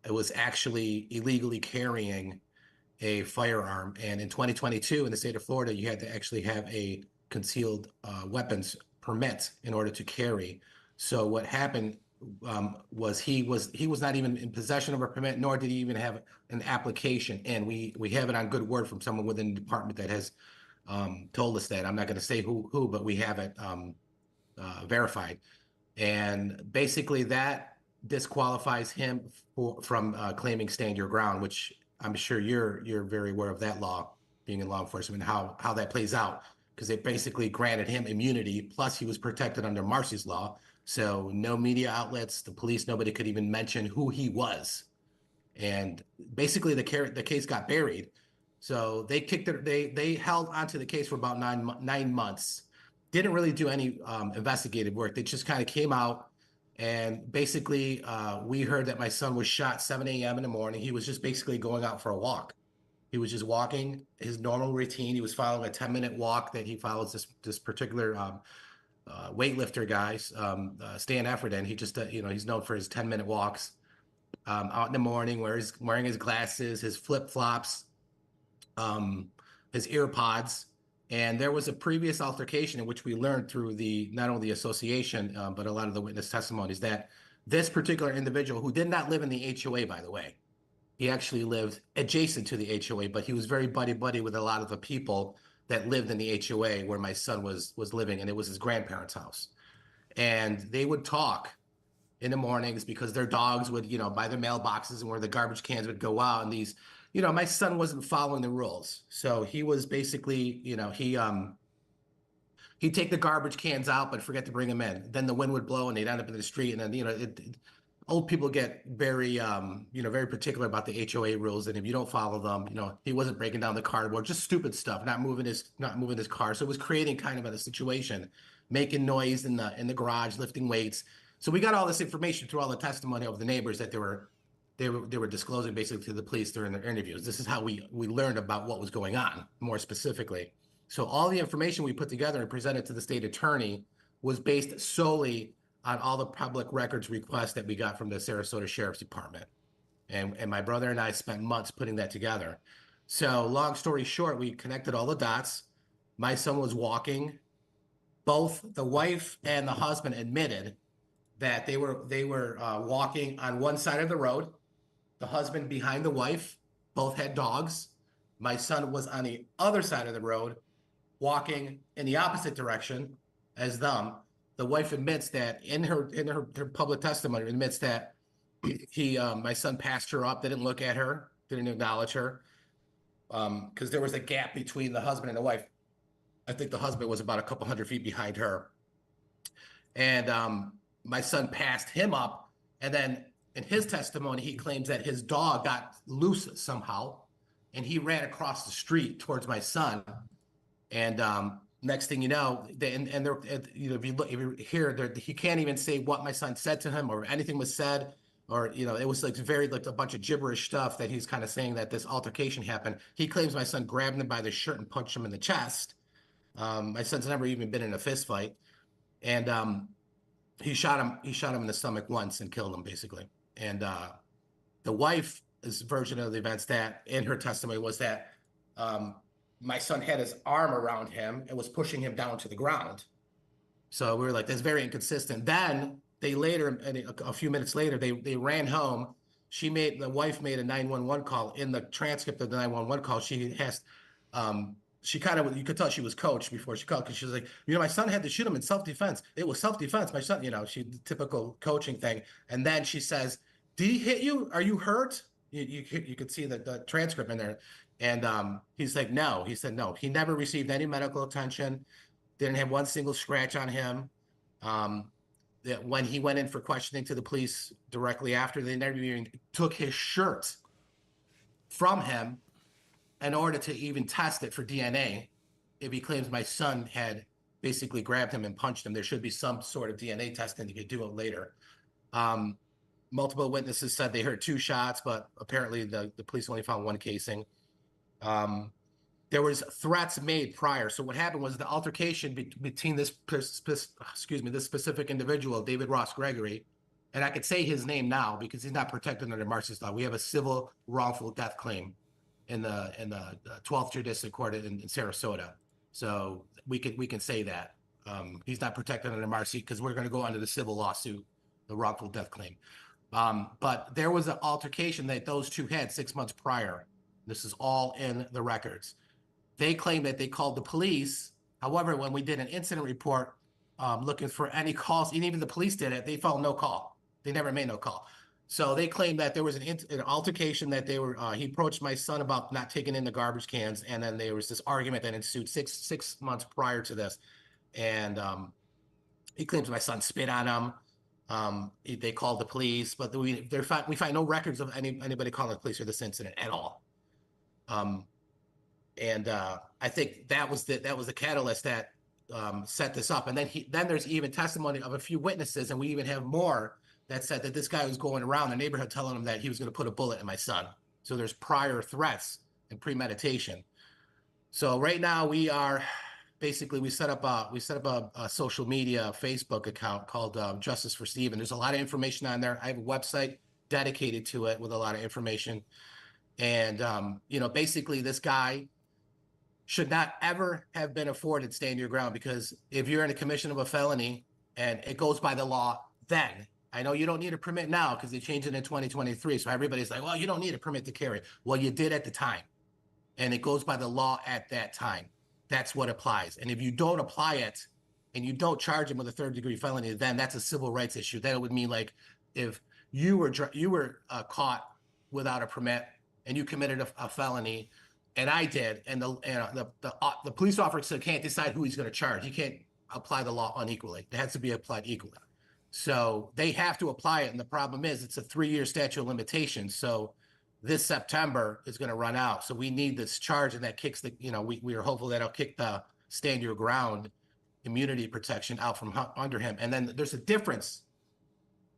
It was actually illegally carrying a firearm. And in 2022, in the state of Florida, you had to actually have a concealed weapons permit in order to carry. So what happened was he was not even in possession of a permit, nor did he even have an application in. We have it on good word from someone within the department that has told us that. I'm not going to say who, but we have it verified. And basically that disqualifies him from claiming stand your ground, which I'm sure you're very aware of that law, being in law enforcement, how that plays out, because it basically granted him immunity, plus he was protected under Marcy's law. So no media outlets, the police, nobody could even mention who he was. And basically the case got buried. So they kicked it, they held onto the case for about 9 months. Didn't really do any investigative work. They just kind of came out, and basically we heard that my son was shot 7 a.m. in the morning. He was just basically going out for a walk. He was just walking his normal routine. He was following a 10-minute walk that he follows this particular weightlifter guy, Stan Efferden. He just, he's known for his 10-minute walks out in the morning, wearing his glasses, his flip-flops, his ear pods. And there was a previous altercation in which we learned through not only the association, but a lot of the witness testimonies, that this particular individual, who did not live in the HOA, by the way, he actually lived adjacent to the HOA, but he was very buddy-buddy with a lot of the people that lived in the HOA where my son was living, and it was his grandparents' house. And they would talk in the mornings because their dogs would, by their mailboxes and where the garbage cans would go out, and these, my son wasn't following the rules. So he was basically, he'd take the garbage cans out, but forget to bring them in. Then the wind would blow and they'd end up in the street. And then, old people get very, very particular about the HOA rules. And if you don't follow them, he wasn't breaking down the cardboard, just stupid stuff, not moving his car. So it was creating kind of a situation, making noise in the garage, lifting weights. So we got all this information through all the testimony of the neighbors that they were disclosing basically to the police during their interviews. This is how we learned about what was going on more specifically. So all the information we put together and presented to the state attorney was based solely on all the public records requests that we got from the Sarasota Sheriff's Department. And my brother and I spent months putting that together. So long story short, we connected all the dots. My son was walking. Both the wife and the husband admitted that they were walking on one side of the road. The husband behind the wife, both had dogs. My son was on the other side of the road, walking in the opposite direction as them. The wife admits that in her public testimony, admits that my son passed her up, didn't look at her, didn't acknowledge her, because there was a gap between the husband and the wife. I think the husband was about a couple hundred feet behind her. And my son passed him up, and then in his testimony, he claims that his dog got loose somehow, and he ran across the street towards my son. And next thing you know, if you hear, he can't even say what my son said to him or anything was said, or it was like a bunch of gibberish stuff that he's kind of saying that this altercation happened. He claims my son grabbed him by the shirt and punched him in the chest. My son's never even been in a fist fight, and he shot him in the stomach once and killed him basically. And the wife's version of the events, that in her testimony, was that my son had his arm around him and was pushing him down to the ground. So we were like, that's very inconsistent. Then they later, a few minutes later, they ran home. The wife made a 911 call. In the transcript of the 911 call, she kind of, you could tell she was coached before she called, because she was like, my son had to shoot him in self-defense. It was self-defense. My son, the typical coaching thing. And then she says, did he hit you? Are you hurt? You could see the transcript in there. And he's like, no. He said, no. He never received any medical attention. Didn't have one single scratch on him. That when he went in for questioning to the police directly after the interviewing, took his shirt from him in order to even test it for DNA. If he claims my son had basically grabbed him and punched him, there should be some sort of DNA testing. You could do it later. Multiple witnesses said they heard 2 shots, but apparently the police only found 1 casing. There was threats made prior. So what happened was the altercation between this specific individual, David Ross Gregory, and I could say his name now because he's not protected under Marcy's law. We have a civil wrongful death claim in the 12th Judicial Court in Sarasota. So we can say that he's not protected under Marcy because we're going to go under the civil lawsuit the wrongful death claim. But there was an altercation that those two had 6 months prior. This is all in the records. They claim that they called the police. However, when we did an incident report looking for any calls, and even the police did it, they found no call. They never made no call. So they claimed that there was an altercation that they were, he approached my son about not taking in the garbage cans. And then there was this argument that ensued six months prior to this. And he claims my son spit on him. They called the police, but we find no records of anybody calling the police for this incident at all. I think that was the catalyst that set this up. And then there's even testimony of a few witnesses, and we even have more that said that this guy was going around the neighborhood telling him that he was going to put a bullet in my son. So there's prior threats and premeditation. So right now we are basically we set up a social media Facebook account called Justice for Stephen. There's a lot of information on there. I have a website dedicated to it with a lot of information. And basically this guy should not ever have been afforded stand your ground, because if you're in a commission of a felony and it goes by the law, then I know you don't need a permit now because they changed it in 2023. So everybody's like, well, you don't need a permit to carry. Well, you did at the time, and it goes by the law at that time. That's what applies. And if you don't apply it and you don't charge him with a third-degree felony, then that's a civil rights issue. That would mean like if you were caught without a permit and you committed a felony, and I did, and the police officer can't decide who he's going to charge. He can't apply the law unequally. It has to be applied equally. So they have to apply it, and the problem is it's a 3-year statute of limitations. So this September is going to run out. So we need this charge, and that kicks the, we are hopeful that'll kick the stand your ground immunity protection out from under him. And then there's a difference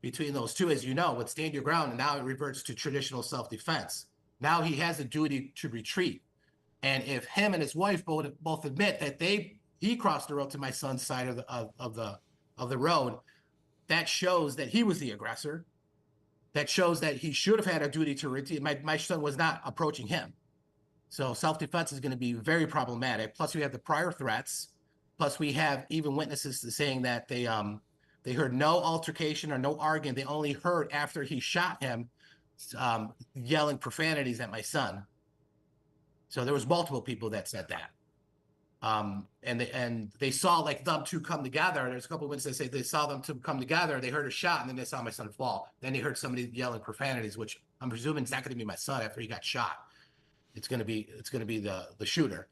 between those two, as you know, with stand your ground, and now it reverts to traditional self-defense. Now he has a duty to retreat. And if him and his wife both admit that he crossed the road to my son's side of the road, that shows that he was the aggressor. That shows that he should have had a duty to retreat. My son was not approaching him. So self-defense is going to be very problematic. Plus we have the prior threats. Plus we have even witnesses saying that they heard no altercation or no argument. They only heard after he shot him yelling profanities at my son. So there was multiple people that said that. And they saw like them two come together. There's a couple of witnesses that say they saw them two come together. They heard a shot, and then they saw my son fall. Then they heard somebody yelling profanities, which I'm presuming is not going to be my son after he got shot. It's going to be the shooter.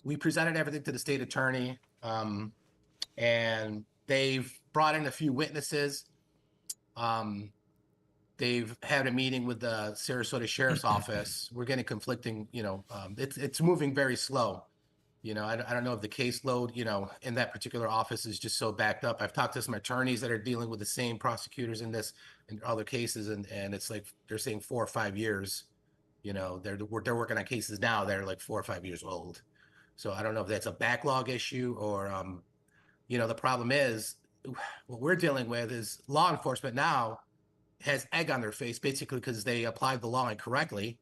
We presented everything to the state attorney, and they've brought in a few witnesses. They've had a meeting with the Sarasota Sheriff's Office. We're getting conflicting, it's moving very slow. I don't know if the caseload, in that particular office is just so backed up. I've talked to some attorneys that are dealing with the same prosecutors in this and other cases, and it's like they're saying 4 or 5 years. They're working on cases now that are like 4 or 5 years old. So I don't know if that's a backlog issue or, the problem is what we're dealing with is law enforcement now has egg on their face, basically because they applied the law incorrectly.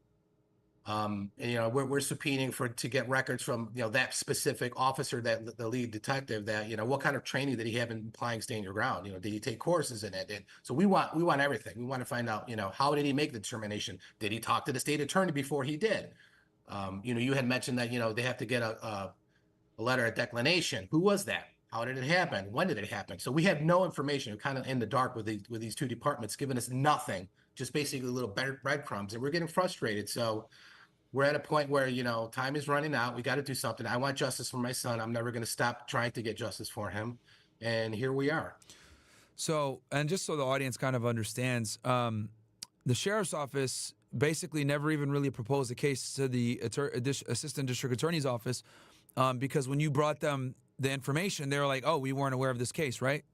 And we're subpoenaing to get records from that specific officer, that the lead detective, that what kind of training did he have in applying stand your ground? Did he take courses in it? And so we want everything. We want to find out how did he make the determination? Did he talk to the state attorney before he did? You had mentioned that they have to get a letter of declination. Who was that? How did it happen? When did it happen? So we have no information. We're kind of in the dark with these two departments, giving us nothing, just basically little breadcrumbs, and we're getting frustrated. So we're at a point where, time is running out. We got to do something. I want justice for my son. I'm never going to stop trying to get justice for him. And here we are.
So, and just so the audience kind of understands, the sheriff's office basically never even really proposed a case to the assistant district attorney's office because when you brought them the information, they were like, oh, we weren't aware of this case, right?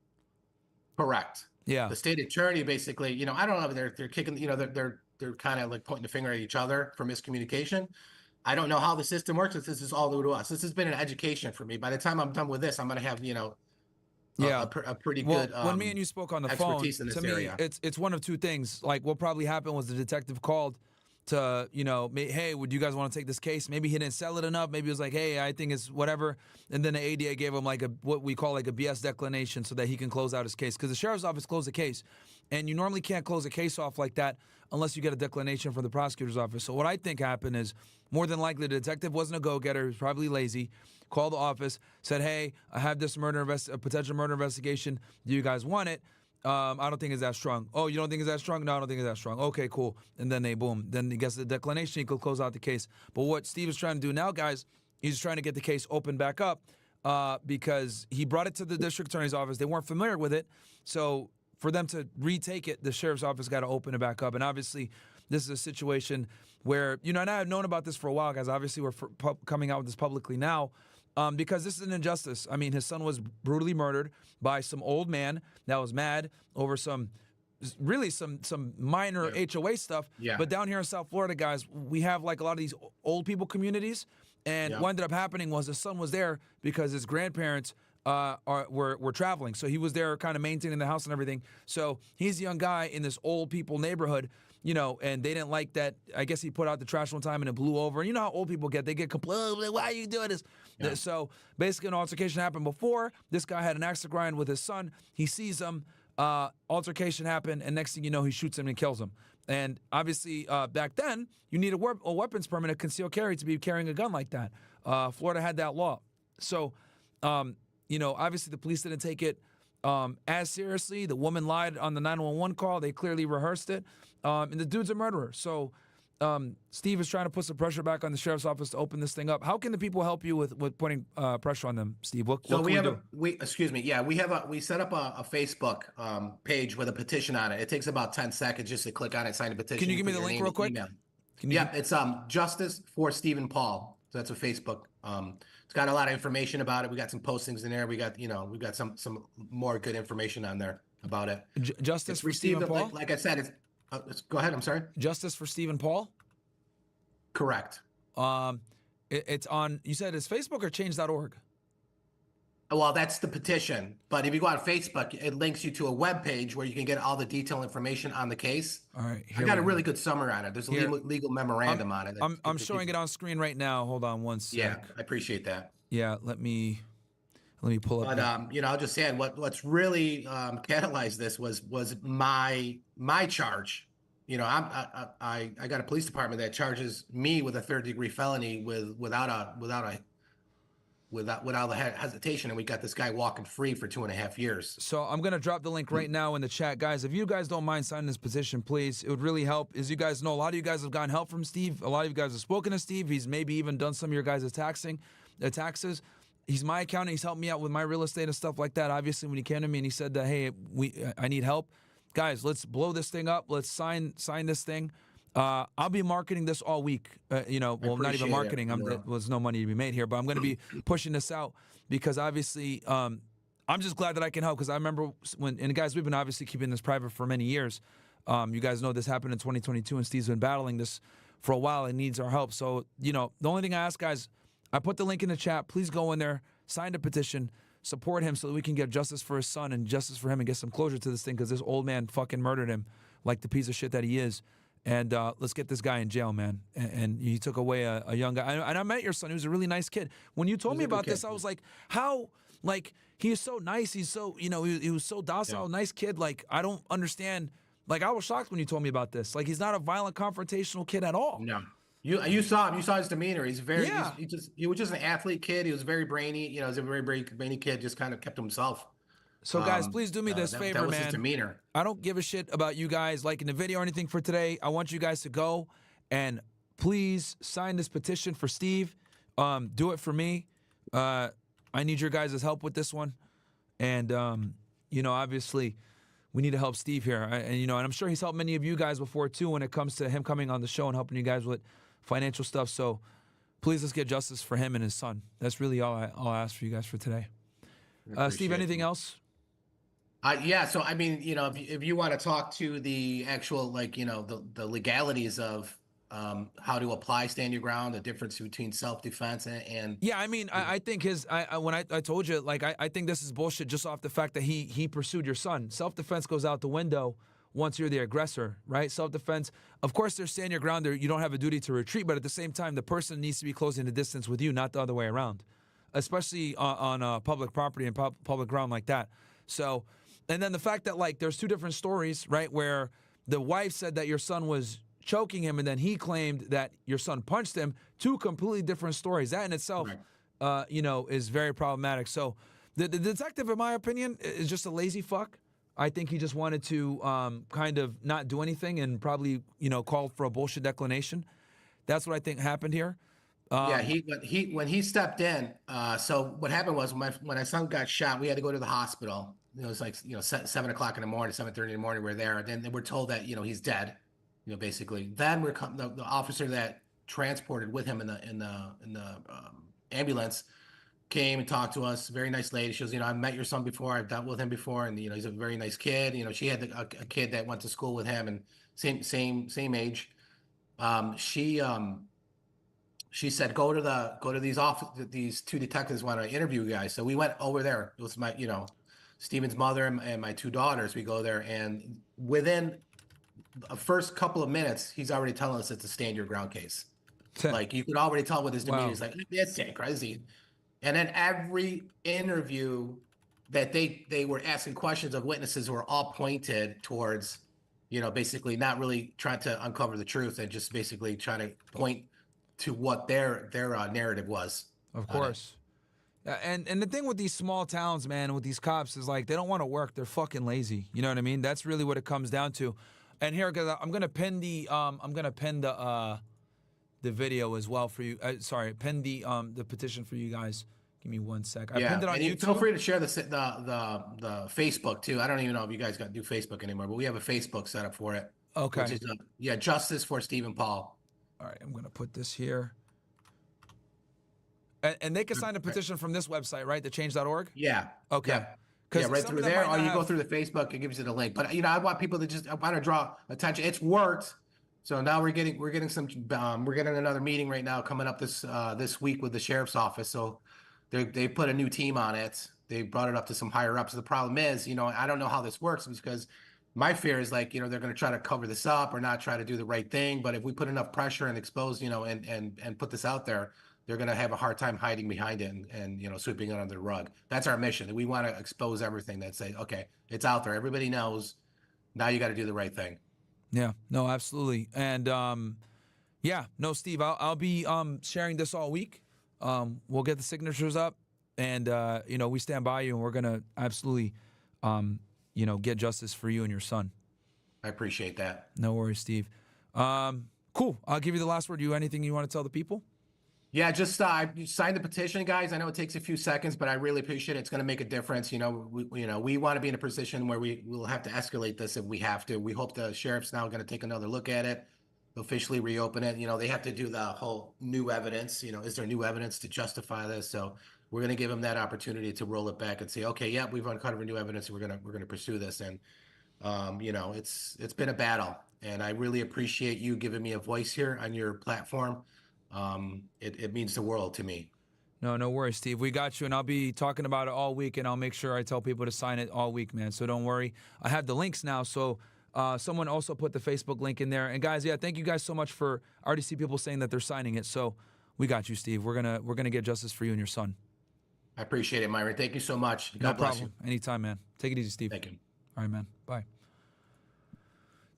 Correct.
Yeah.
The state attorney basically, I don't know if they're kicking, they're kind of like pointing the finger at each other for miscommunication. I don't know how the system works. This is all new to us. This has been an education for me. By the time I'm done with this, I'm going to have, a pretty good
when me and you spoke on the phone,
in this
to me,
area.
it's one of two things. Like what probably happened was the detective called to, you know, hey, would you guys want to take this case? Maybe he didn't sell it enough. Maybe he was like, hey, I think it's whatever. And then the ADA gave him like what we call like a BS declination so that he can close out his case. Because the sheriff's office closed the case. And you normally can't close a case off like that unless you get a declination from the prosecutor's office. So what I think happened is more than likely the detective wasn't a go-getter. He was probably lazy. Called the office, said, hey, I have this potential murder investigation. Do you guys want it? I don't think it's that strong. Oh, you don't think it's that strong? No, I don't think it's that strong. Okay, cool. And then Then he gets the declination. He could close out the case. But what Steve is trying to do now, guys, he's trying to get the case opened back up because he brought it to the district attorney's office. They weren't familiar with it. So for them to retake it, the sheriff's office got to open it back up. And obviously, this is a situation where, you know, and I have known about this for a while, guys. Obviously, we're coming out with this publicly now. Because this is an injustice. I mean, his son was brutally murdered by some old man that was mad over some minor HOA stuff. Yeah. But down here in South Florida, guys, we have like a lot of these old people communities. And what ended up happening was his son was there because his grandparents were traveling. So he was there kind of maintaining the house and everything. So he's a young guy in this old people neighborhood, you know, and they didn't like that. I guess he put out the trash one time and it blew over. And you know how old people get. They get complained, like, why are you doing this? Yeah. So basically an altercation happened before. This guy had an axe to grind with his son. He sees him. Altercation happened. And next thing you know, he shoots him and kills him. And obviously back then, you need a weapons permit, a concealed carry to be carrying a gun like that. Florida had that law. So, you know, obviously the police didn't take it as seriously. The woman lied on the 911 call. They clearly rehearsed it. And the dude's a murderer. So Steve is trying to put some pressure back on the sheriff's office to open this thing up. How can the people help you with putting pressure on them, Steve? What can we do?
We set up a Facebook page with a petition on it. It takes about 10 seconds just to click on it, sign a petition.
Can you give me the link real quick?
It's Justice for Stephen Paul. So that's a Facebook. It's got a lot of information about it. We got some postings in there. We got some more good information on there about it.
Justice for Stephen Paul?
Like I said, go ahead. I'm sorry.
Justice for Stephen Paul?
Correct.
It's on, you said it's Facebook or change.org?
Well, that's the petition. But if you go on Facebook, it links you to a web page where you can get all the detailed information on the case.
All right.
I got a really good summary on it. There's a legal memorandum on it.
I'm showing it on screen right now. Hold on one sec.
Yeah, I appreciate that.
Yeah, let me pull up.
But you know, I'll just say what's really catalyzed this was my charge. You know, I got a police department that charges me with a third-degree felony without the hesitation, and we got this guy walking free for 2.5 years.
So I'm gonna drop the link right now in the chat, guys. If you guys don't mind signing this petition, please, it would really help. As you guys know, a lot of you guys have gotten help from Steve. A lot of you guys have spoken to Steve. He's maybe even done some of your guys' taxes. He's my accountant. He's helped me out with my real estate and stuff like that. Obviously, when he came to me and he said that, hey, I need help, guys, let's blow this thing up. Let's sign this thing. I'll be marketing this all week. Not even marketing. There's no money to be made here, but I'm going to be pushing this out because obviously I'm just glad that I can help because I remember and guys, we've been obviously keeping this private for many years. You guys know this happened in 2022 and Steve's been battling this for a while and needs our help. So, you know, the only thing I ask, guys, I put the link in the chat. Please go in there, sign the petition, support him so that we can get justice for his son and justice for him and get some closure to this thing because this old man fucking murdered him like the piece of shit that he is. And let's get this guy in jail, man. And he took away a young guy. And I met your son. He was a really nice kid. When you told me about this, I was like, how? Like, he is so nice. He's so, you know, he was so docile, nice kid. Like, I don't understand. Like, I was shocked when you told me about this. Like, he's not a violent, confrontational kid at all.
No. You saw him. You saw his demeanor. He's very, he was just an athlete kid. He was very brainy. You know, he was a very brainy kid, just kind of kept to himself.
So guys, please do me this favor,
that was
man.
His demeanor.
I don't give a shit about you guys liking the video or anything for today. I want you guys to go and please sign this petition for Steve. Do it for me. I need your guys' help with this one. And, you know, obviously we need to help Steve here. And I'm sure he's helped many of you guys before too when it comes to him coming on the show and helping you guys with financial stuff. So please let's get justice for him and his son. That's really all I'll ask for you guys for today. Steve, anything else?
Yeah. So, I mean, you know, if you want to talk to the actual, like, you know, the legalities of how to apply stand your ground, the difference between self-defense and
yeah, I mean, I think when I told you, like, I think this is bullshit just off the fact that he pursued your son. Self-defense goes out the window once you're the aggressor, right? Self-defense, of course, they're stand your ground there. You don't have a duty to retreat, but at the same time, the person needs to be closing the distance with you, not the other way around, especially on public property and public ground like that. So, and then the fact that, like, there's two different stories, right, where the wife said that your son was choking him and then he claimed that your son punched him, two completely different stories. That in itself, you know, is very problematic. So the detective, in my opinion, is just a lazy fuck. I think he just wanted to kind of not do anything and probably, you know, call for a bullshit declination. That's what I think happened here.
Yeah, when he stepped in. So what happened was when my son got shot, we had to go to the hospital. It was like 7 o'clock in the morning, 7:30 in the morning. We're there, and then we're told that he's dead. Basically. Then the officer that transported with him in the ambulance came and talked to us. Very nice lady. She goes, I met your son before. I've dealt with him before, and he's a very nice kid. She had a kid that went to school with him and same age. She said, go to these two detectives want to interview you guys. So we went over there. It was my Stephen's mother and my two daughters. We go there, and within the first couple of minutes, he's already telling us it's a stand your ground case. Like, you could already tell with his demeanor. He's like, that's crazy. And then every interview that they were asking questions of witnesses were all pointed towards, basically not really trying to uncover the truth and just basically trying to point to what their narrative was.
Of course. And the thing with these small towns, man, with these cops is, like, they don't want to work. They're fucking lazy. You know what I mean? That's really what it comes down to. And here, because I'm gonna pin the video as well for you. Sorry, pin the petition for you guys. Give me 1 sec. I pinned it on YouTube.
Feel free to share the Facebook too. I don't even know if you guys got to do Facebook anymore, but we have a Facebook set up for it.
Okay.
Which is, Justice for Stephen Paul.
All right, I'm gonna put this here. And they can sign a petition from this website, right? The change.org?
Yeah.
Okay.
Yeah. Yeah, right through there, or you go through the Facebook, it gives you the link. But I want people to I want to draw attention. It's worked. So now we're getting another meeting right now coming up this week with the sheriff's office. So they put a new team on it. They brought it up to some higher ups. The problem is, I don't know how this works, because my fear is, like, they're going to try to cover this up or not try to do the right thing. But if we put enough pressure and expose, and put this out there, they're going to have a hard time hiding behind it and sweeping it under the rug. That's our mission. We want to expose everything that say, okay, it's out there. Everybody knows. Now you got to do the right thing.
Yeah, no, absolutely. And Steve, I'll be sharing this all week. We'll get the signatures up, and we stand by you, and we're going to absolutely get justice for you and your son.
I appreciate that.
No worries, Steve. Cool. I'll give you the last word. Anything you want to tell the people?
Yeah, just sign the petition, guys. I know it takes a few seconds, but I really appreciate it. It's going to make a difference. We want to be in a position where we will have to escalate this if we have to. We hope the sheriff's now going to take another look at it, officially reopen it. They have to do the whole new evidence. Is there new evidence to justify this? So we're going to give them that opportunity to roll it back and say, okay, yeah, we've uncovered new evidence, and we're going to pursue this. And it's been a battle, and I really appreciate you giving me a voice here on your platform. It means the world to me.
No worries, Steve. We got you, and I'll be talking about it all week, and I'll make sure I tell people to sign it all week, man. So don't worry. I have the links now, so someone also put the Facebook link in there. And guys, thank you guys so much for. I already see people saying that they're signing it, so we got you, Steve. We're gonna get justice for you and your son.
I appreciate it, Myron. Thank you so much. God
no
bless
problem.
you.
Anytime, man. Take it easy, Steve.
Thank you.
All right, man. Bye.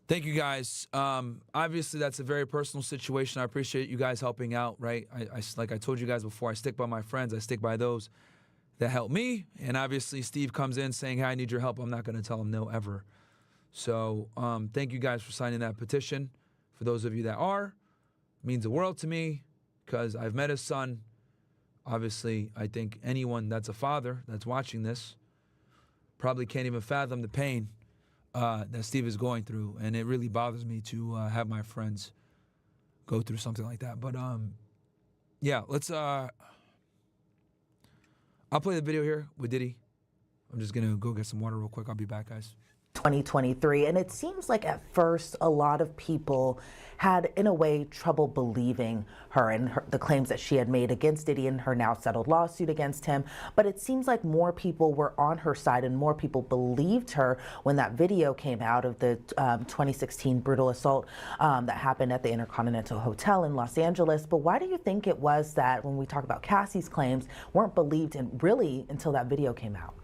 Thank you, guys. Obviously, that's a very personal situation. I appreciate you guys helping out, right? I like I told you guys before, I stick by my friends. I stick by those that help me. And obviously, Steve comes in saying, hey, I need your help. I'm not going to tell him no ever. So thank you guys for signing that petition. For those of you that are, it means the world to me because I've met his son. Obviously, I think anyone that's a father that's watching this probably can't even fathom the pain that Steve is going through, and it really bothers me to have my friends go through something like that. But let's. I'll play the video here with Diddy. I'm just gonna go get some water real quick. I'll be back, guys.
2023. And it seems like at first a lot of people had, in a way, trouble believing her and the claims that she had made against Diddy in her now settled lawsuit against him. But it seems like more people were on her side and more people believed her when that video came out of the 2016 brutal assault that happened at the Intercontinental Hotel in Los Angeles. But why do you think it was that when we talk about Cassie's claims weren't believed in really until that video came out?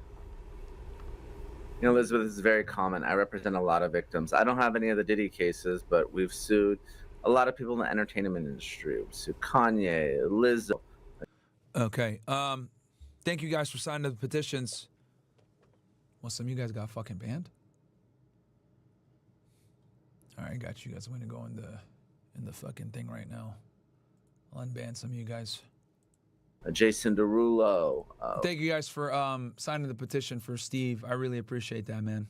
You know, Elizabeth, this is very common. I represent a lot of victims. I don't have any of the Diddy cases, but we've sued a lot of people in the entertainment industry. We've sued Kanye, Lizzo.
Okay. Thank you guys for signing the petitions. Well, some of you guys got fucking banned. All right, got you guys. I'm gonna go in the fucking thing right now. I'll unban some of you guys.
Jason Derulo.
Thank you guys for signing the petition for Steve. I really appreciate that, man.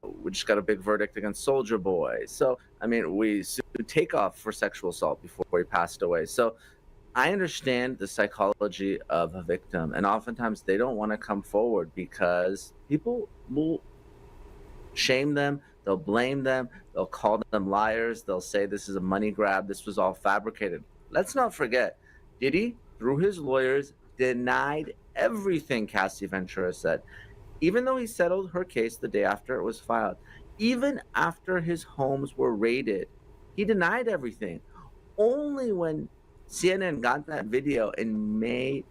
We just got a big verdict against Soulja Boy. So, I mean, we sued Takeoff for sexual assault before he passed away. So, I understand the psychology of a victim, and oftentimes they don't want to come forward because people will shame them, they'll blame them, they'll call them liars, they'll say this is a money grab, this was all fabricated. Let's not forget, Diddy, through his lawyers, denied everything Cassie Ventura said. Even though he settled her case the day after it was filed, even after his homes were raided, he denied everything. Only when CNN got that video in May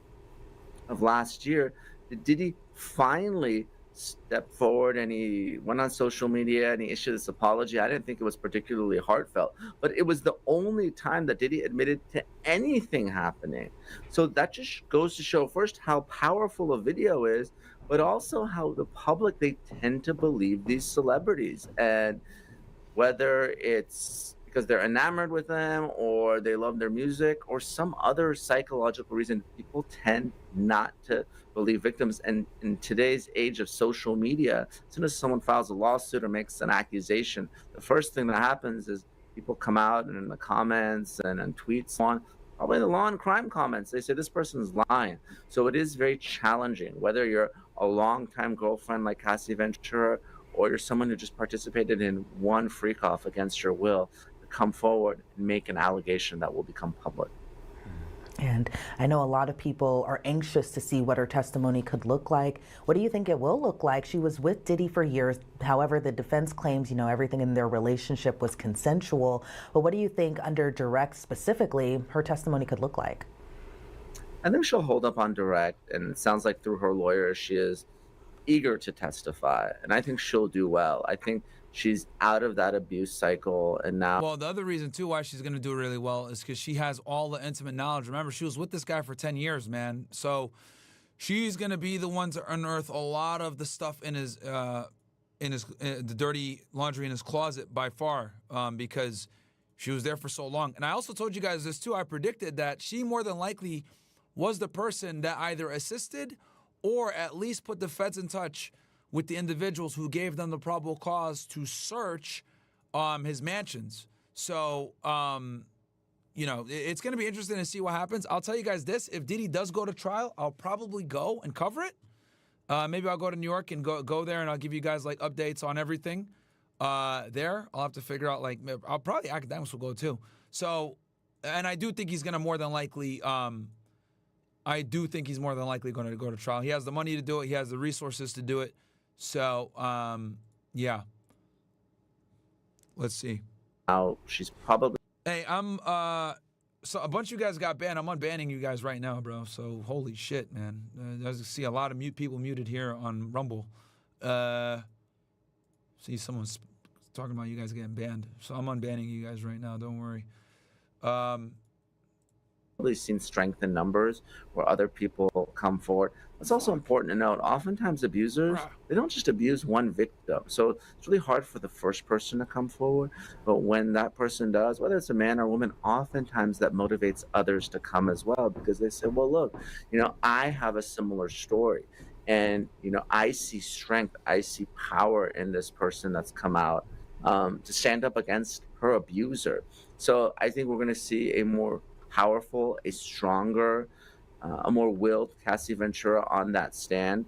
of last year did Diddy finally step forward, and he went on social media and he issued this apology. I didn't think it was particularly heartfelt, but it was the only time that Diddy admitted to anything happening. So that just goes to show first how powerful a video is, but also how the public, they tend to believe these celebrities. And whether it's because they're enamored with them or they love their music or some other psychological reason, people tend not to believe victims. And in today's age of social media, as soon as someone files a lawsuit or makes an accusation, the first thing that happens is people come out and in the comments and tweets on, probably the law and crime comments, they say this person is lying. So it is very challenging, whether you're a longtime girlfriend like Cassie Ventura or you're someone who just participated in one freak-off against your will, to come forward and make an allegation that will become public.
And I know a lot of people are anxious to see what her testimony could look like. What do you think it will look like? She was with Diddy for years. However, the defense claims, everything in their relationship was consensual. But what do you think under direct specifically her testimony could look like?
I think she'll hold up on direct, and it sounds like through her lawyer, she is eager to testify. And I think she'll do well. I think she's out of that abuse cycle, and now...
Well, the other reason, too, why she's going to do really well is because she has all the intimate knowledge. Remember, she was with this guy for 10 years, man. So she's going to be the one to unearth a lot of the stuff in his the dirty laundry in his closet by far, because she was there for so long. And I also told you guys this, too. I predicted that she more than likely was the person that either assisted or at least put the feds in touch with the individuals who gave them the probable cause to search his mansions. So, it's going to be interesting to see what happens. I'll tell you guys this. If Diddy does go to trial, I'll probably go and cover it. Maybe I'll go to New York and go there, and I'll give you guys, updates on everything there. I'll have to figure out, I'll probably academics will go, too. So, and I do think he's going to more than likely... going to go to trial. He has the money to do it. He has the resources to do it. So, yeah. Let's see.
Now she's probably...
Hey, so a bunch of you guys got banned. I'm unbanning you guys right now, bro. So, holy shit, man. I see a lot of people muted here on Rumble. See, someone's talking about you guys getting banned. So, I'm unbanning you guys right now. Don't worry.
Really seen strength in numbers where other people come forward. It's also important to note, oftentimes abusers, they don't just abuse one victim. So it's really hard for the first person to come forward. But when that person does, whether it's a man or woman, oftentimes that motivates others to come as well, because they say, well, look, I have a similar story. And, I see strength, I see power in this person that's come out to stand up against her abuser. So I think we're going to see a more powerful, a stronger, a more willed Cassie Ventura on that stand.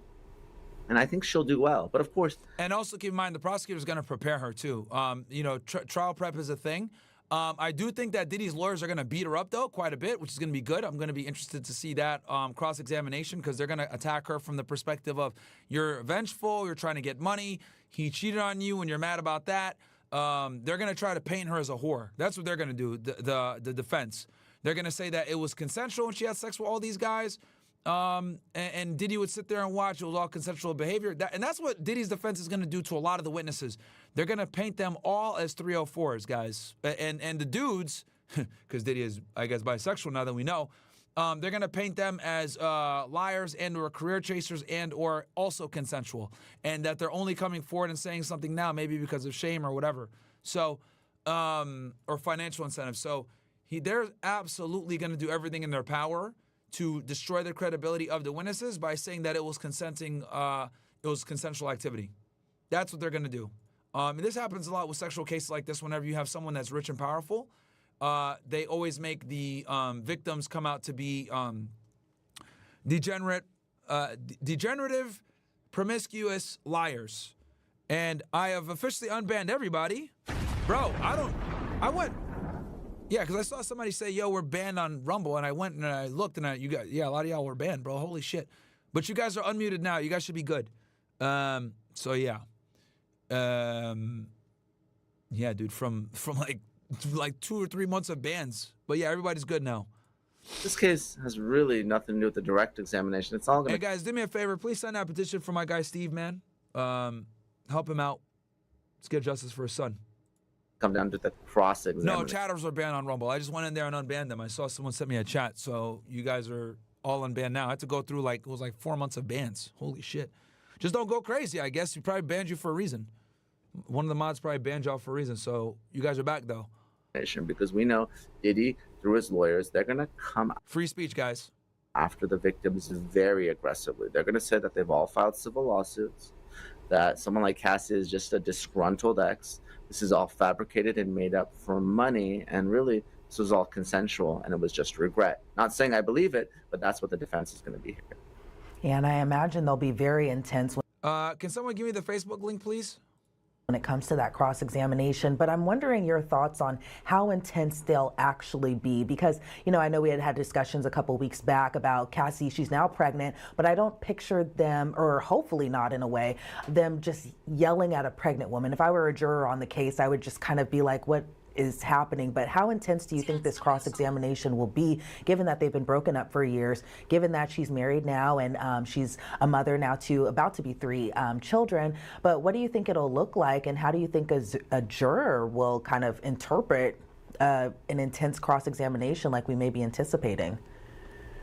and I think she'll do well. But of course,
and also keep in mind the prosecutor's going to prepare her too. You know, trial prep is a thing. I do think that Diddy's lawyers are going to beat her up though quite a bit, which is going to be good. I'm going to be interested to see that cross-examination, because they're going to attack her from the perspective of you're vengeful, you're trying to get money, he cheated on you, and you're mad about that. They're going to try to paint her as a whore. That's what they're going to do. The defense. They're going to say that it was consensual when she had sex with all these guys. And Diddy would sit there and watch. It was all consensual behavior. And that's what Diddy's defense is going to do to a lot of the witnesses. They're going to paint them all as 304s, guys. And the dudes, because Diddy is, I guess, bisexual now that we know, they're going to paint them as liars and or career chasers and or also consensual. And that they're only coming forward and saying something now, maybe because of shame or whatever. So, or financial incentives. So they're absolutely going to do everything in their power to destroy the credibility of the witnesses by saying that it was consensual activity. That's what they're going to do. And this happens a lot with sexual cases like this. Whenever you have someone that's rich and powerful, they always make the victims come out to be degenerative, promiscuous liars. And I have officially unbanned everybody. Bro, I went. Yeah, because I saw somebody say, yo, we're banned on Rumble, and I went and I looked, and a lot of y'all were banned, bro. Holy shit. But you guys are unmuted now. You guys should be good. So, yeah. Yeah, dude, from like 2 or 3 months of bans. But, yeah, everybody's good now.
This case has really nothing to do with the direct examination. It's all going to...
Hey, guys, do me a favor. Please send out a petition for my guy Steve, man. Help him out. Let's get justice for his son.
Come down to the cross-examination.
No, chatters are banned on Rumble. I just went in there and unbanned them. I saw someone sent me a chat, so you guys are all unbanned now. I had to go through it was 4 months of bans. Holy shit. Just don't go crazy, I guess. He probably banned you for a reason. One of the mods probably banned y'all for a reason, so you guys are back, though.
Because we know Diddy, through his lawyers, they're going to come...
Free speech, guys.
After the victims very aggressively. They're going to say that they've all filed civil lawsuits, that someone like Cassie is just a disgruntled ex. This is all fabricated and made up for money, and really, this was all consensual, and it was just regret. Not saying I believe it, but that's what the defense is going to be here.
And I imagine they'll be very intense.
Can someone give me the Facebook link, please?
When it comes to that cross-examination, but I'm wondering your thoughts on how intense they'll actually be, because, you know, I know we had discussions a couple weeks back about Cassie. She's now pregnant, but I don't picture them, or hopefully not in a way, them just yelling at a pregnant woman. If I were a juror on the case, I would just kind of be like, what is happening? But how intense do you think this cross-examination will be, given that they've been broken up for years, given that she's married now and she's a mother now to about to be 3 children? But what do you think it'll look like, and how do you think a juror will kind of interpret an intense cross-examination like we may be anticipating?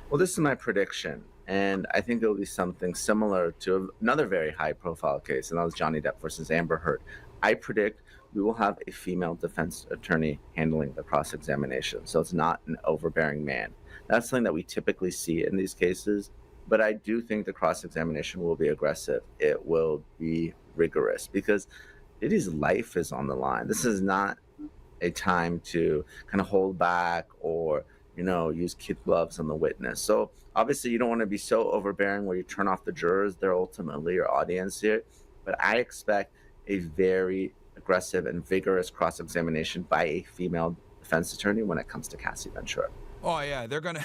Well, this is my prediction, and I think it'll be something similar to another very high-profile case, and that was Johnny Depp versus Amber Heard. I predict we will have a female defense attorney handling the cross-examination, so it's not an overbearing man. That's something that we typically see in these cases, but I do think the cross-examination will be aggressive. It will be rigorous, because Diddy's life is on the line. This is not a time to kind of hold back or, use kid gloves on the witness. So obviously you don't want to be so overbearing where you turn off the jurors. They're ultimately your audience here, but I expect a very aggressive and vigorous cross-examination by a female defense attorney when it comes to Cassie Ventura.
Oh yeah, they're gonna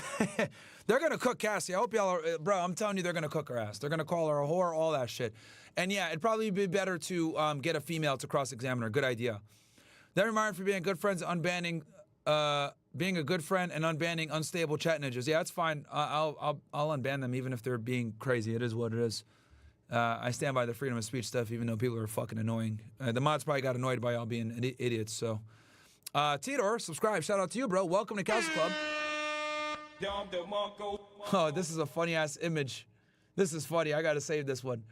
cook Cassie. I hope y'all are, bro. I'm telling you, they're gonna cook her ass. They're gonna call her a whore, all that shit. And yeah, it'd probably be better to get a female to cross-examine her. Good idea. That reminds me for being good friends, unbanning, being a good friend and unbanning unstable chat ninjas. Yeah, that's fine. I'll unban them even if they're being crazy. It is what it is. I stand by the freedom of speech stuff, even though people are fucking annoying. The mods probably got annoyed by y'all being idiots. So, Tidor, subscribe. Shout out to you, bro. Welcome to CastleClub. Oh, this is a funny ass image. This is funny. I gotta save this one.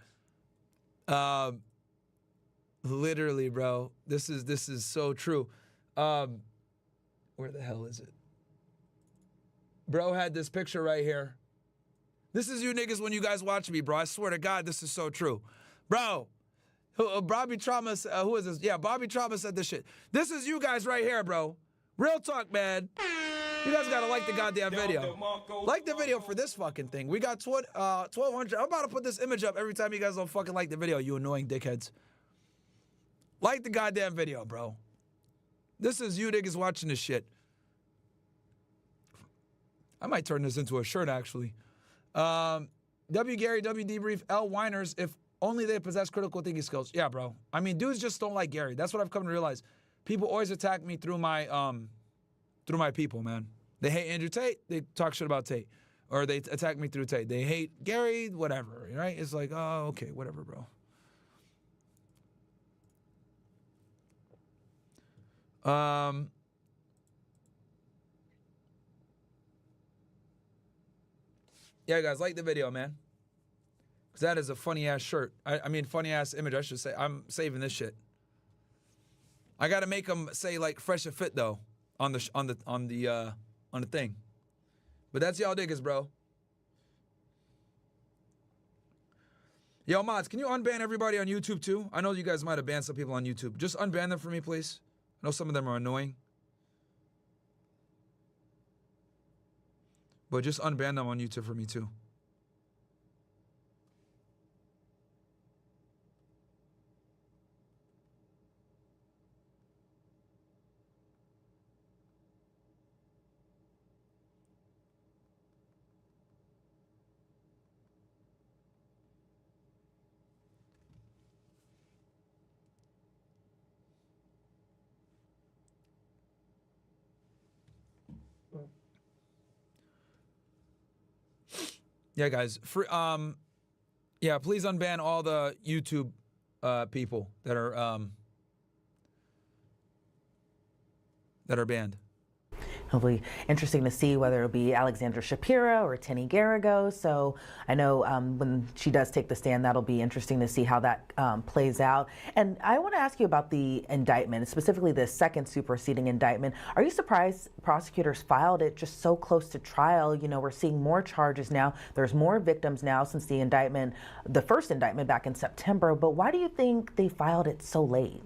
Literally, bro. This is so true. Where the hell is it? Bro had this picture right here. This is you niggas when you guys watch me, bro. I swear to God, this is so true. Bro, Bobby Trauma, who is this? Yeah, Bobby Trauma said this shit. This is you guys right here, bro. Real talk, man. You guys gotta like the goddamn video. Like the video for this fucking thing. We got 1,200. I'm about to put this image up every time you guys don't fucking like the video, you annoying dickheads. Like the goddamn video, bro. This is you niggas watching this shit. I might turn this into a shirt, actually. W. Gary, W. Debrief, L. Whiners, if only they possess critical thinking skills. Yeah, bro. I mean, dudes just don't like Gary. That's what I've come to realize. People always attack me through my people, man. They hate Andrew Tate, they talk shit about Tate. Or they attack me through Tate. They hate Gary, whatever, right? It's like, oh, okay, whatever, bro. Yeah, guys, like the video, man. Because that is a funny-ass shirt. I mean, funny-ass image, I should say. I'm saving this shit. I got to make them say, like, fresh and fit, though, on the thing. But that's y'all niggas, bro. Yo, mods, can you unban everybody on YouTube, too? I know you guys might have banned some people on YouTube. Just unban them for me, please. I know some of them are annoying. But just unban them on YouTube for me, too. Yeah, guys. Yeah, please unban all the YouTube people that are banned.
It'll be interesting to see whether it'll be Alexandra Shapiro or Tinny Garrigo. So I know when she does take the stand, that'll be interesting to see how that plays out. And I want to ask you about the indictment, specifically the second superseding indictment. Are you surprised prosecutors filed it just so close to trial? You know, we're seeing more charges now. There's more victims now since the indictment, the first indictment back in September. But why do you think they filed it so late?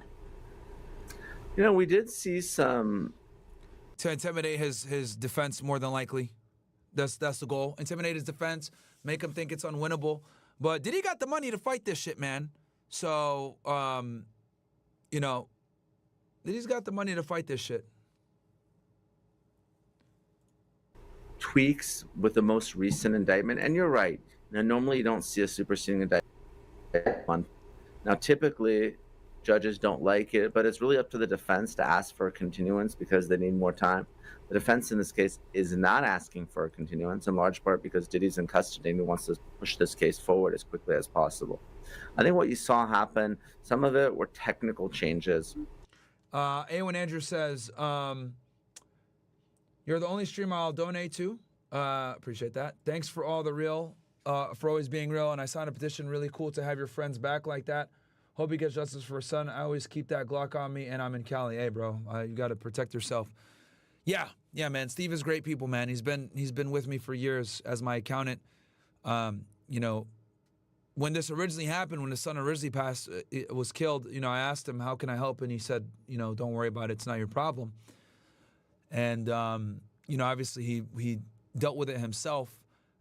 You know, we did see some...
To intimidate his defense, more than likely. That's the goal. Intimidate his defense, make him think it's unwinnable. But Diddy got the money to fight this shit, man. So, you know, Diddy's got the money to fight this shit.
Tweaks with the most recent indictment, and you're right. Now, normally you don't see a superseding indictment. Now, typically, judges don't like it, but it's really up to the defense to ask for a continuance because they need more time. The defense in this case is not asking for a continuance, in large part because Diddy's in custody and he wants to push this case forward as quickly as possible. I think what you saw happen, some of it were technical changes.
A1 Andrew says, you're the only streamer I'll donate to. Appreciate that. Thanks for all the real, for always being real. And I signed a petition. Really cool to have your friends back like that. Hope he gets justice for his son. I always keep that Glock on me, and I'm in Cali. Hey, bro, you got to protect yourself. Yeah, man. Steve is great people, man. He's been with me for years as my accountant. You know, when this originally happened, when his son originally passed, was killed. You know, I asked him, "How can I help?" And he said, "You know, don't worry about it. It's not your problem." And you know, obviously he dealt with it himself,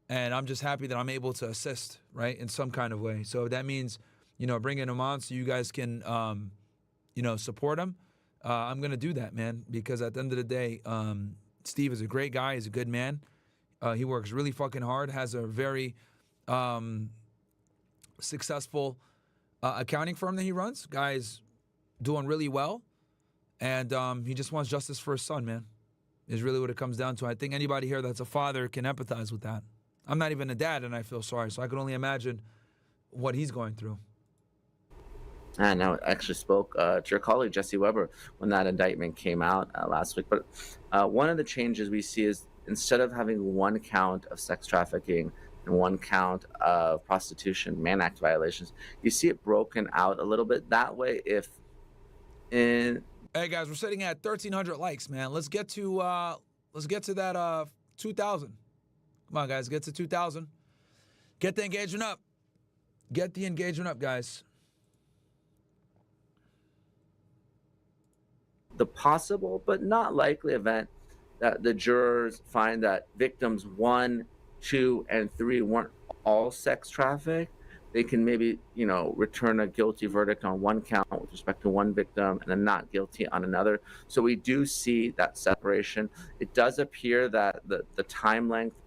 and I'm just happy that I'm able to assist, right, in some kind of way. So that means, you know, bringing him on so you guys can, you know, support him. I'm going to do that, man, because at the end of the day, Steve is a great guy. He's a good man. He works really fucking hard, has a very successful accounting firm that he runs. Guy's doing really well, and he just wants justice for his son, man, is really what it comes down to. I think anybody here that's a father can empathize with that. I'm not even a dad, and I feel sorry, so I can only imagine what he's going through.
I know. I actually spoke to your colleague, Jesse Weber, when that indictment came out last week. But one of the changes we see is instead of having one count of sex trafficking and one count of prostitution, Mann Act violations, you see it broken out a little bit. That way, if in...
Hey, guys, we're sitting at 1,300 likes, man. Let's get to that 2,000. Come on, guys, get to 2,000. Get the engagement up. Get the engagement up, guys.
The possible but not likely event that the jurors find that victims 1, 2, and 3 weren't all sex trafficked, they can maybe, return a guilty verdict on one count with respect to one victim and then not guilty on another. So we do see that separation. It does appear that the time length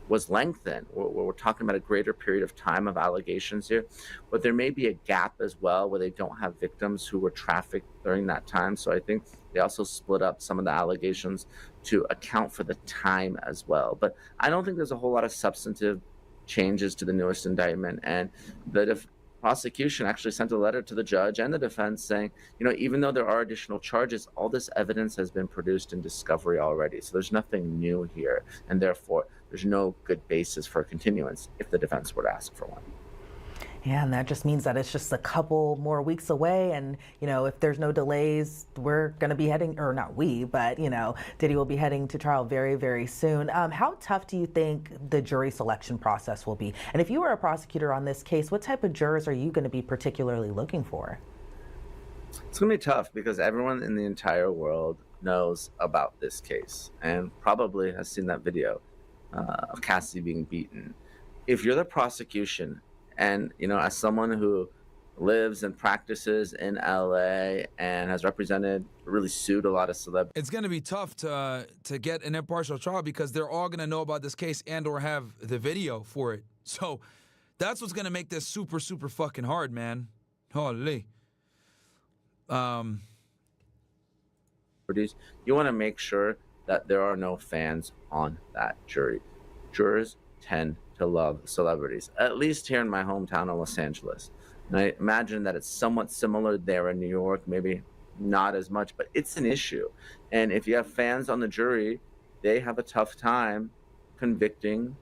was lengthened. We're talking about a greater period of time of allegations here, but there may be a gap as well where they don't have victims who were trafficked during that time. So I think they also split up some of the allegations to account for the time as well. But I don't think there's a whole lot of substantive changes to the newest indictment, and the prosecution actually sent a letter to the judge and the defense saying, even though there are additional charges, all this evidence has been produced in discovery already, so there's nothing new here, and therefore there's no good basis for a continuance if the defense were to ask for one.
Yeah, and that just means that it's just a couple more weeks away. And, if there's no delays, we're going to be heading, or not we, but, Diddy will be heading to trial very, very soon. How tough do you think the jury selection process will be? And if you were a prosecutor on this case, what type of jurors are you going to be particularly looking for?
It's going to be tough because everyone in the entire world knows about this case and probably has seen that video of Cassie being beaten. If you're the prosecution, and, as someone who lives and practices in LA and has really sued a lot of celebrities.
It's going to be tough to get an impartial trial because they're all going to know about this case and or have the video for it. So that's what's going to make this super, super fucking hard, man. Holy.
You want to make sure that there are no fans on that jury. Jurors tend to love celebrities, at least here in my hometown of Los Angeles. And I imagine that it's somewhat similar there in New York, maybe not as much, but it's an issue. And if you have fans on the jury, they have a tough time convicting,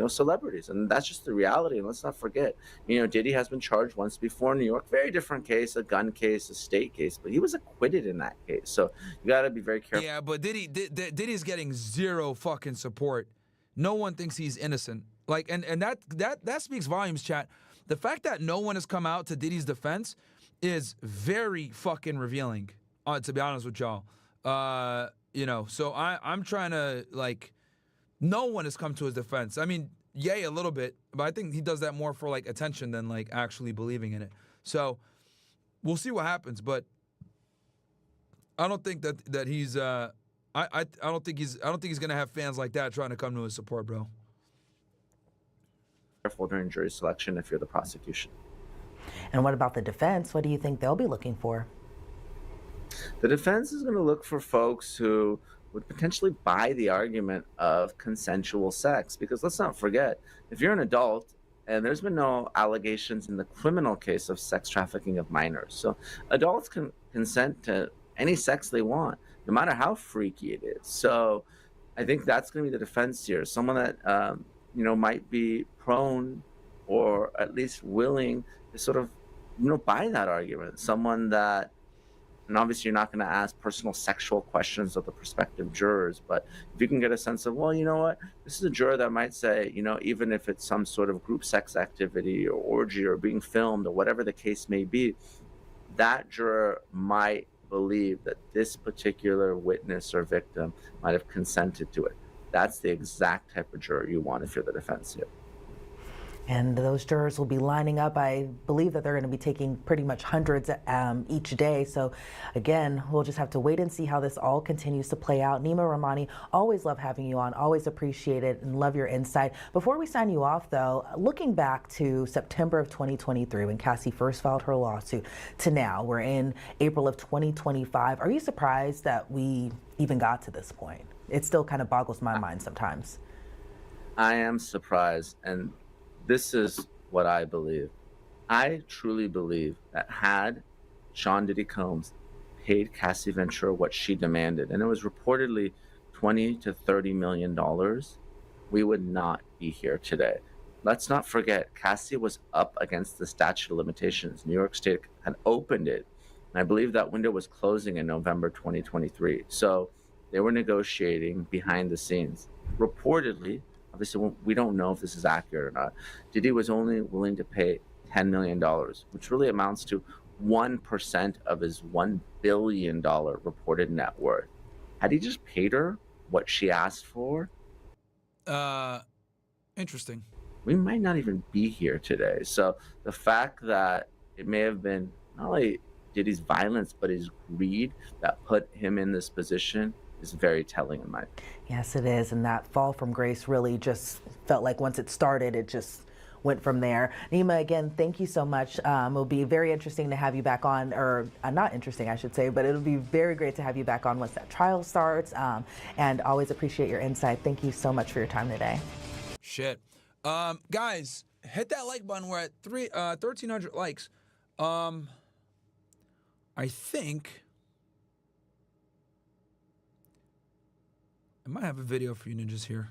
celebrities. And that's just the reality. And let's not forget, Diddy has been charged once before in New York, very different case, a gun case, a state case, but he was acquitted in that case. So you got to be very careful.
Yeah, but Diddy's getting zero fucking support. No one thinks he's innocent. And that speaks volumes, chat. The fact that no one has come out to Diddy's defense is very fucking revealing, to be honest with y'all. So I'm trying to, no one has come to his defense. I mean, yay, a little bit, but I think he does that more for, attention than, actually believing in it. So we'll see what happens, but I don't think that he's, I don't think he's going to have fans like that trying to come to his support, bro.
Careful during jury selection if you're the prosecution.
And what about the defense? What do you think they'll be looking for?
The defense is going to look for folks who would potentially buy the argument of consensual sex, because let's not forget, if you're an adult and there's been no allegations in the criminal case of sex trafficking of minors, so adults can consent to any sex they want, no matter how freaky it is. So I think that's going to be the defense here. Someone that might be prone or at least willing to sort of, buy that argument. Someone that, and obviously you're not going to ask personal sexual questions of the prospective jurors, but if you can get a sense of, well, you know what, this is a juror that might say, even if it's some sort of group sex activity or orgy or being filmed or whatever the case may be, that juror might believe that this particular witness or victim might have consented to it. That's the exact type of juror you want if you're the defense here.
And those jurors will be lining up. I believe that they're going to be taking pretty much hundreds each day. So again, we'll just have to wait and see how this all continues to play out. Nima Rahmani, always love having you on, always appreciate it and love your insight. Before we sign you off though, looking back to September of 2023 when Cassie first filed her lawsuit to now, we're in April of 2025. Are you surprised that we even got to this point? It still kind of boggles my mind sometimes.
I am surprised, and this is what I believe. I truly believe that had Sean Diddy Combs paid Cassie Ventura what she demanded, and it was reportedly $20 to $30 million, we would not be here today. Let's not forget, Cassie was up against the statute of limitations. New York State had opened it, and I believe that window was closing in November 2023. So they were negotiating behind the scenes. Reportedly, obviously we don't know if this is accurate or not, Diddy was only willing to pay $10 million, which really amounts to 1% of his $1 billion reported net worth. had he just paid her what she asked for,
Interesting.
we might not even be here today. So the fact that it may have been not only Diddy's violence, but his greed that put him in this position is very telling in my opinion.
Yes, it is. And that fall from grace really just felt like once it started, it just went from there. Nima, again, thank you so much. It'll be very interesting to have you back on, or not interesting, I should say, but it'll be very great to have you back on once that trial starts. And always appreciate your insight. Thank you so much for your time today.
Shit. Guys, hit that like button. We're at 1,300 likes. I think I might have a video for you ninjas here.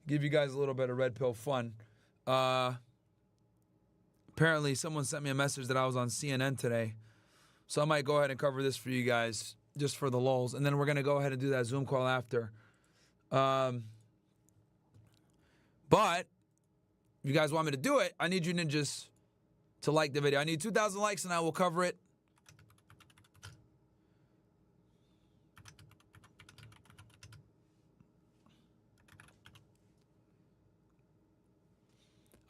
Give you guys a little bit of red pill fun. Apparently someone sent me a message that I was on CNN today. So I might go ahead and cover this for you guys just for the lulz. And then we're going to go ahead and do that Zoom call after. But if you guys want me to do it, I need you ninjas to like the video. I need 2,000 likes and I will cover it.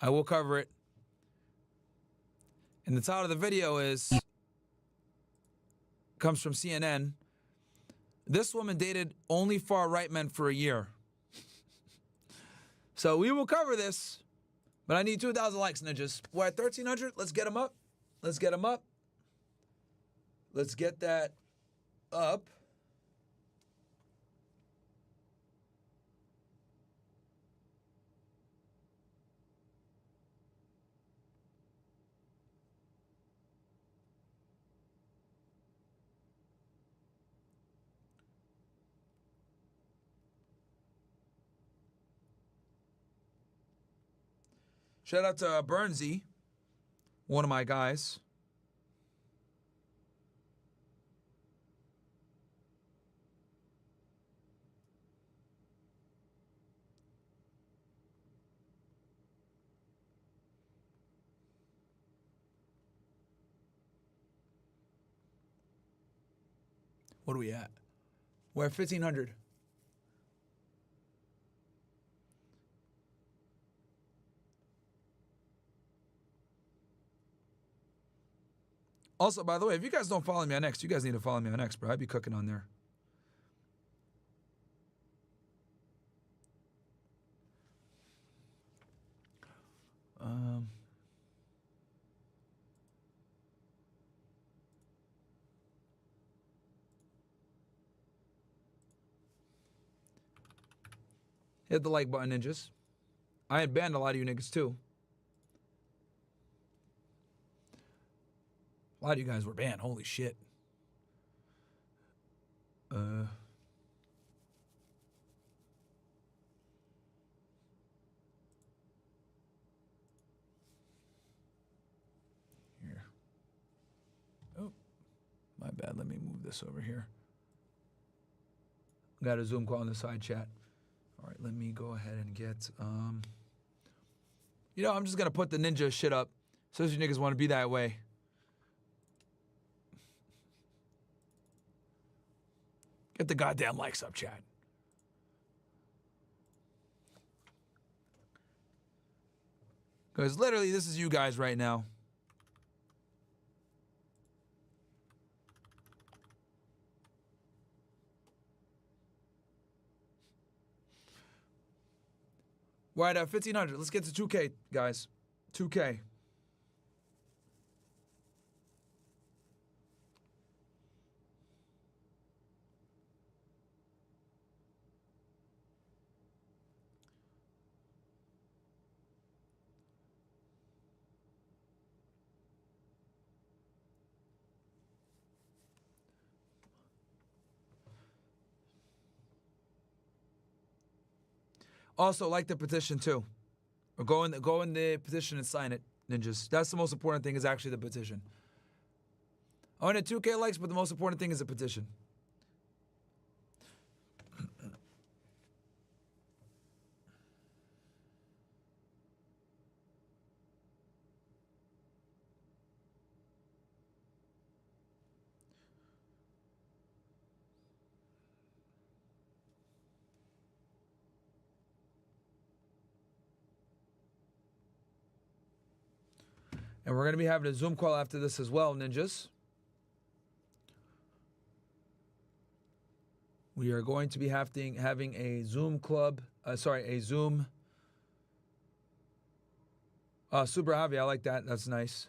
I will cover it. And the title of the video comes from CNN. This woman dated only far-right men for a year. So we will cover this, but I need 2,000 likes, ninjas. We're at 1,300. Let's get them up. Let's get them up. Let's get that up. Shout out to Burnsy, one of my guys. What are we at? We're at 1,500. Also, by the way, if you guys don't follow me on X, you guys need to follow me on X, bro. I'd be cooking on there. Hit the like button, ninjas. I had banned a lot of you niggas, too. A lot of you guys were banned. Holy shit. Here. Oh, my bad. Let me move this over here. Got a Zoom call in the side chat. All right, let me go ahead and get, you know, I'm just going to put the ninja shit up. So you niggas want to be that way. Get the goddamn likes up, chat. Because literally, this is you guys right now. We're at 1,500. Let's get to 2K, guys. 2K. Also, like the petition too. Or go in the petition and sign it, ninjas. That's the most important thing is actually the petition. I wanted 2K likes, but the most important thing is the petition. And we're going to be having a Zoom call after this as well, ninjas. We are going to be having a Zoom club, a Zoom. Super Javi, I like that. That's nice.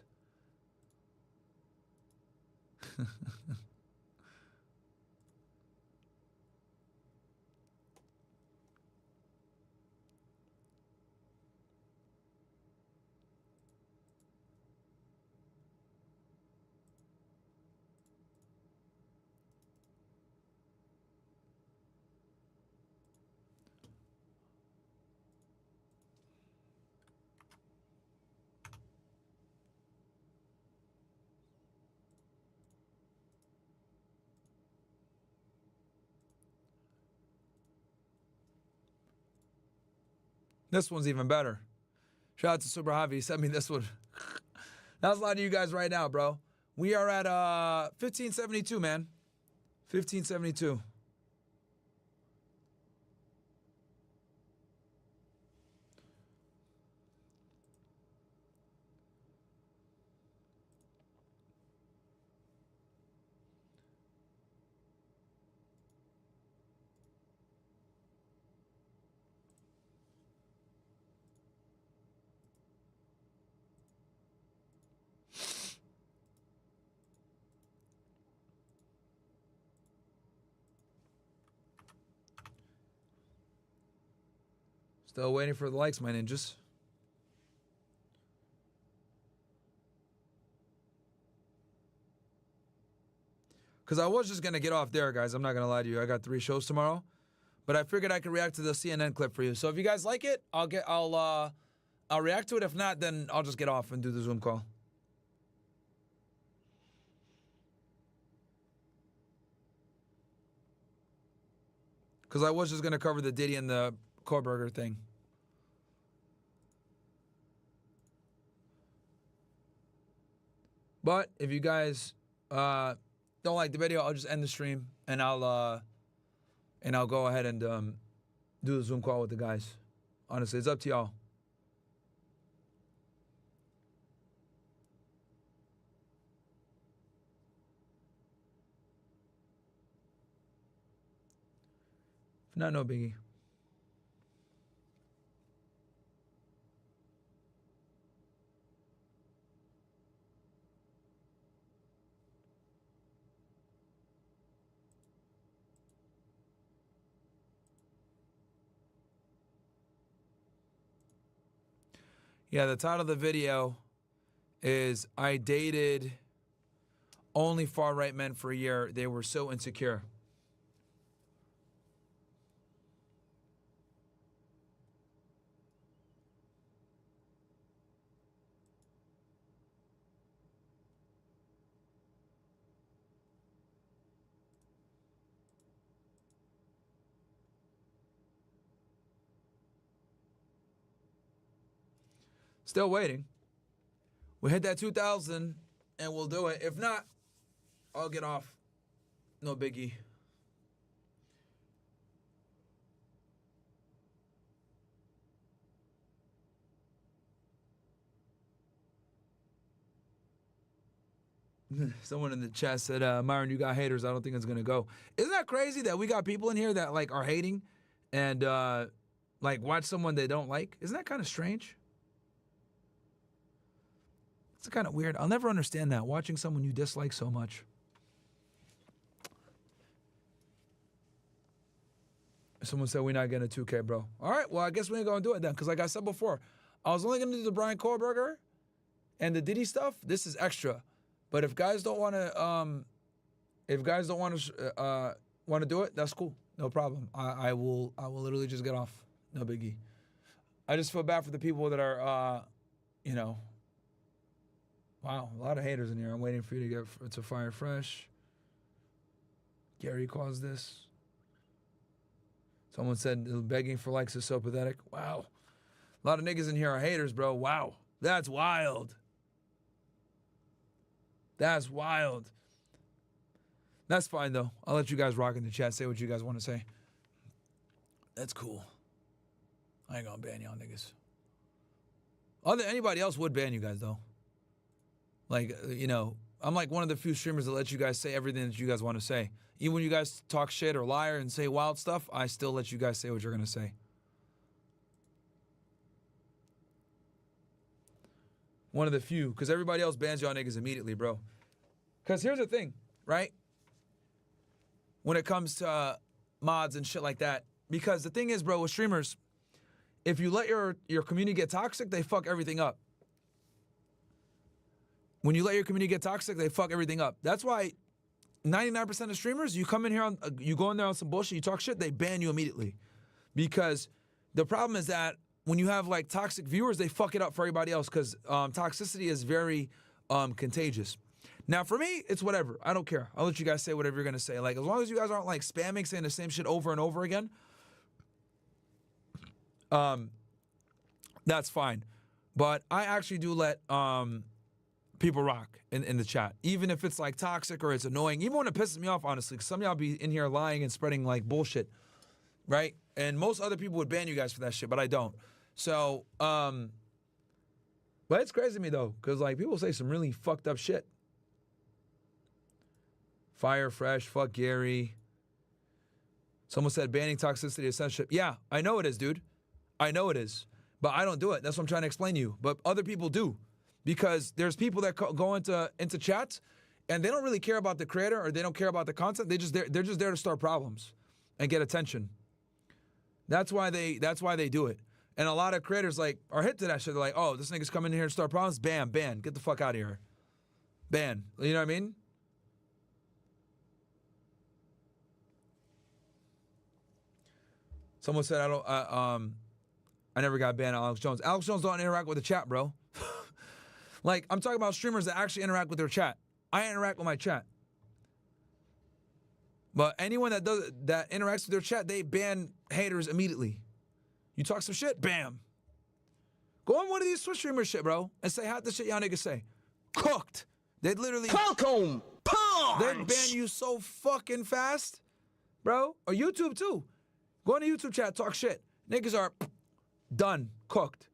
This one's even better. Shout out to Super Javi. He sent me this one. That's a lot of you guys right now, bro. We are at 1572, man. 1572. Still waiting for the likes, my ninjas. Because I was just going to get off there, guys. I'm not going to lie to you. I got 3 shows tomorrow. But I figured I could react to the CNN clip for you. So if you guys like it, I'll react to it. If not, then I'll just get off and do the Zoom call. Because I was just going to cover the Diddy and the Kohberger thing. But if you guys don't like the video, I'll just end the stream and I'll go ahead and do the Zoom call with the guys. Honestly, it's up to y'all. If not, no biggie. Yeah, the title of the video is I dated only far-right men for a year. They were so insecure. Still waiting. We hit that 2,000 and we'll do it. If not, I'll get off. No biggie. Someone in the chat said, Myron, you got haters. I don't think it's going to go. Isn't that crazy that we got people in here that like are hating and like watch someone they don't like? Isn't that kind of strange? It's kind of weird. I'll never understand that, watching someone you dislike so much. Someone said we're not getting a 2K, bro. All right, well, I guess we ain't going to do it then, because like I said before, I was only going to do the Bryan Kohberger and the Diddy stuff. This is extra. But if guys don't want to want to do it, that's cool. No problem. I will literally just get off. No biggie. I just feel bad for the people that are you know, wow, a lot of haters in here. I'm waiting for you to get to fire fresh. Gary caused this. Someone said begging for likes is so pathetic. Wow. A lot of niggas in here are haters, bro. Wow. That's wild. That's wild. That's fine, though. I'll let you guys rock in the chat. Say what you guys want to say. That's cool. I ain't gonna ban y'all niggas. Anybody else would ban you guys, though. Like, you know, I'm like one of the few streamers that let you guys say everything that you guys want to say. Even when you guys talk shit or lie and say wild stuff, I still let you guys say what you're going to say. One of the few, because everybody else bans y'all niggas immediately, bro. Because here's the thing, right? When it comes to mods and shit like that. Because the thing is, bro, with streamers, if you let your community get toxic, they fuck everything up. When you let your community get toxic, they fuck everything up. That's why 99% of streamers, you come in here, you go in there on some bullshit, you talk shit, they ban you immediately. Because the problem is that when you have like toxic viewers, they fuck it up for everybody else because toxicity is very contagious. Now for me, it's whatever. I don't care. I'll let you guys say whatever you're going to say. Like as long as you guys aren't like spamming, saying the same shit over and over again, that's fine. But I actually do let people rock in the chat, even if it's like toxic or it's annoying, even when it pisses me off, honestly, because some of y'all be in here lying and spreading like bullshit, right? And most other people would ban you guys for that shit, but I don't. So, but it's crazy to me though, because like people say some really fucked up shit. Fire Fresh, fuck Gary. Someone said banning toxicity is censorship. Yeah, I know it is, dude. I know it is, but I don't do it. That's what I'm trying to explain to you. But other people do. Because there's people that go into chats and they don't really care about the creator or they don't care about the content. They're just there to start problems and get attention. That's why they do it. And a lot of creators like are hit to that shit. They're like, oh, this nigga's coming in here to start problems. Bam, ban. Get the fuck out of here. Ban. You know what I mean? Someone said I never got banned. Alex Jones. Alex Jones don't interact with the chat, bro. Like, I'm talking about streamers that actually interact with their chat. I interact with my chat. But anyone that interacts with their chat, they ban haters immediately. You talk some shit, bam. Go on one of these Twitch streamers shit, bro, and say half the shit y'all niggas say. Cooked. They'd literally... Welcome, punch! They'd ban you so fucking fast, bro. Or YouTube, too. Go on the YouTube chat, talk shit. Niggas are done, cooked.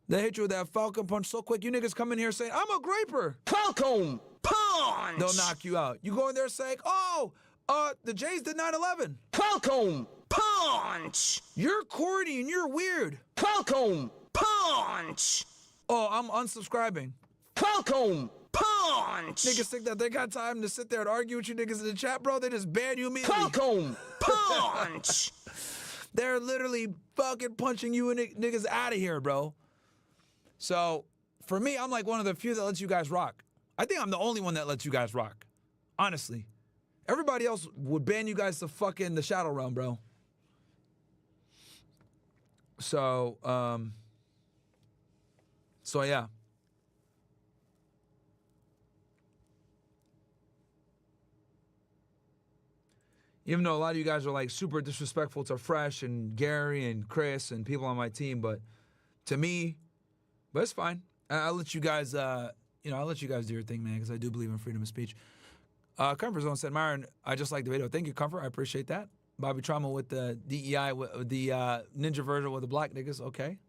They hit you with that Falcon punch so quick. You niggas come in here saying, I'm a graper. Falcon punch. They'll knock you out. You go in there saying, oh, the Jays did 9/11. Falcon punch. You're corny and you're weird. Falcon punch. Oh, I'm unsubscribing. Falcon punch. Niggas think that they got time to sit there and argue with you niggas in the chat, bro. They just ban you immediately. Falcon punch. They're literally fucking punching you and niggas out of here, bro. So, for me, I'm like one of the few that lets you guys rock. I think I'm the only one that lets you guys rock. Honestly. Everybody else would ban you guys to fucking the Shadow Realm, bro. So, yeah. Even though a lot of you guys are like super disrespectful to Fresh and Gary and Chris and people on my team, but to me, but it's fine. I'll let you guys, I'll let you guys do your thing, man, because I do believe in freedom of speech. Comfort Zone said, Myron, I just like the video. Thank you, Comfort. I appreciate that. Bobby Trauma with the DEI, with the ninja version with the black niggas. Okay.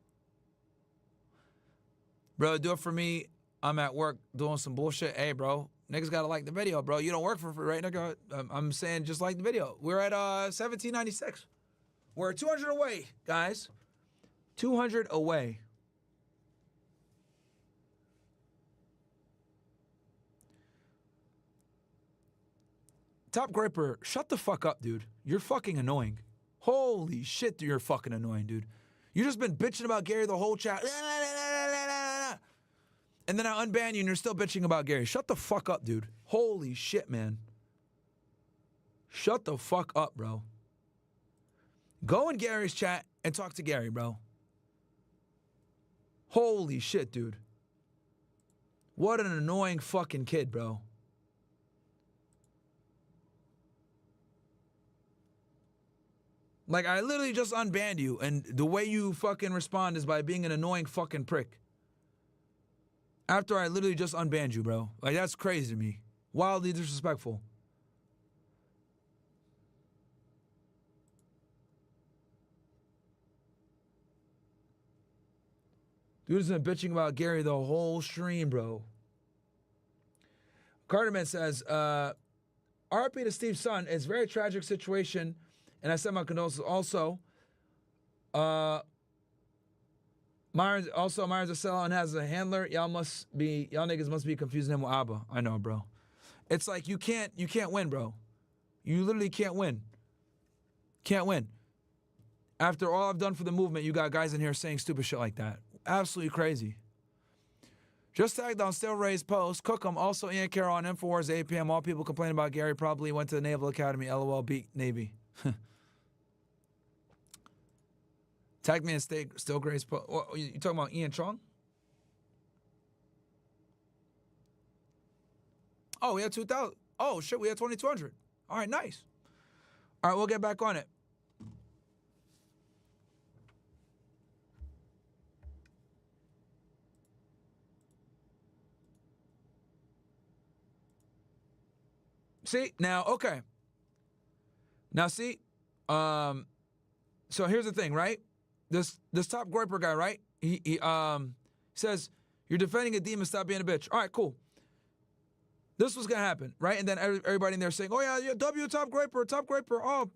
Bro, do it for me. I'm at work doing some bullshit. Hey, bro, niggas got to like the video, bro. You don't work for free, right, nigga? I'm saying just like the video. We're at 1796. We're 200 away, guys. 200 away. Top Graper, shut the fuck up, dude. You're fucking annoying. Holy shit, you're fucking annoying, dude. You just been bitching about Gary the whole chat. And then I unban you and you're still bitching about Gary. Shut the fuck up, dude. Holy shit, man. Shut the fuck up, bro. Go in Gary's chat and talk to Gary, bro. Holy shit, dude. What an annoying fucking kid, bro. Like, I literally just unbanned you, and the way you fucking respond is by being an annoying fucking prick. After I literally just unbanned you, bro. Like, that's crazy to me. Wildly disrespectful. Dude has been bitching about Gary the whole stream, bro. Carterman says, RP to Steve's son. It's a very tragic situation, and I send my condolences. Also, Myron's a sellout and has a handler. Y'all niggas must be confusing him with Abba. I know, bro. It's like you can't win, bro. You literally can't win. Can't win. After all I've done for the movement, you got guys in here saying stupid shit like that. Absolutely crazy. Just tagged on Still Ray's post. Cook 'em. Also, Ian Carroll on Infowars, 8 p.m. All people complaining about Gary probably went to the Naval Academy. LOL, beat Navy. Tag me and Still Gray's post. You talking about Ian Chong? Oh, we had 2,000. Oh, shit, we had 2,200. All right, nice. All right, we'll get back on it. See, now, okay. Now, see, so here's the thing, right? This top Groiper guy, right? He says, you're defending a demon, stop being a bitch. All right, cool. This was going to happen, right? And then everybody in there saying, oh, yeah, W top Groiper.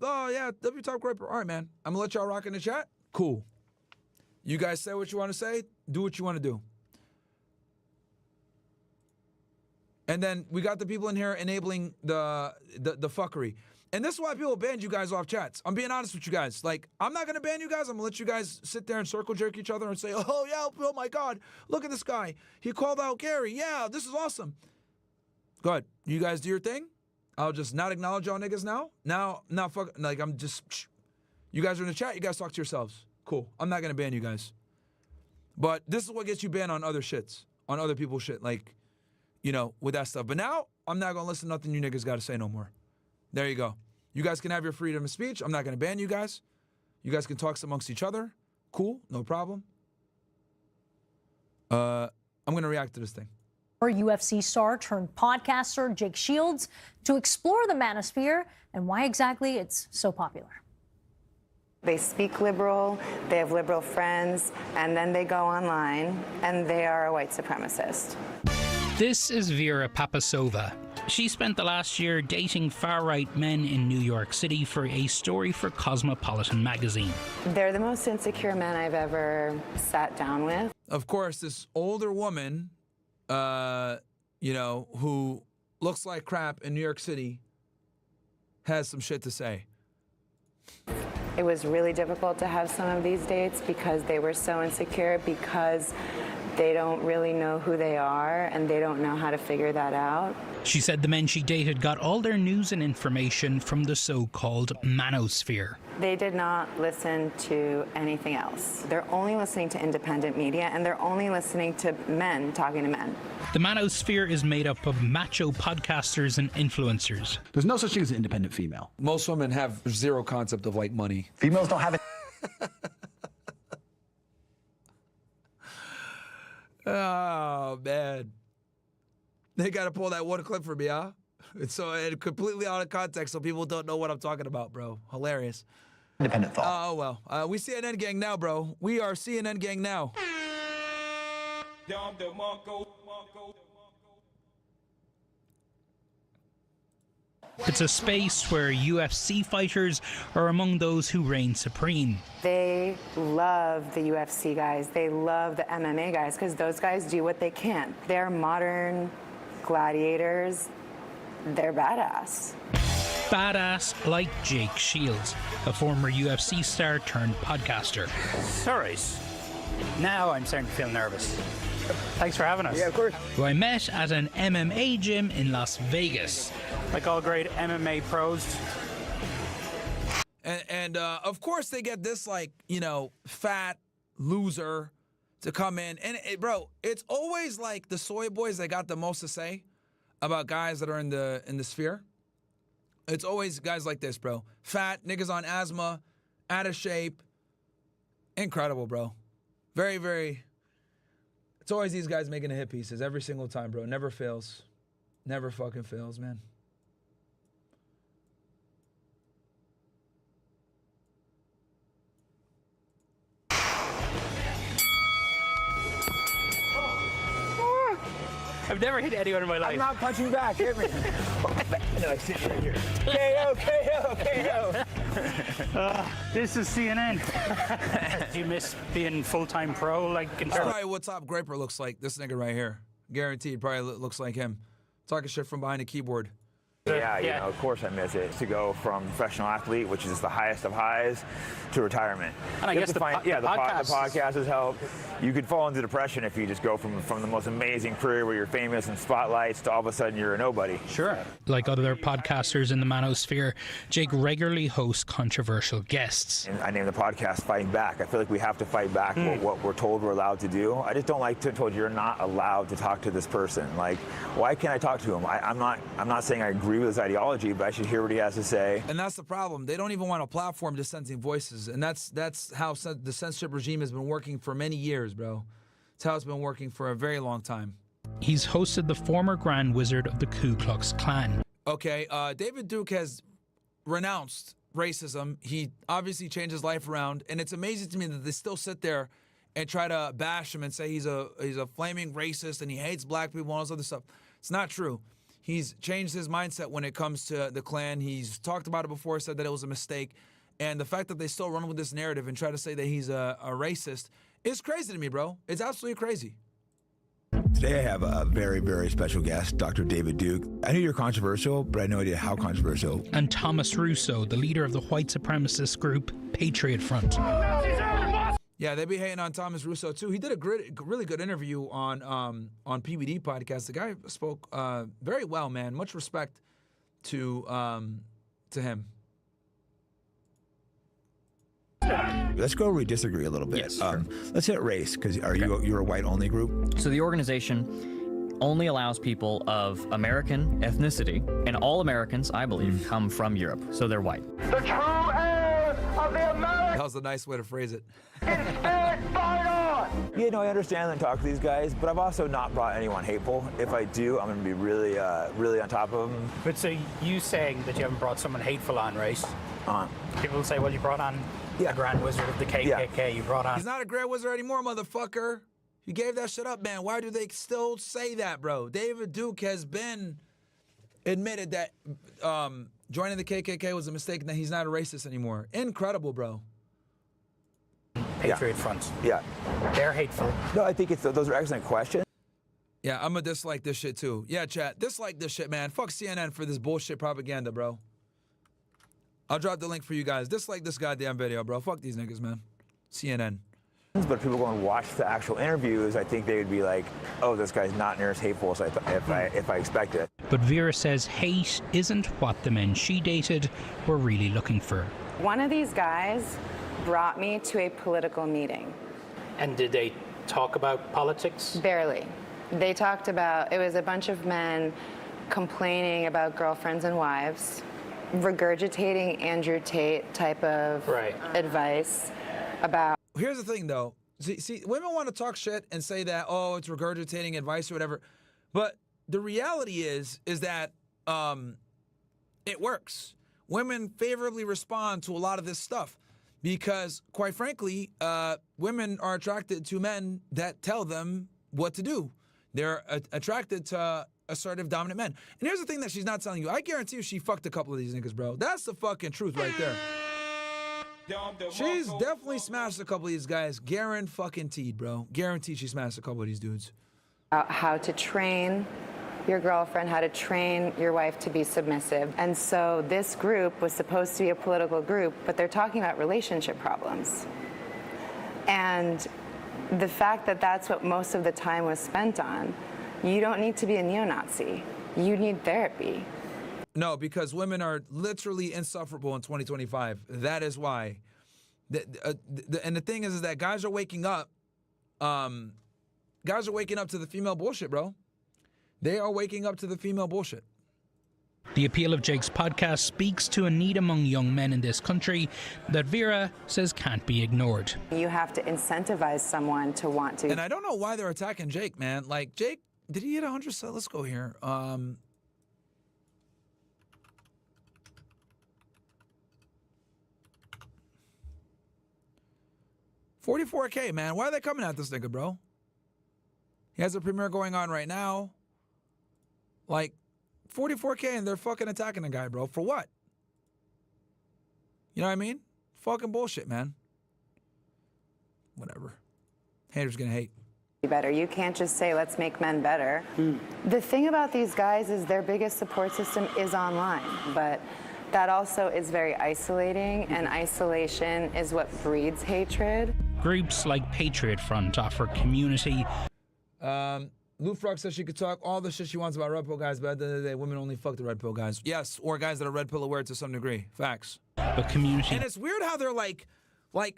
Oh, yeah, W top Groiper. All right, man. I'm going to let y'all rock in the chat. Cool. You guys say what you want to say. Do what you want to do. And then we got the people in here enabling the fuckery. And this is why people banned you guys off chats. I'm being honest with you guys. Like, I'm not going to ban you guys. I'm going to let you guys sit there and circle jerk each other and say, oh, yeah, oh, my God, look at this guy. He called out Gary. Yeah, this is awesome. Go ahead. You guys do your thing. I'll just not acknowledge y'all niggas now. Now, fuck, like, I'm just, you guys are in the chat. You guys talk to yourselves. Cool. I'm not going to ban you guys. But this is what gets you banned on other shits, on other people's shit. Like, you know, with that stuff. But now, I'm not going to listen to nothing you niggas got to say no more. There you go. You guys can have your freedom of speech. I'm not going to ban you guys. You guys can talk amongst each other. Cool. No problem. I'm going to react to this thing.
UFC star turned podcaster Jake Shields to explore the manosphere and why exactly it's so popular.
They speak liberal, they have liberal friends, and then they go online and they are a white supremacist.
This is Vera Papasova. She spent the last year dating far-right men in New York City for a story for Cosmopolitan magazine.
They're the most insecure men I've ever sat down with.
Of course, this older woman, you know, who looks like crap in New York City has some shit to say.
It was really difficult to have some of these dates because they were so insecure, because they don't really know who they are and they don't know how to figure that out.
She said the men she dated got all their news and information from the so-called manosphere.
They did not listen to anything else. They're only listening to independent media, and they're only listening to men talking to men.
The manosphere is made up of macho podcasters and influencers.
There's no such thing as an independent female.
Most women have zero concept of, like, money.
Females don't have it.
Oh, man. They got to pull that one clip for me, huh? It's completely out of context, so people don't know what I'm talking about, bro. Hilarious.
Independent thought.
Oh, well. We CNN gang now, bro. We are CNN gang now.
It's a space where UFC fighters are among those who reign supreme.
They love the UFC guys. They love the MMA guys because those guys do what they can. They're modern gladiators. They're badass.
Badass like Jake Shields, a former UFC star turned podcaster.
Sorry. Now I'm starting to feel nervous. Thanks for having us.
Yeah, of course. Who I met at an MMA gym in Las Vegas.
Like all great MMA pros.
And of course they get this, like, you know, fat loser to come in. And, bro, it's always like the soy boys that got the most to say about guys that are in the sphere. It's always guys like this, bro. Fat, niggas on asthma, out of shape. Incredible, bro. Very, very... It's always these guys making the hit pieces every single time, bro. Never fails. Never fucking fails, man.
I've never hit anyone in my life.
I'm not punching back. Hit me. No, I sit right here. KO, KO, KO.
This is CNN. Do you miss being full-time pro?
That's probably what Top Graper looks like. This nigga right here. Guaranteed probably looks like him. Talking shit from behind a keyboard.
Yeah, you know, of course I miss it. To go from professional athlete, which is the highest of highs, to retirement.
And I guess the
podcast has helped. You could fall into depression if you just go from the most amazing career where you're famous and spotlights to all of a sudden you're a nobody.
Sure.
Like other podcasters in the manosphere, Jake regularly hosts controversial guests.
And I named the podcast Fighting Back. I feel like we have to fight back what we're told we're allowed to do. I just don't like to be told you're not allowed to talk to this person. Like, why can't I talk to him? I'm not saying I agree with his ideology, but I should hear what he has to say.
And that's the problem. They don't even want to platform dissenting voices. And that's how the censorship regime has been working for many years, bro. It's how it's been working for a very long time.
He's hosted the former Grand Wizard of the Ku Klux Klan.
Okay, David Duke has renounced racism. He obviously changed his life around, and it's amazing to me that they still sit there and try to bash him and say he's a flaming racist and he hates black people and all this other stuff. It's not true. He's changed his mindset when it comes to the Klan. He's talked about it before, said that it was a mistake. And the fact that they still run with this narrative and try to say that he's a racist is crazy to me, bro. It's absolutely crazy.
Today I have a very, very special guest, Dr. David Duke. I knew you're controversial, but I had no idea how controversial.
And Thomas Russo, the leader of the white supremacist group Patriot Front.
Yeah, they be hating on Thomas Russo too. He did a really good interview on PBD podcast. The guy spoke very well, man. Much respect to him.
Let's go where we disagree a little bit. Yes, sure. Let's hit race, because you're a white-only group?
So the organization only allows people of American ethnicity, and all Americans, I believe, come from Europe, so they're white.
The true heirs of the American.
That was a nice way to phrase it.
Yeah, no, I understand and talk to these guys, but I've also not brought anyone hateful. If I do, I'm going to be really on top of them.
But so you saying that you haven't brought someone hateful on, right? People say, well, you brought on a Grand Wizard of the KKK. Yeah. You brought on...
He's not a Grand Wizard anymore, motherfucker. You gave that shit up, man. Why do they still say that, bro? David Duke has been admitted that joining the KKK was a mistake and that he's not a racist anymore. Incredible, bro.
Patriot Front.
Yeah.
They're hateful.
No, I think those are excellent questions.
Yeah, I'm gonna dislike this shit too. Yeah, chat, dislike this shit, man. Fuck CNN for this bullshit propaganda, bro. I'll drop the link for you guys. Dislike this goddamn video, bro. Fuck these niggas, man. CNN.
But if people go and watch the actual interviews, I think they would be like, oh, this guy's not near as hateful as if I expect it.
But Vera says hate isn't what the men she dated were really looking for.
One of these guys brought me to a political meeting.
And did they talk about politics?
Barely. They talked about, it was a bunch of men complaining about girlfriends and wives, regurgitating Andrew Tate type of advice about...
Here's the thing, though. See, women want to talk shit and say that, oh, it's regurgitating advice or whatever. But the reality is that it works. Women favorably respond to a lot of this stuff because, quite frankly, women are attracted to men that tell them what to do. They're attracted to assertive, dominant men. And here's the thing that she's not telling you. I guarantee you she fucked a couple of these niggas, bro. That's the fucking truth right there. She's definitely smashed a couple of these guys. Guaranteed, bro. Guaranteed she smashed a couple of these dudes.
How to train your girlfriend, how to train your wife to be submissive. And so this group was supposed to be a political group, but they're talking about relationship problems. And the fact that that's what most of the time was spent on, you don't need to be a neo-Nazi. You need therapy.
No, because women are literally insufferable in 2025. That is why. And the thing is that guys are waking up. Guys are waking up to the female bullshit, bro. They are waking up to the female bullshit.
The appeal of Jake's podcast speaks to a need among young men in this country that Vera says can't be ignored.
You have to incentivize someone to want to.
And I don't know why they're attacking Jake, man. Like, Jake, did he hit 100? Let's go here. 44K, man. Why are they coming at this nigga, bro? He has a premiere going on right now. Like, 44K and they're fucking attacking the guy, bro. For what? You know what I mean? Fucking bullshit, man. Whatever. Haters gonna hate.
Better. You can't just say, let's make men better. The thing about these guys is their biggest support system is online, but that also is very isolating, and isolation is what breeds hatred.
Groups like Patriot Front offer community.
Lou Frog says she could talk all the shit she wants about red pill guys, but at the end of the day, women only fuck the red pill guys. Yes, or guys that are red pill aware to some degree. Facts.
But community.
And it's weird how they're like,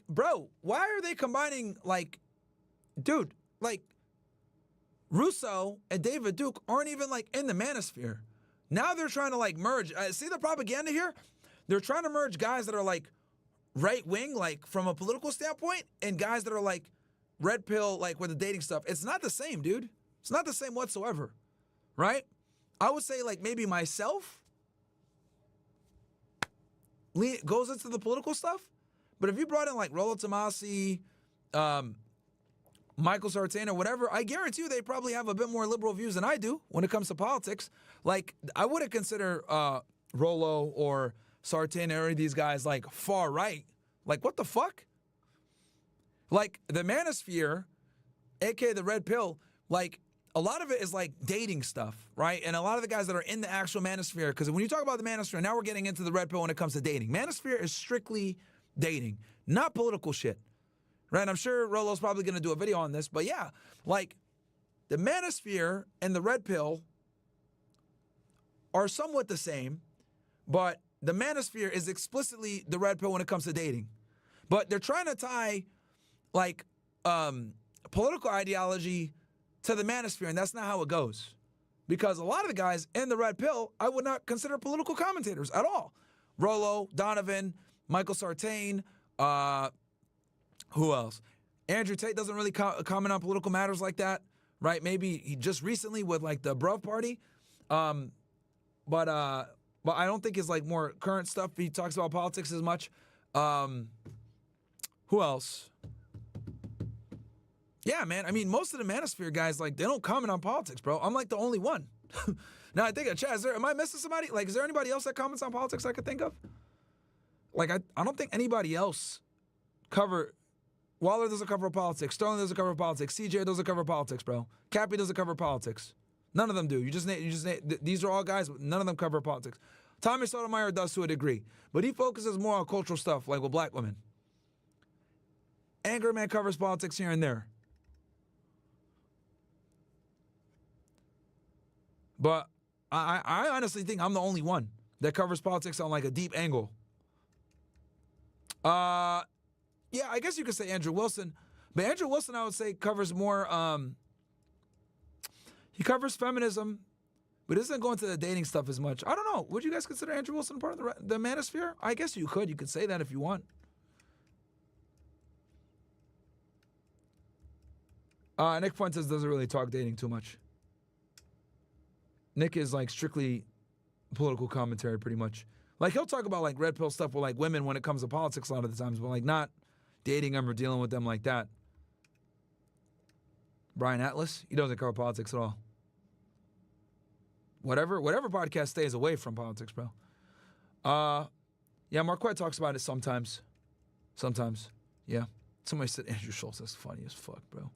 bro, why are they combining, like, dude, like, Russo and David Duke aren't even, like, in the manosphere. Now they're trying to, like, merge. See the propaganda here? They're trying to merge guys that are, like, right-wing, like, from a political standpoint, and guys that are, like, red pill, like, with the dating stuff. It's not the same, dude. It's not the same whatsoever, right? I would say, like, maybe myself goes into the political stuff, but if you brought in, like, Rollo Tomasi, Michael Sartain or whatever, I guarantee you they probably have a bit more liberal views than I do when it comes to politics. Like, I wouldn't consider Rollo or Sartain or any of these guys, like, far right. Like, what the fuck? Like, the manosphere, aka the red pill, like, a lot of it is, like, dating stuff, right? And a lot of the guys that are in the actual manosphere, because when you talk about the manosphere, now we're getting into the red pill when it comes to dating. Manosphere is strictly dating, not political shit. Right, I'm sure Rollo's probably going to do a video on this, but yeah, like, the manosphere and the red pill are somewhat the same, but the manosphere is explicitly the red pill when it comes to dating. But they're trying to tie, like, political ideology to the manosphere, and that's not how it goes. Because a lot of the guys in the red pill, I would not consider political commentators at all. Rollo, Donovan, Michael Sartain, who else? Andrew Tate doesn't really comment on political matters like that, right? Maybe he just recently with, like, the Bruv Party, but I don't think his, like, more current stuff. He talks about politics as much. Who else? Yeah, man. I mean, most of the manosphere guys, like, they don't comment on politics, bro. I'm, like, the only one. Now I think, Chad, am I missing somebody? Like, is there anybody else that comments on politics I could think of? Like, I don't think anybody else Waller doesn't cover politics. Sterling doesn't cover politics. CJ doesn't cover politics, bro. Cappy doesn't cover politics. None of them do. These are all guys, none of them cover politics. Tommy Sotomayor does to a degree, but he focuses more on cultural stuff, like with black women. Anger Man covers politics here and there. But I honestly think I'm the only one that covers politics on, like, a deep angle. Yeah, I guess you could say Andrew Wilson. But Andrew Wilson, I would say, covers more, he covers feminism, but isn't going to the dating stuff as much. I don't know. Would you guys consider Andrew Wilson part of the manosphere? I guess you could. You could say that if you want. Nick Fuentes doesn't really talk dating too much. Nick is, like, strictly political commentary pretty much. Like, he'll talk about, like, red pill stuff with, like, women when it comes to politics a lot of the times, but, like, not dating them or dealing with them like that. Brian Atlas, he doesn't cover politics at all. Whatever podcast stays away from politics, bro. Yeah, Marquette talks about it sometimes. Sometimes, yeah. Somebody said Andrew Schultz. That's funny as fuck, bro.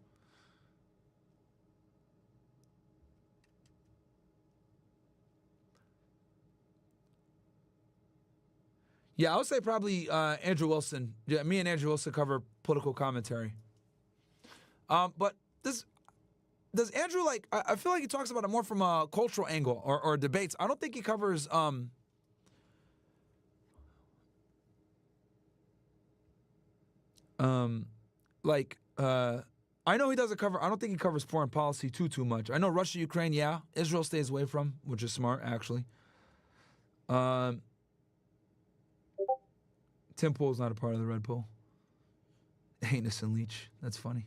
Yeah, I would say probably Andrew Wilson. Yeah, me and Andrew Wilson cover political commentary. But does Andrew, like, I feel like he talks about it more from a cultural angle or debates. I don't think he covers I know he doesn't cover, I don't think he covers foreign policy too much. I know Russia, Ukraine, yeah. Israel stays away from, which is smart, actually. Tim Pool's not a part of the Red Pill. Anus and Leach. That's funny.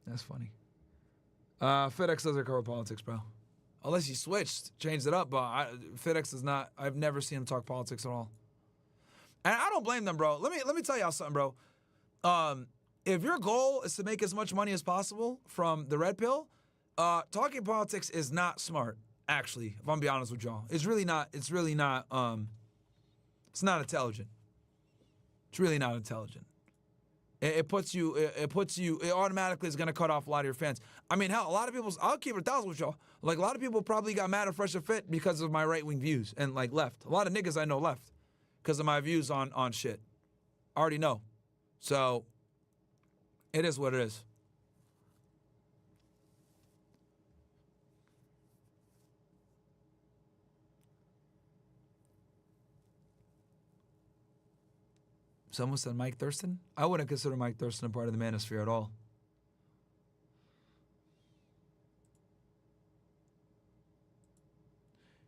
That's funny. FedEx doesn't cover politics, bro. Unless he switched, changed it up, but FedEx does not. I've never seen him talk politics at all. And I don't blame them, bro. Let me tell y'all something, bro. If your goal is to make as much money as possible from the Red Pill, talking politics is not smart, actually, if I'm be honest with y'all. It's really not, it's not intelligent. It's really not intelligent. It automatically is going to cut off a lot of your fans. I mean, hell, a lot of people, I'll keep it 1,000 with y'all. Like, a lot of people probably got mad at Fresh and Fit because of my right-wing views and, like, left. A lot of niggas I know left because of my views on shit. I already know. So, it is what it is. Someone said Mike Thurston? I wouldn't consider Mike Thurston a part of the manosphere at all.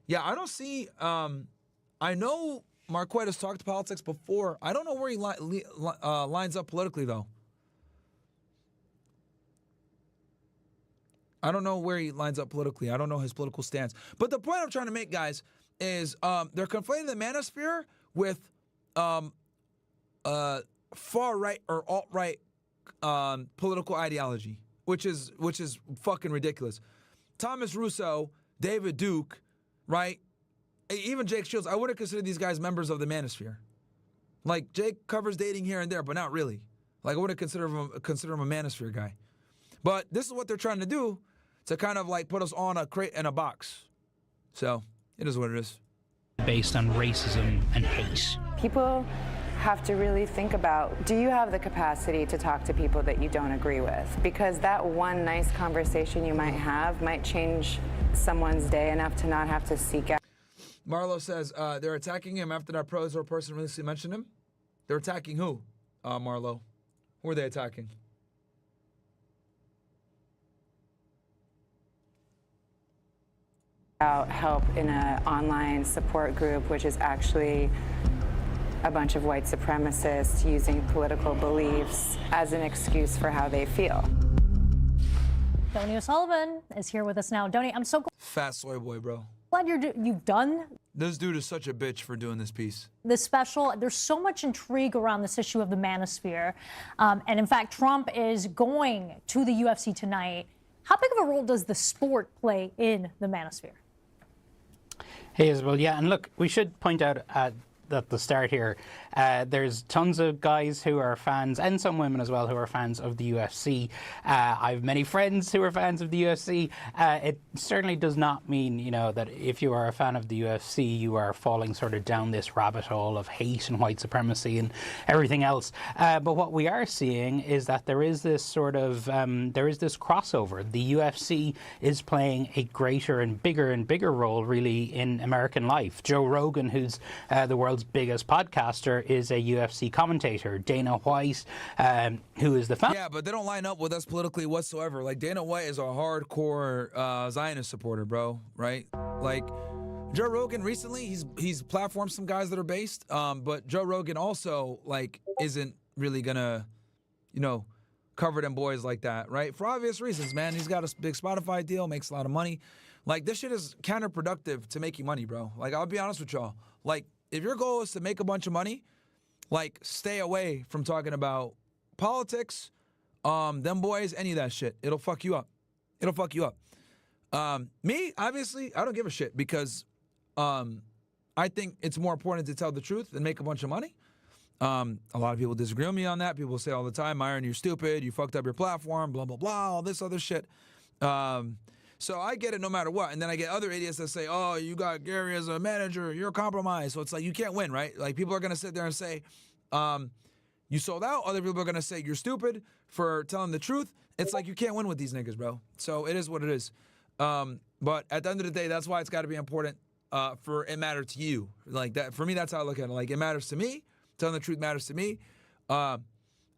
Yeah, I don't see... I know Marquette has talked politics before. I don't know where he lines up politically, though. I don't know where he lines up politically. I don't know his political stance. But the point I'm trying to make, guys, is they're conflating the manosphere with... far right or alt right political ideology, which is fucking ridiculous. Thomas Russo, David Duke, right? Even Jake Shields. I wouldn't consider these guys members of the manosphere. Like, Jake covers dating here and there, but not really. Like, I wouldn't consider him a manosphere guy. But this is what they're trying to do to kind of like put us on a crate and a box. So it is what it is.
Based on racism and hate.
People have to really think about, do you have the capacity to talk to people that you don't agree with? Because that one nice conversation you might have might change someone's day enough to not have to seek out.
Marlo says they're attacking him after that pro Israel person recently mentioned him. They're attacking who, Marlo? Who are they attacking?
Help in an online support group, which is actually a bunch of white supremacists using political beliefs as an excuse for how they feel.
Donnie O'Sullivan is here with us now. Donnie, I'm so
Fat soy boy, bro.
glad you've done
This dude is such a bitch for doing this piece.
this special. There's so much intrigue around this issue of the manosphere. And in fact, Trump is going to the UFC tonight. How big of a role does the sport play in the manosphere?
Hey, Isabel. Yeah, and look, we should point out at the start here, there's tons of guys who are fans, and some women as well, who are fans of the UFC. I have many friends who are fans of the UFC. It certainly does not mean, you know, that if you are a fan of the UFC, you are falling sort of down this rabbit hole of hate and white supremacy and everything else. But what we are seeing is that there is this sort of, there is this crossover. The UFC is playing a greater and bigger role, really, in American life. Joe Rogan, who's the world's biggest podcaster, is a UFC commentator. Dana White, who is the founder.
Yeah, but they don't line up with us politically whatsoever. Like, Dana White is a hardcore Zionist supporter, bro, right? Like, Joe Rogan recently, he's platformed some guys that are based, but Joe Rogan also, like, isn't really gonna, you know, cover them boys like that, right? For obvious reasons, man. He's got a big Spotify deal, makes a lot of money. Like, this shit is counterproductive to making money, bro. Like, I'll be honest with y'all. Like, if your goal is to make a bunch of money, like, stay away from talking about politics, them boys, any of that shit. It'll fuck you up. It'll fuck you up. Me, obviously, I don't give a shit because I think it's more important to tell the truth than make a bunch of money. A lot of people disagree with me on that. People say all the time, Myron, you're stupid, you fucked up your platform, blah, blah, blah, all this other shit. So I get it no matter what. And then I get other idiots that say, oh, you got Gary as a manager, you're compromised. So it's like, you can't win, right? Like, people are going to sit there and say, you sold out. Other people are going to say, you're stupid for telling the truth. It's like, you can't win with these niggas, bro. So it is what it is. But at the end of the day, that's why it's got to be important for it matter to you. Like, that, for me, that's how I look at it. Like, it matters to me. Telling the truth matters to me.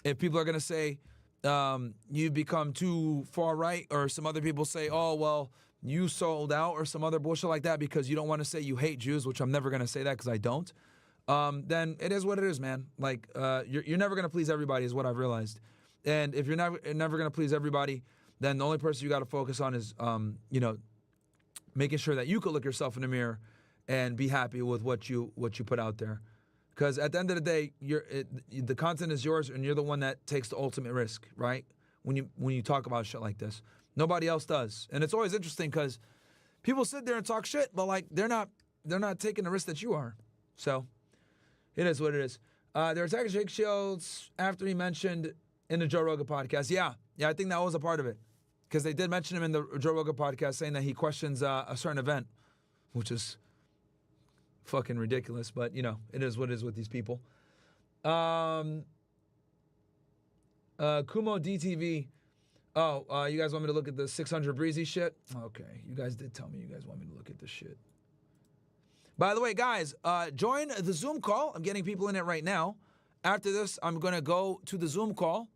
If people are going to say, you become too far right, or some other people say, oh, well, you sold out, or some other bullshit like that because you don't want to say you hate Jews, which I'm never going to say that because I don't, then it is what it is, man. Like, you're never going to please everybody is what I've realized. And if you're never going to please everybody, then the only person you got to focus on is, you know, making sure that you could look yourself in the mirror and be happy with what you put out there. Because at the end of the day, the content is yours, and you're the one that takes the ultimate risk, right? When you talk about shit like this, Nobody else does. And it's always interesting because people sit there and talk shit, but like they're not taking the risk that you are. So it is what it is. They're attacking Jake Shields after he mentioned in the Joe Rogan podcast. Yeah, I think that was a part of it. Because they did mention him in the Joe Rogan podcast saying that he questions a certain event, which is fucking ridiculous. But, you know, it is what it is with these people. Kumo DTV. Oh, you guys want me to look at the 600 Breezy shit? Okay, you guys did tell me you guys want me to look at this shit. By the way, guys, join the Zoom call. I'm getting people in it right now. After this, I'm going to go to the Zoom call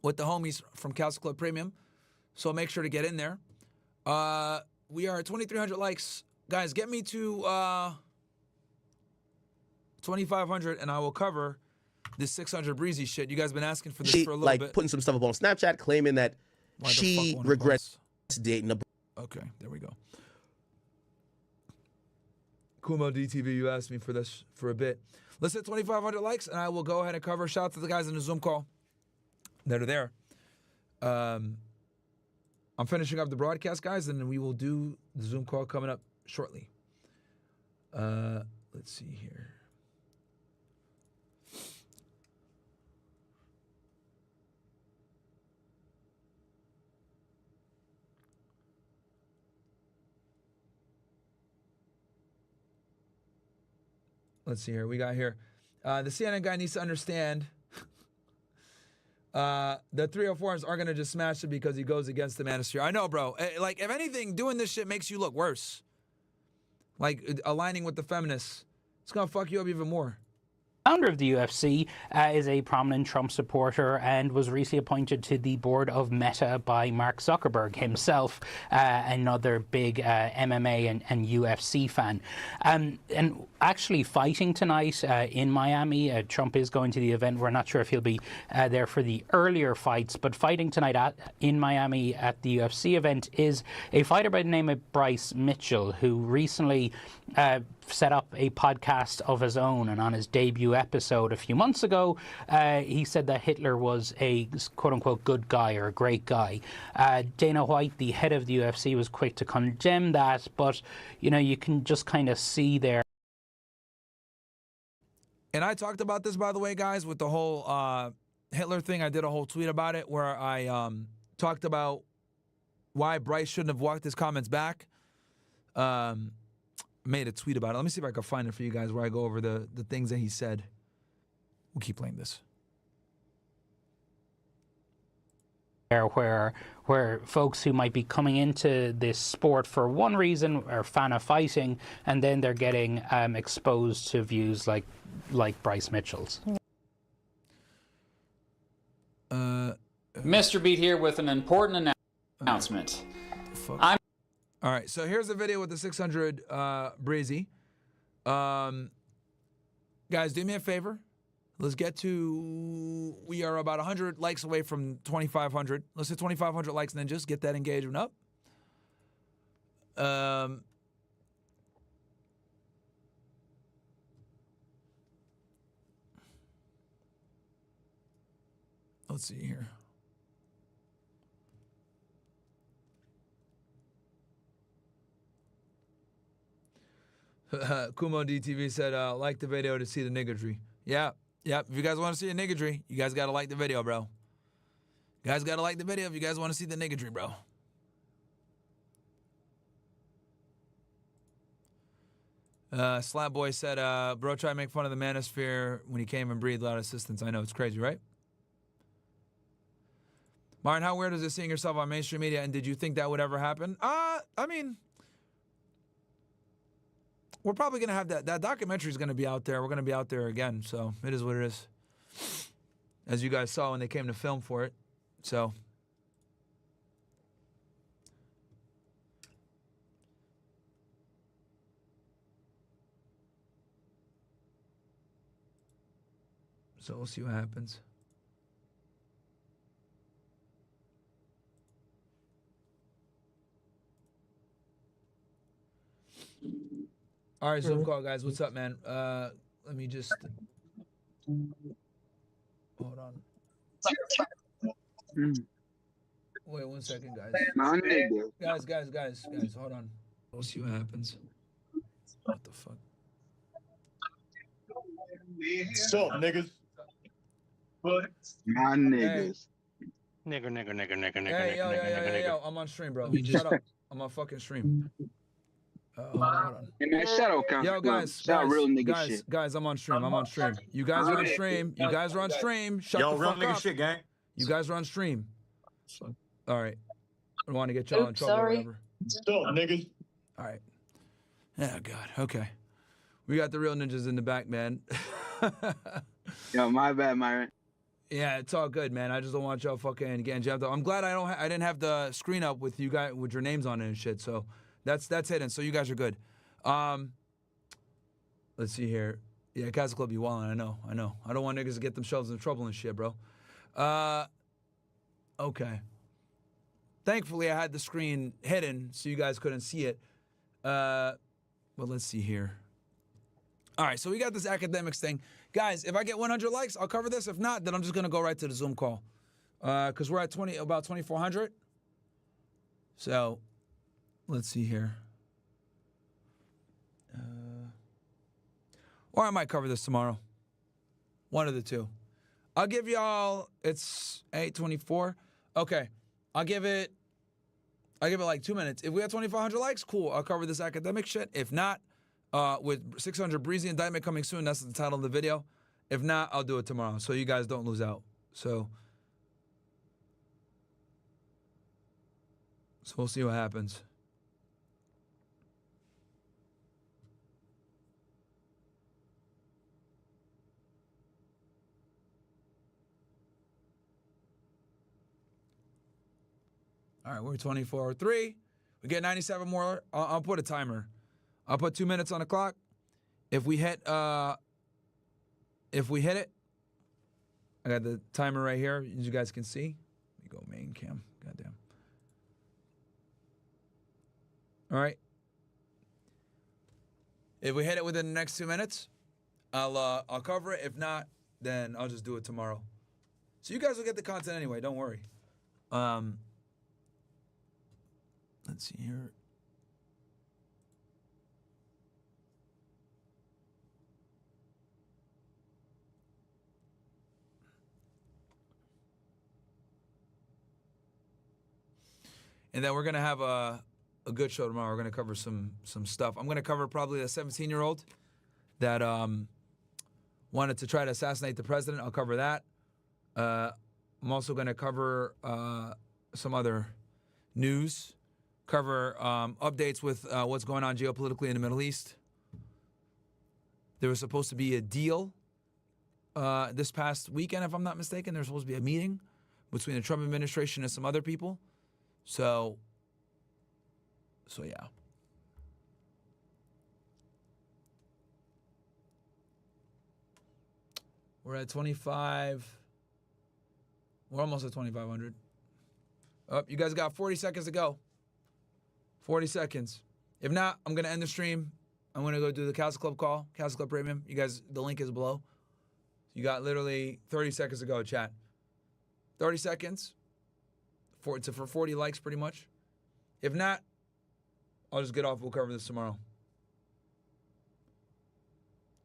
with the homies from CastleClub Premium. So make sure to get in there. We are at 2,300 likes. Guys, get me to 2,500 and I will cover this 600 Breezy shit. You guys been asking for this for a little bit.
Putting some stuff up on Snapchat claiming that she regrets dating a...
Okay, there we go. Kumo DTV, you asked me for this for a bit. Let's hit 2,500 likes and I will go ahead and cover. Shout out to the guys in the Zoom call that are there. I'm finishing up the broadcast, guys, and then we will do the Zoom call coming up shortly. Let's see here. Let's see here. We got here. The CNN guy needs to understand the 304s aren't going to just smash it because he goes against the manosphere. I know, bro. Like, if anything, doing this shit makes you look worse. Like, aligning with the feminists. It's going to fuck you up even more.
Founder of the UFC is a prominent Trump supporter and was recently appointed to the board of Meta by Mark Zuckerberg himself, another big MMA and UFC fan. And actually fighting tonight in Miami. Trump is going to the event. We're not sure if he'll be there for the earlier fights, but fighting tonight in Miami at the UFC event is a fighter by the name of Bryce Mitchell, who recently set up a podcast of his own, and on his debut episode a few months ago, he said that Hitler was a quote-unquote good guy or a great guy. Dana White, the head of the UFC, was quick to condemn that, but, you know, you can just kind of see there.
And I talked about this, by the way, guys, with the whole Hitler thing. I did a whole tweet about it where I talked about why Bryce shouldn't have walked his comments back. Made a tweet about it. Let me see if I can find it for you guys where I go over the things that he said. We'll keep playing this.
Where folks who might be coming into this sport for one reason are a fan of fighting, and then they're getting exposed to views like Bryce Mitchell's.
Mr. Beat here with an important announcement.
All right, so here's a video with the 600 Breezy. Guys, do me a favor. Let's get to, we are about 100 likes away from 2,500. Let's hit 2,500 likes and then just get that engagement up. Let's see here. Kumo DTV said, like the video to see the niggardry. Yeah. If you guys want to see the niggardry, you guys got to like the video, bro. You guys got to like the video if you guys want to see the niggardry, bro. Slap Boy said, bro, try to make fun of the manosphere when he came and breathed without assistance. I know, it's crazy, right? Myron, how weird is it seeing yourself on mainstream media, and did you think that would ever happen? I mean, we're probably going to have that documentary is going to be out there. We're going to be out there again, so it is what it is. As you guys saw when they came to film for it. So we'll see what happens. All right, Zoom call, guys. What's up, man? Let me just hold on. Wait 1 second, guys.
My nigga.
Guys, hold on. We'll see what happens. What the fuck?
What's up, niggas? My niggas.
Hey, yo, I'm on stream, bro. Shut up. I'm on fucking stream. Hold on.
Hey, man, shout out Council
Yo,
Club. Shout out real nigga shit.
Guys, I'm on stream. You guys are on stream. Shut the fuck up.
shit, gang.
You guys are on stream. All right. I don't want to get y'all in trouble or whatever.
What's up, niggas?
All right. Oh, God. Okay. We got the real ninjas in the back, man.
Yo, my bad, Myron.
Yeah, it's all good, man. I just don't want y'all fucking getting jammed up. I'm glad I didn't have the screen up with you guys with your names on it and shit. So that's hidden. So you guys are good. Let's see here. Yeah, CastleClub, you wildin'. I know. I don't want niggas to get themselves in trouble and shit, bro. Okay. Thankfully, I had the screen hidden so you guys couldn't see it. Well, let's see here. All right, so we got this academics thing. Guys, if I get 100 likes, I'll cover this. If not, then I'm just going to go right to the Zoom call. Because we're at about 2,400. So, let's see here. Or I might cover this tomorrow. One of the two. I'll give y'all, it's 8:24. Okay, I'll give it like 2 minutes. If we have 2,400 likes, cool. I'll cover this academic shit. If not, with 600 Breezy indictment coming soon, that's the title of the video. If not, I'll do it tomorrow, so you guys don't lose out. So we'll see what happens. All right, we're 24:03. We get 97 more. I'll put a timer. I'll put 2 minutes on the clock. If we hit it, I got the timer right here, as you guys can see. Let me go main cam. Goddamn. All right. If we hit it within the next 2 minutes, I'll cover it. If not, then I'll just do it tomorrow. So you guys will get the content anyway. Don't worry. Let's see here. And then we're going to have a good show tomorrow. We're going to cover some stuff. I'm going to cover probably a 17-year-old that wanted to try to assassinate the president. I'll cover that. I'm also going to cover some other news, cover updates with what's going on geopolitically in the Middle East. There was supposed to be a deal this past weekend, if I'm not mistaken. There was supposed to be a meeting between the Trump administration and some other people. So yeah. We're at 25. We're almost at 2,500. Oh, you guys got 40 seconds to go. 40 seconds. If not, I'm going to end the stream. I'm going to go do the CastleClub call, CastleClub Premium. You guys, the link is below. You got literally 30 seconds to go, chat. 30 seconds. For 40 likes, pretty much. If not, I'll just get off. We'll cover this tomorrow.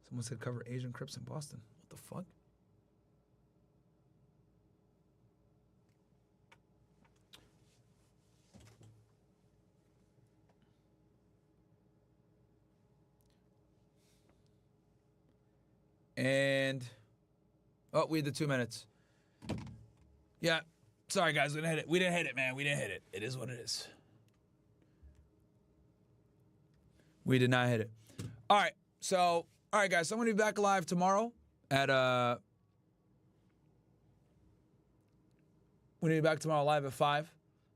Someone said cover Asian Crips in Boston. What the fuck? And we had the 2 minutes. Yeah. Sorry, guys. We didn't hit it. We didn't hit it, man. We didn't hit it. It is what it is. We did not hit it. All right. So, all right, guys. So I'm going to be back live tomorrow at we're going to be back tomorrow live at 5,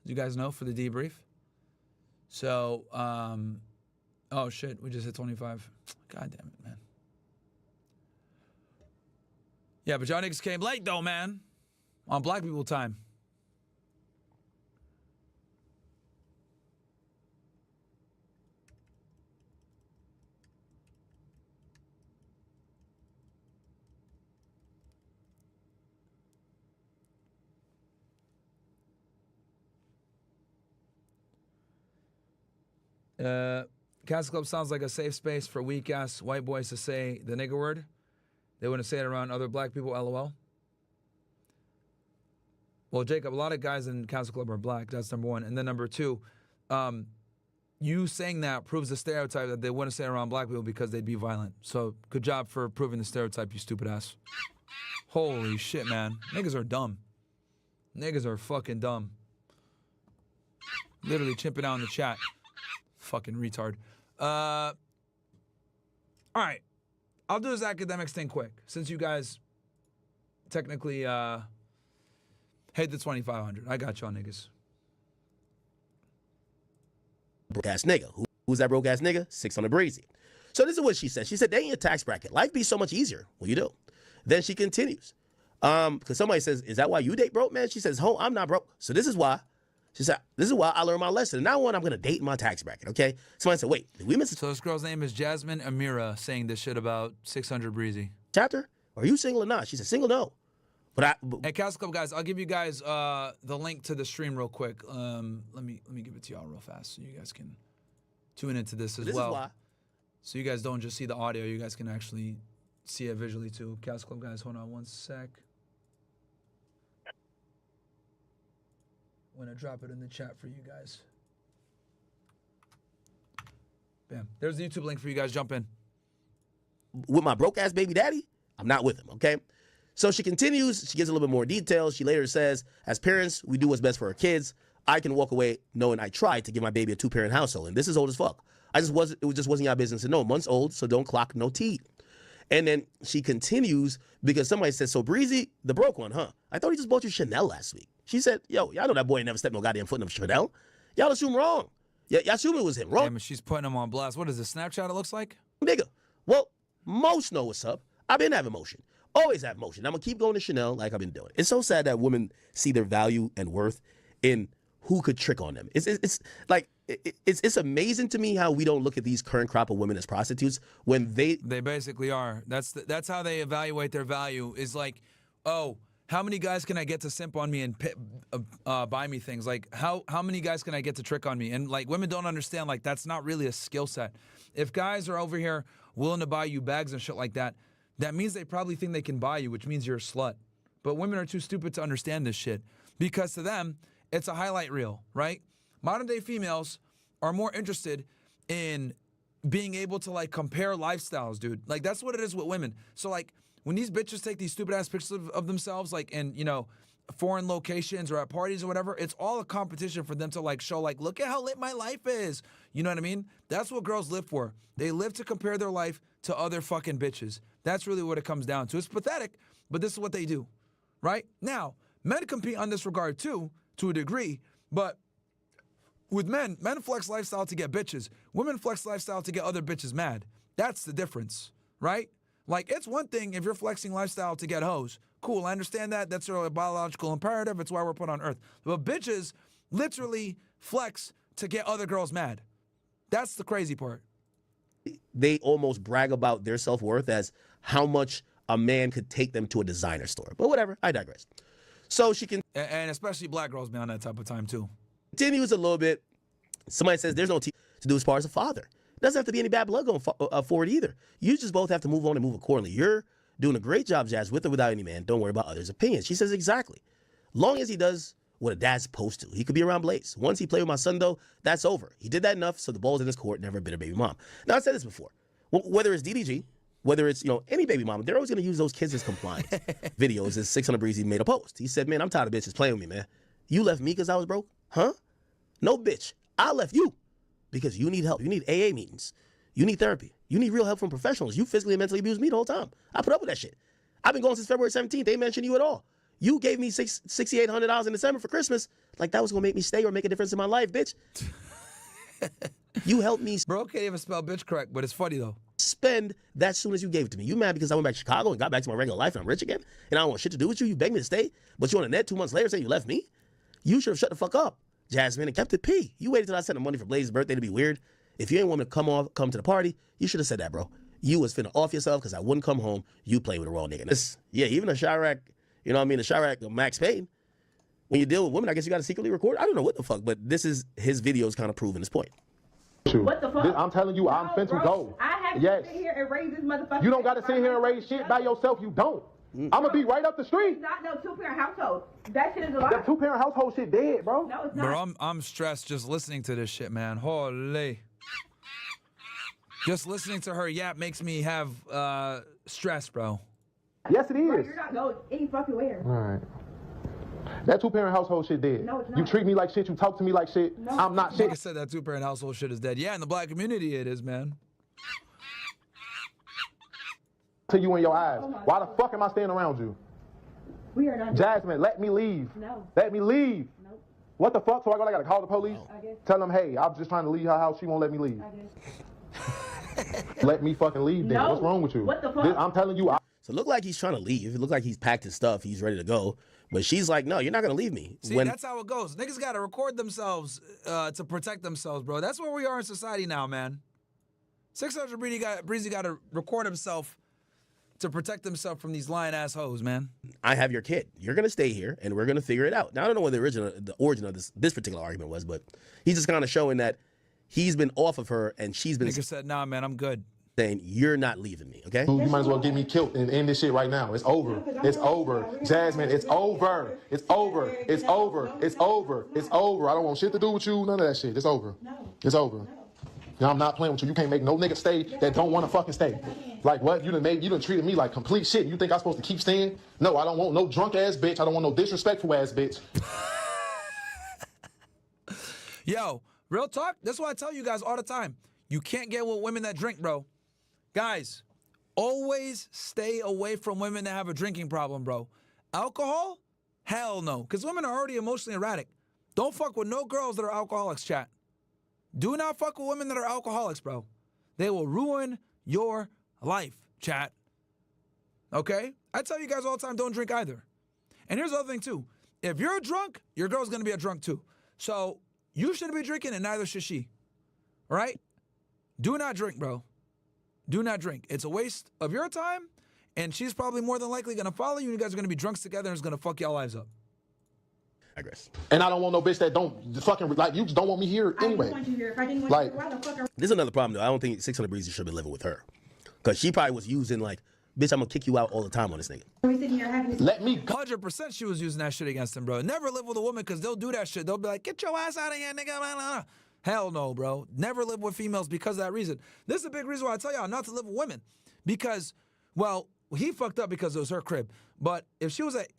as you guys know, for the debrief. So, oh, shit. We just hit 25. God damn it, man. Yeah, but y'all niggas came late, though, man. On black people time. CastleClub sounds like a safe space for weak-ass white boys to say the nigger word. They wouldn't say it around other black people, LOL. Well, Jacob, a lot of guys in CastleClub are black. That's number one. And then number two, you saying that proves the stereotype that they wouldn't say it around black people because they'd be violent. So good job for proving the stereotype, you stupid ass. Holy shit, man. Niggas are dumb. Niggas are fucking dumb. Literally chimping out in the chat. Fucking retard. All right. I'll do this academics thing quick, since you guys technically hate the 2,500. I got y'all niggas.
Broke ass nigga. Who's that broke ass nigga? 600 Breezy. So this is what she said. She said, they ain't a tax bracket. Life be so much easier when you do. Then she continues. Because somebody says, is that why you date broke, man? She says, oh, I'm not broke. So this is why. She said, this is why I learned my lesson. And now I'm going to date in my tax bracket, okay? Somebody said, wait, did we miss?
So this girl's name is Jasmine Amira saying this shit about 600 Breezy.
Chapter? Are you single or not? She said, single, no. But
hey, CastleClub guys, I'll give you guys the link to the stream real quick. Let me give it to y'all real fast so you guys can tune into this as well. Is why. So you guys don't just see the audio, you guys can actually see it visually too. CastleClub guys, hold on one sec. I'm gonna drop it in the chat for you guys. Bam. There's the YouTube link for you guys. Jump in.
With my broke ass baby daddy, I'm not with him, okay? So she continues, she gives a little bit more details. She later says, as parents, we do what's best for our kids. I can walk away knowing I tried to give my baby a 2-parent household. And this is old as fuck. It just wasn't your business to know. Months old, so don't clock no T. And then she continues because somebody said, so Breezy, the broke one, huh? I thought he just bought you Chanel last week. She said, yo, y'all know that boy never stepped no goddamn foot in Chanel. Y'all assume wrong. Y'all assume it was him, wrong?
Damn, and she's putting him on blast. What is this, Snapchat it looks like?
Nigga, well, most know what's up. I've been having motion. Always have motion. I'm going to keep going to Chanel like I've been doing. It's so sad that women see their value and worth in who could trick on them. It's amazing to me how we don't look at these current crop of women as prostitutes when they
basically are. That's how they evaluate their value. Is like, oh, how many guys can I get to simp on me and buy me things? Like, how many guys can I get to trick on me? And like, women don't understand, like, that's not really a skill set. If guys are over here willing to buy you bags and shit like that, that means they probably think they can buy you, which means you're a slut. But women are too stupid to understand this shit because to them, it's a highlight reel, right? Modern day females are more interested in being able to like compare lifestyles, dude. Like that's what it is with women. So like when these bitches take these stupid ass pictures of themselves, like in, you know, foreign locations or at parties or whatever, it's all a competition for them to like show like, look at how lit my life is. You know what I mean? That's what girls live for. They live to compare their life to other fucking bitches. That's really what it comes down to. It's pathetic, but this is what they do, right? Now, men compete on this regard too, to a degree, but with men flex lifestyle to get bitches. Women flex lifestyle to get other bitches mad. That's the difference, right? Like, it's one thing if you're flexing lifestyle to get hoes. Cool, I understand that. That's a biological imperative. It's why we're put on earth. But bitches literally flex to get other girls mad. That's the crazy part.
They almost brag about their self-worth as how much a man could take them to a designer store. But whatever, I digress. So she can...
And especially black girls be on that type of time, too.
Continues a little bit. Somebody says there's no to do as far as a father. It doesn't have to be any bad blood going forward either. You just both have to move on and move accordingly. You're doing a great job, Jazz, with or without any man. Don't worry about others' opinions. She says exactly. Long as he does what a dad's supposed to. He could be around Blaze. Once he played with my son, though, that's over. He did that enough, so the ball's in his court, never been a baby mom. Now, I said this before. Whether it's DDG, whether it's, you know, any baby mama, they're always going to use those kids as compliance videos. As 600 Breezy made a post. He said, man, I'm tired of bitches playing with me, man. You left me because I was broke? Huh? No, bitch. I left you because you need help. You need AA meetings. You need therapy. You need real help from professionals. You physically and mentally abused me the whole time. I put up with that shit. I've been going since February 17th. They ain't mentioned you at all. You gave me $6,800 in December for Christmas. Like that was going to make me stay or make a difference in my life, bitch. You helped me.
Bro can't even spell bitch correct, but it's funny though.
Spend that soon as you gave it to me. You mad because I went back to Chicago and got back to my regular life and I'm rich again? And I don't want shit to do with you? You begged me to stay, but you on the net 2 months later say you left me? You should have shut the fuck up, Jasmine, and kept it P. You waited till I sent the money for Blaze's birthday to be weird. If you ain't want me to come to the party, you should have said that, bro. You was finna off yourself because I wouldn't come home. You play with a raw nigga. Yeah, even a Chirac, you know what I mean? A Chirac Max Payne. When you deal with women, I guess you got to secretly record. I don't know what the fuck, but this is his videos kind of proving his point.
What the fuck? I'm telling you, I'm finna go.
I have to sit here and raise this motherfucker.
You don't got to sit here and raise shit by yourself. You don't. I'm gonna be right up the street.
It's not no two-parent household. That shit is a lie.
That two-parent household shit dead, bro.
No, it's not.
Bro, I'm stressed just listening to this shit, man. Holy. Just listening to her yap makes me have stress, bro.
Yes, it is.
Bro, you're not going any fucking where.
All right. That two-parent household shit dead.
No, it's not.
You treat me like shit. You talk to me like shit.
No.
I'm not shit.
Like I said, that two-parent household shit is dead. Yeah, in the black community it is, man.
To you in your eyes. Why the fuck am I staying around you?
We are not.
Jasmine, let me leave.
No.
Let me leave.
No.
What the fuck? So I gotta call the police?
I guess.
Tell them, hey, I'm just trying to leave her house. She won't let me leave.
I guess.
Let me fucking leave then.
No.
What's wrong with you?
What the fuck?
I'm telling you.
So it looked like he's trying to leave. It looked like he's packed his stuff. He's ready to go. But she's like, no, you're not going to leave me.
See, that's how it goes. Niggas got to record themselves to protect themselves, bro. That's where we are in society now, man. 600 Breezy got to record himself to protect himself from these lying ass hoes, man.
I have your kid. You're going to stay here, and we're going to figure it out. Now, I don't know what the origin of this particular argument was, but he's just kind of showing that he's been off of her, and she's been...
Nigga said, nah, man, I'm good.
Saying, you're not leaving me, okay?
You might as well get me killed and end this shit right now. It's over. It's over. Jasmine, it's over. It's over. It's over. It's over. It's over. I don't want shit to do with you. None of that shit. It's over. It's over. Now, I'm not playing with you. You can't make no nigga stay that don't want to fucking stay. Like what? You done treated me like complete shit. You think I'm supposed to keep staying? No, I don't want no drunk ass bitch. I don't want no disrespectful ass bitch.
Yo, real talk. That's why I tell you guys all the time. You can't get with women that drink, bro. Guys, always stay away from women that have a drinking problem, bro. Alcohol? Hell no. Because women are already emotionally erratic. Don't fuck with no girls that are alcoholics, chat. Do not fuck with women that are alcoholics, bro. They will ruin your life, chat. Okay? I tell you guys all the time, don't drink either. And here's the other thing, too. If you're a drunk, your girl's going to be a drunk, too. So you shouldn't be drinking, and neither should she. All right? Do not drink, bro. Do not drink. It's a waste of your time, and she's probably more than likely going to follow you, and you guys are going to be drunks together, and it's going to fuck y'all lives up.
I guess.
And I don't want no bitch that don't fucking, like, you just don't want me here anyway.
I want you here. If I didn't want
like,
you here, why the fuck are...
This is another problem, though. I don't think 600 Breezy should have been living with her. Because she probably was using, like, bitch, I'm going to kick you out all the time on this nigga.
Let me
100% she was using that shit against him, bro. Never live with a woman because they'll do that shit. They'll be like, get your ass out of here, nigga. Blah, blah, blah. Hell no, bro. Never live with females because of that reason. This is a big reason why I tell y'all not to live with women. Because, well, he fucked up because it was her crib. But if she's at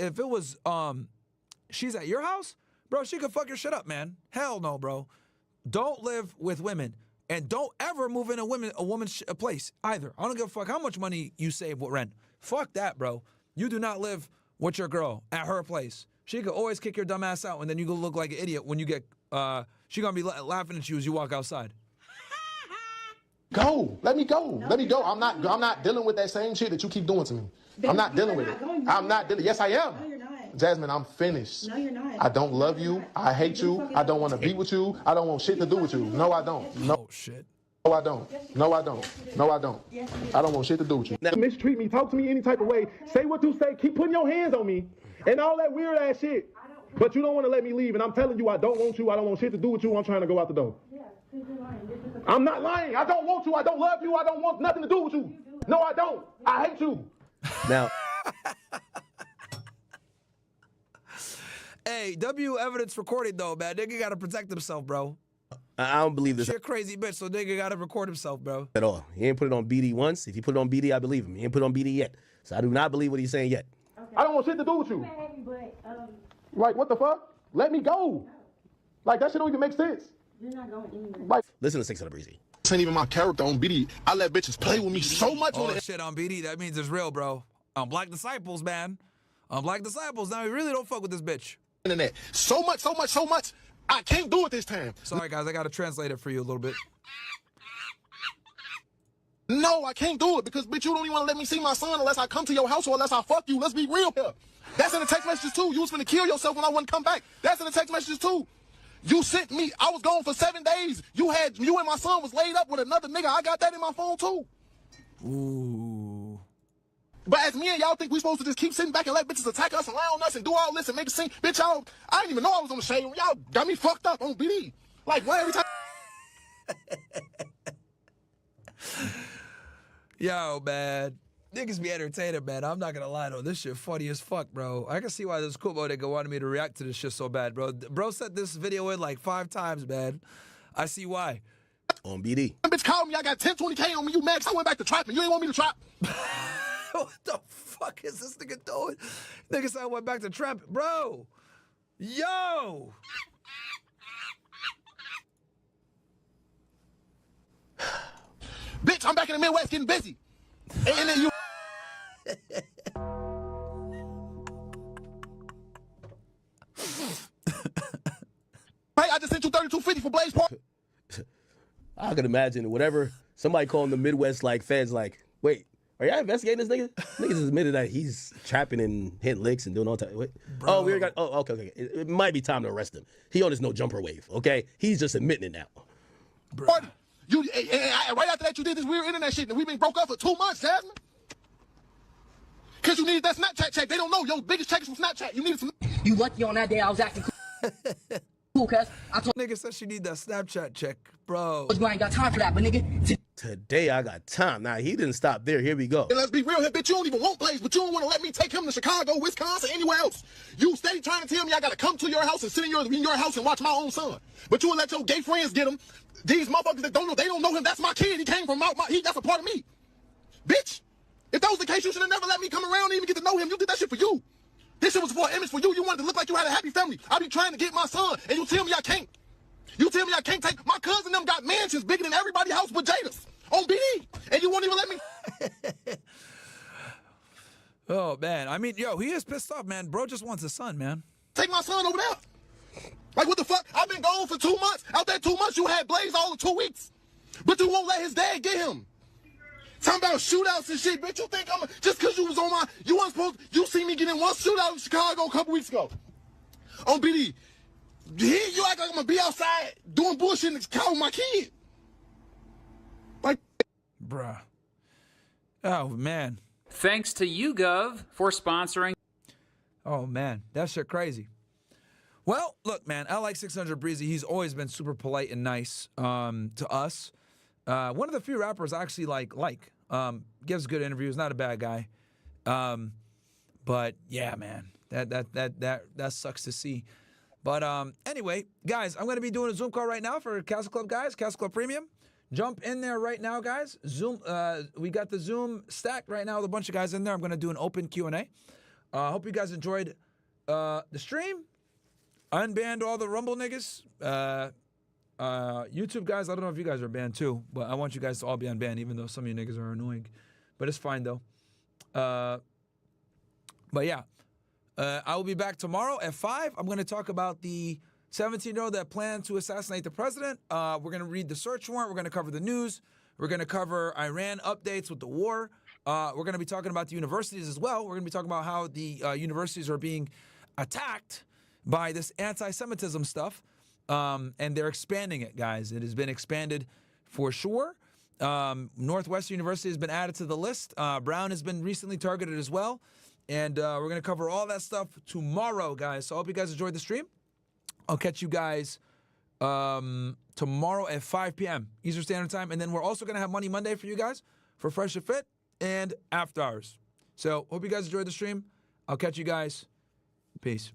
your house, bro, she could fuck your shit up, man. Hell no, bro. Don't live with women. And don't ever move in a woman's place either. I don't give a fuck how much money you save with rent. Fuck that, bro. You do not live with your girl at her place. She could always kick your dumb ass out, and then you gonna look like an idiot when you get, she gonna be laughing at you as you walk outside.
Go. Let me go. Let me go. I'm not dealing with that same shit that you keep doing to me. I'm not dealing with it. I'm not dealing. Yes, I am.
No, you're not.
Jasmine, I'm finished.
No, you're not.
I don't love you. I hate you. I don't want to be with you. I don't want shit to do with you. No, I don't. No.
Oh, shit.
No, I don't. No, I don't. No, I don't. I don't want shit to do with you. Now, mistreat me. Talk to me any type of way. Say what you say. Keep putting your hands on me and all that weird ass shit. But you don't want to let me leave. And I'm telling you, I don't want you. I don't want shit to do with you. I'm trying to go out the door. I'm not lying. I don't want you. I don't love you. I don't want nothing to do with you. No, I don't. I hate you.
Now,
hey, W evidence recorded though, man. Nigga gotta protect himself, bro.
I don't believe this.
She a crazy bitch, so nigga gotta record himself, bro.
At all. He ain't put it on BD once. If he put it on BD, I believe him. He ain't put it on BD yet. So I do not believe what he's saying yet.
Okay. I don't want shit to do with you. Like, what the fuck? Let me go. Like, that shit don't even make sense.
You're not going anywhere.
Like,
listen to 600 Breezy.
This ain't even my character on BD. I let bitches play with me so much
on
it.
Oh, shit on BD, that means it's real, bro. On Black Disciples, man. On Black Disciples, now we really don't fuck with this bitch.
Internet. So much. I can't do it this time.
Sorry, guys, I gotta translate it for you a little bit.
No, I can't do it because, bitch, you don't even want to let me see my son unless I come to your house or unless I fuck you. Let's be real here. That's in the text messages, too. You was finna kill yourself when I wouldn't come back. That's in the text messages, too. You sent me. I was gone for 7 days. You and my son was laid up with another nigga. I got that in my phone, too.
Ooh.
But as me and y'all think we supposed to just keep sitting back and let bitches attack us and lie on us and do all this and make a scene? Bitch, I didn't even know I was on the shade. Y'all got me fucked up on BD. Like, what, every time...
Yo, man. Niggas be entertaining, man. I'm not gonna lie, though. This shit funny as fuck, bro. I can see why this Kubo nigga wanted me to react to this shit so bad, bro. Bro sent this video in like 5 times, man. I see why.
On BD.
Bitch called me, I got 10, 20K on me, you max. I went back to trapping. You ain't want me to trap.
What the fuck is this nigga doing? Nigga said I went back to trap. Bro. Yo.
Bitch, I'm back in the Midwest getting busy. And then you. Hey, I just sent you $32.50 for Blaze Park.
I could imagine whatever somebody calling the Midwest like feds like, wait, are y'all investigating this nigga? Niggas admitted that he's trapping and hitting licks and doing all that. Oh, we got. Oh, okay. It might be time to arrest him. He on his no jumper wave. Okay, he's just admitting it now.
Party. You right after that you did this weird internet shit and we been broke up for 2 months, Jasmine. Cause you needed that Snapchat check. They don't know your biggest check is from Snapchat. You needed some.
You lucky on that day I was acting cool, cuz. I told
nigga said she need that Snapchat check, bro.
you I ain't got time for that, but nigga.
Today I got time. Nah, he didn't stop there. Here we go.
And let's be real here, bitch. You don't even want Blaze, but you don't want to let me take him to Chicago, Wisconsin, anywhere else. You steady trying to tell me I gotta come to your house and sit in your house and watch my own son. But you will let your gay friends get him. These motherfuckers that they don't know him. That's my kid. He came from that's a part of me. Bitch. If that was the case, you should have never let me come around and even get to know him. You did that shit for you. This shit was for an image for you. You wanted to look like you had a happy family. I be trying to get my son, and you tell me I can't. You tell me I can't take. My cousin and them got mansions bigger than everybody's house but Jada's on BD, and you won't even let me.
Oh, man. I mean, yo, he is pissed off, man. Bro just wants a son, man.
Take my son over there. Like, what the fuck? I've been gone for 2 months. Out there 2 months, you had Blaze all of 2 weeks. But you won't let his dad get him. Talking about shootouts and shit, bitch. You think I'm just because you was on my, you weren't supposed, you see me get in one shootout in Chicago a couple weeks ago. On BD. You act like I'm gonna be outside doing bullshit and call my kid. Like,
bruh. Oh, man.
Thanks to YouGov for sponsoring.
Oh, man. That shit crazy. Well, look, man, I like 600 Breezy. He's always been super polite and nice to us. One of the few rappers I actually like. Gives good interviews, not a bad guy. But yeah, man, that sucks to see. But anyway, guys, I'm gonna be doing a Zoom call right now for CastleClub guys, CastleClub Premium. Jump in there right now, guys. Zoom, we got the Zoom stacked right now with a bunch of guys in there. I'm gonna do an open Q&A. Hope you guys enjoyed the stream. Unbanned all the Rumble niggas. YouTube guys, I don't know if you guys are banned too, but I want you guys to all be unbanned, even though some of you niggas are annoying. But it's fine though. But yeah, I will be back tomorrow at 5. I'm going to talk about the 17-year-old that planned to assassinate the president. We're going to read the search warrant. We're going to cover the news. We're going to cover Iran updates with the war. We're going to be talking about the universities as well. We're going to be talking about how the universities are being attacked by this anti-Semitism stuff. And they're expanding it, guys. It has been expanded for sure. Northwestern University has been added to the list. Brown has been recently targeted as well. And we're going to cover all that stuff tomorrow, guys. So I hope you guys enjoyed the stream. I'll catch you guys tomorrow at 5 p.m. Eastern Standard Time. And then we're also going to have Money Monday for you guys for Fresh and Fit and After Hours. So hope you guys enjoyed the stream. I'll catch you guys. Peace.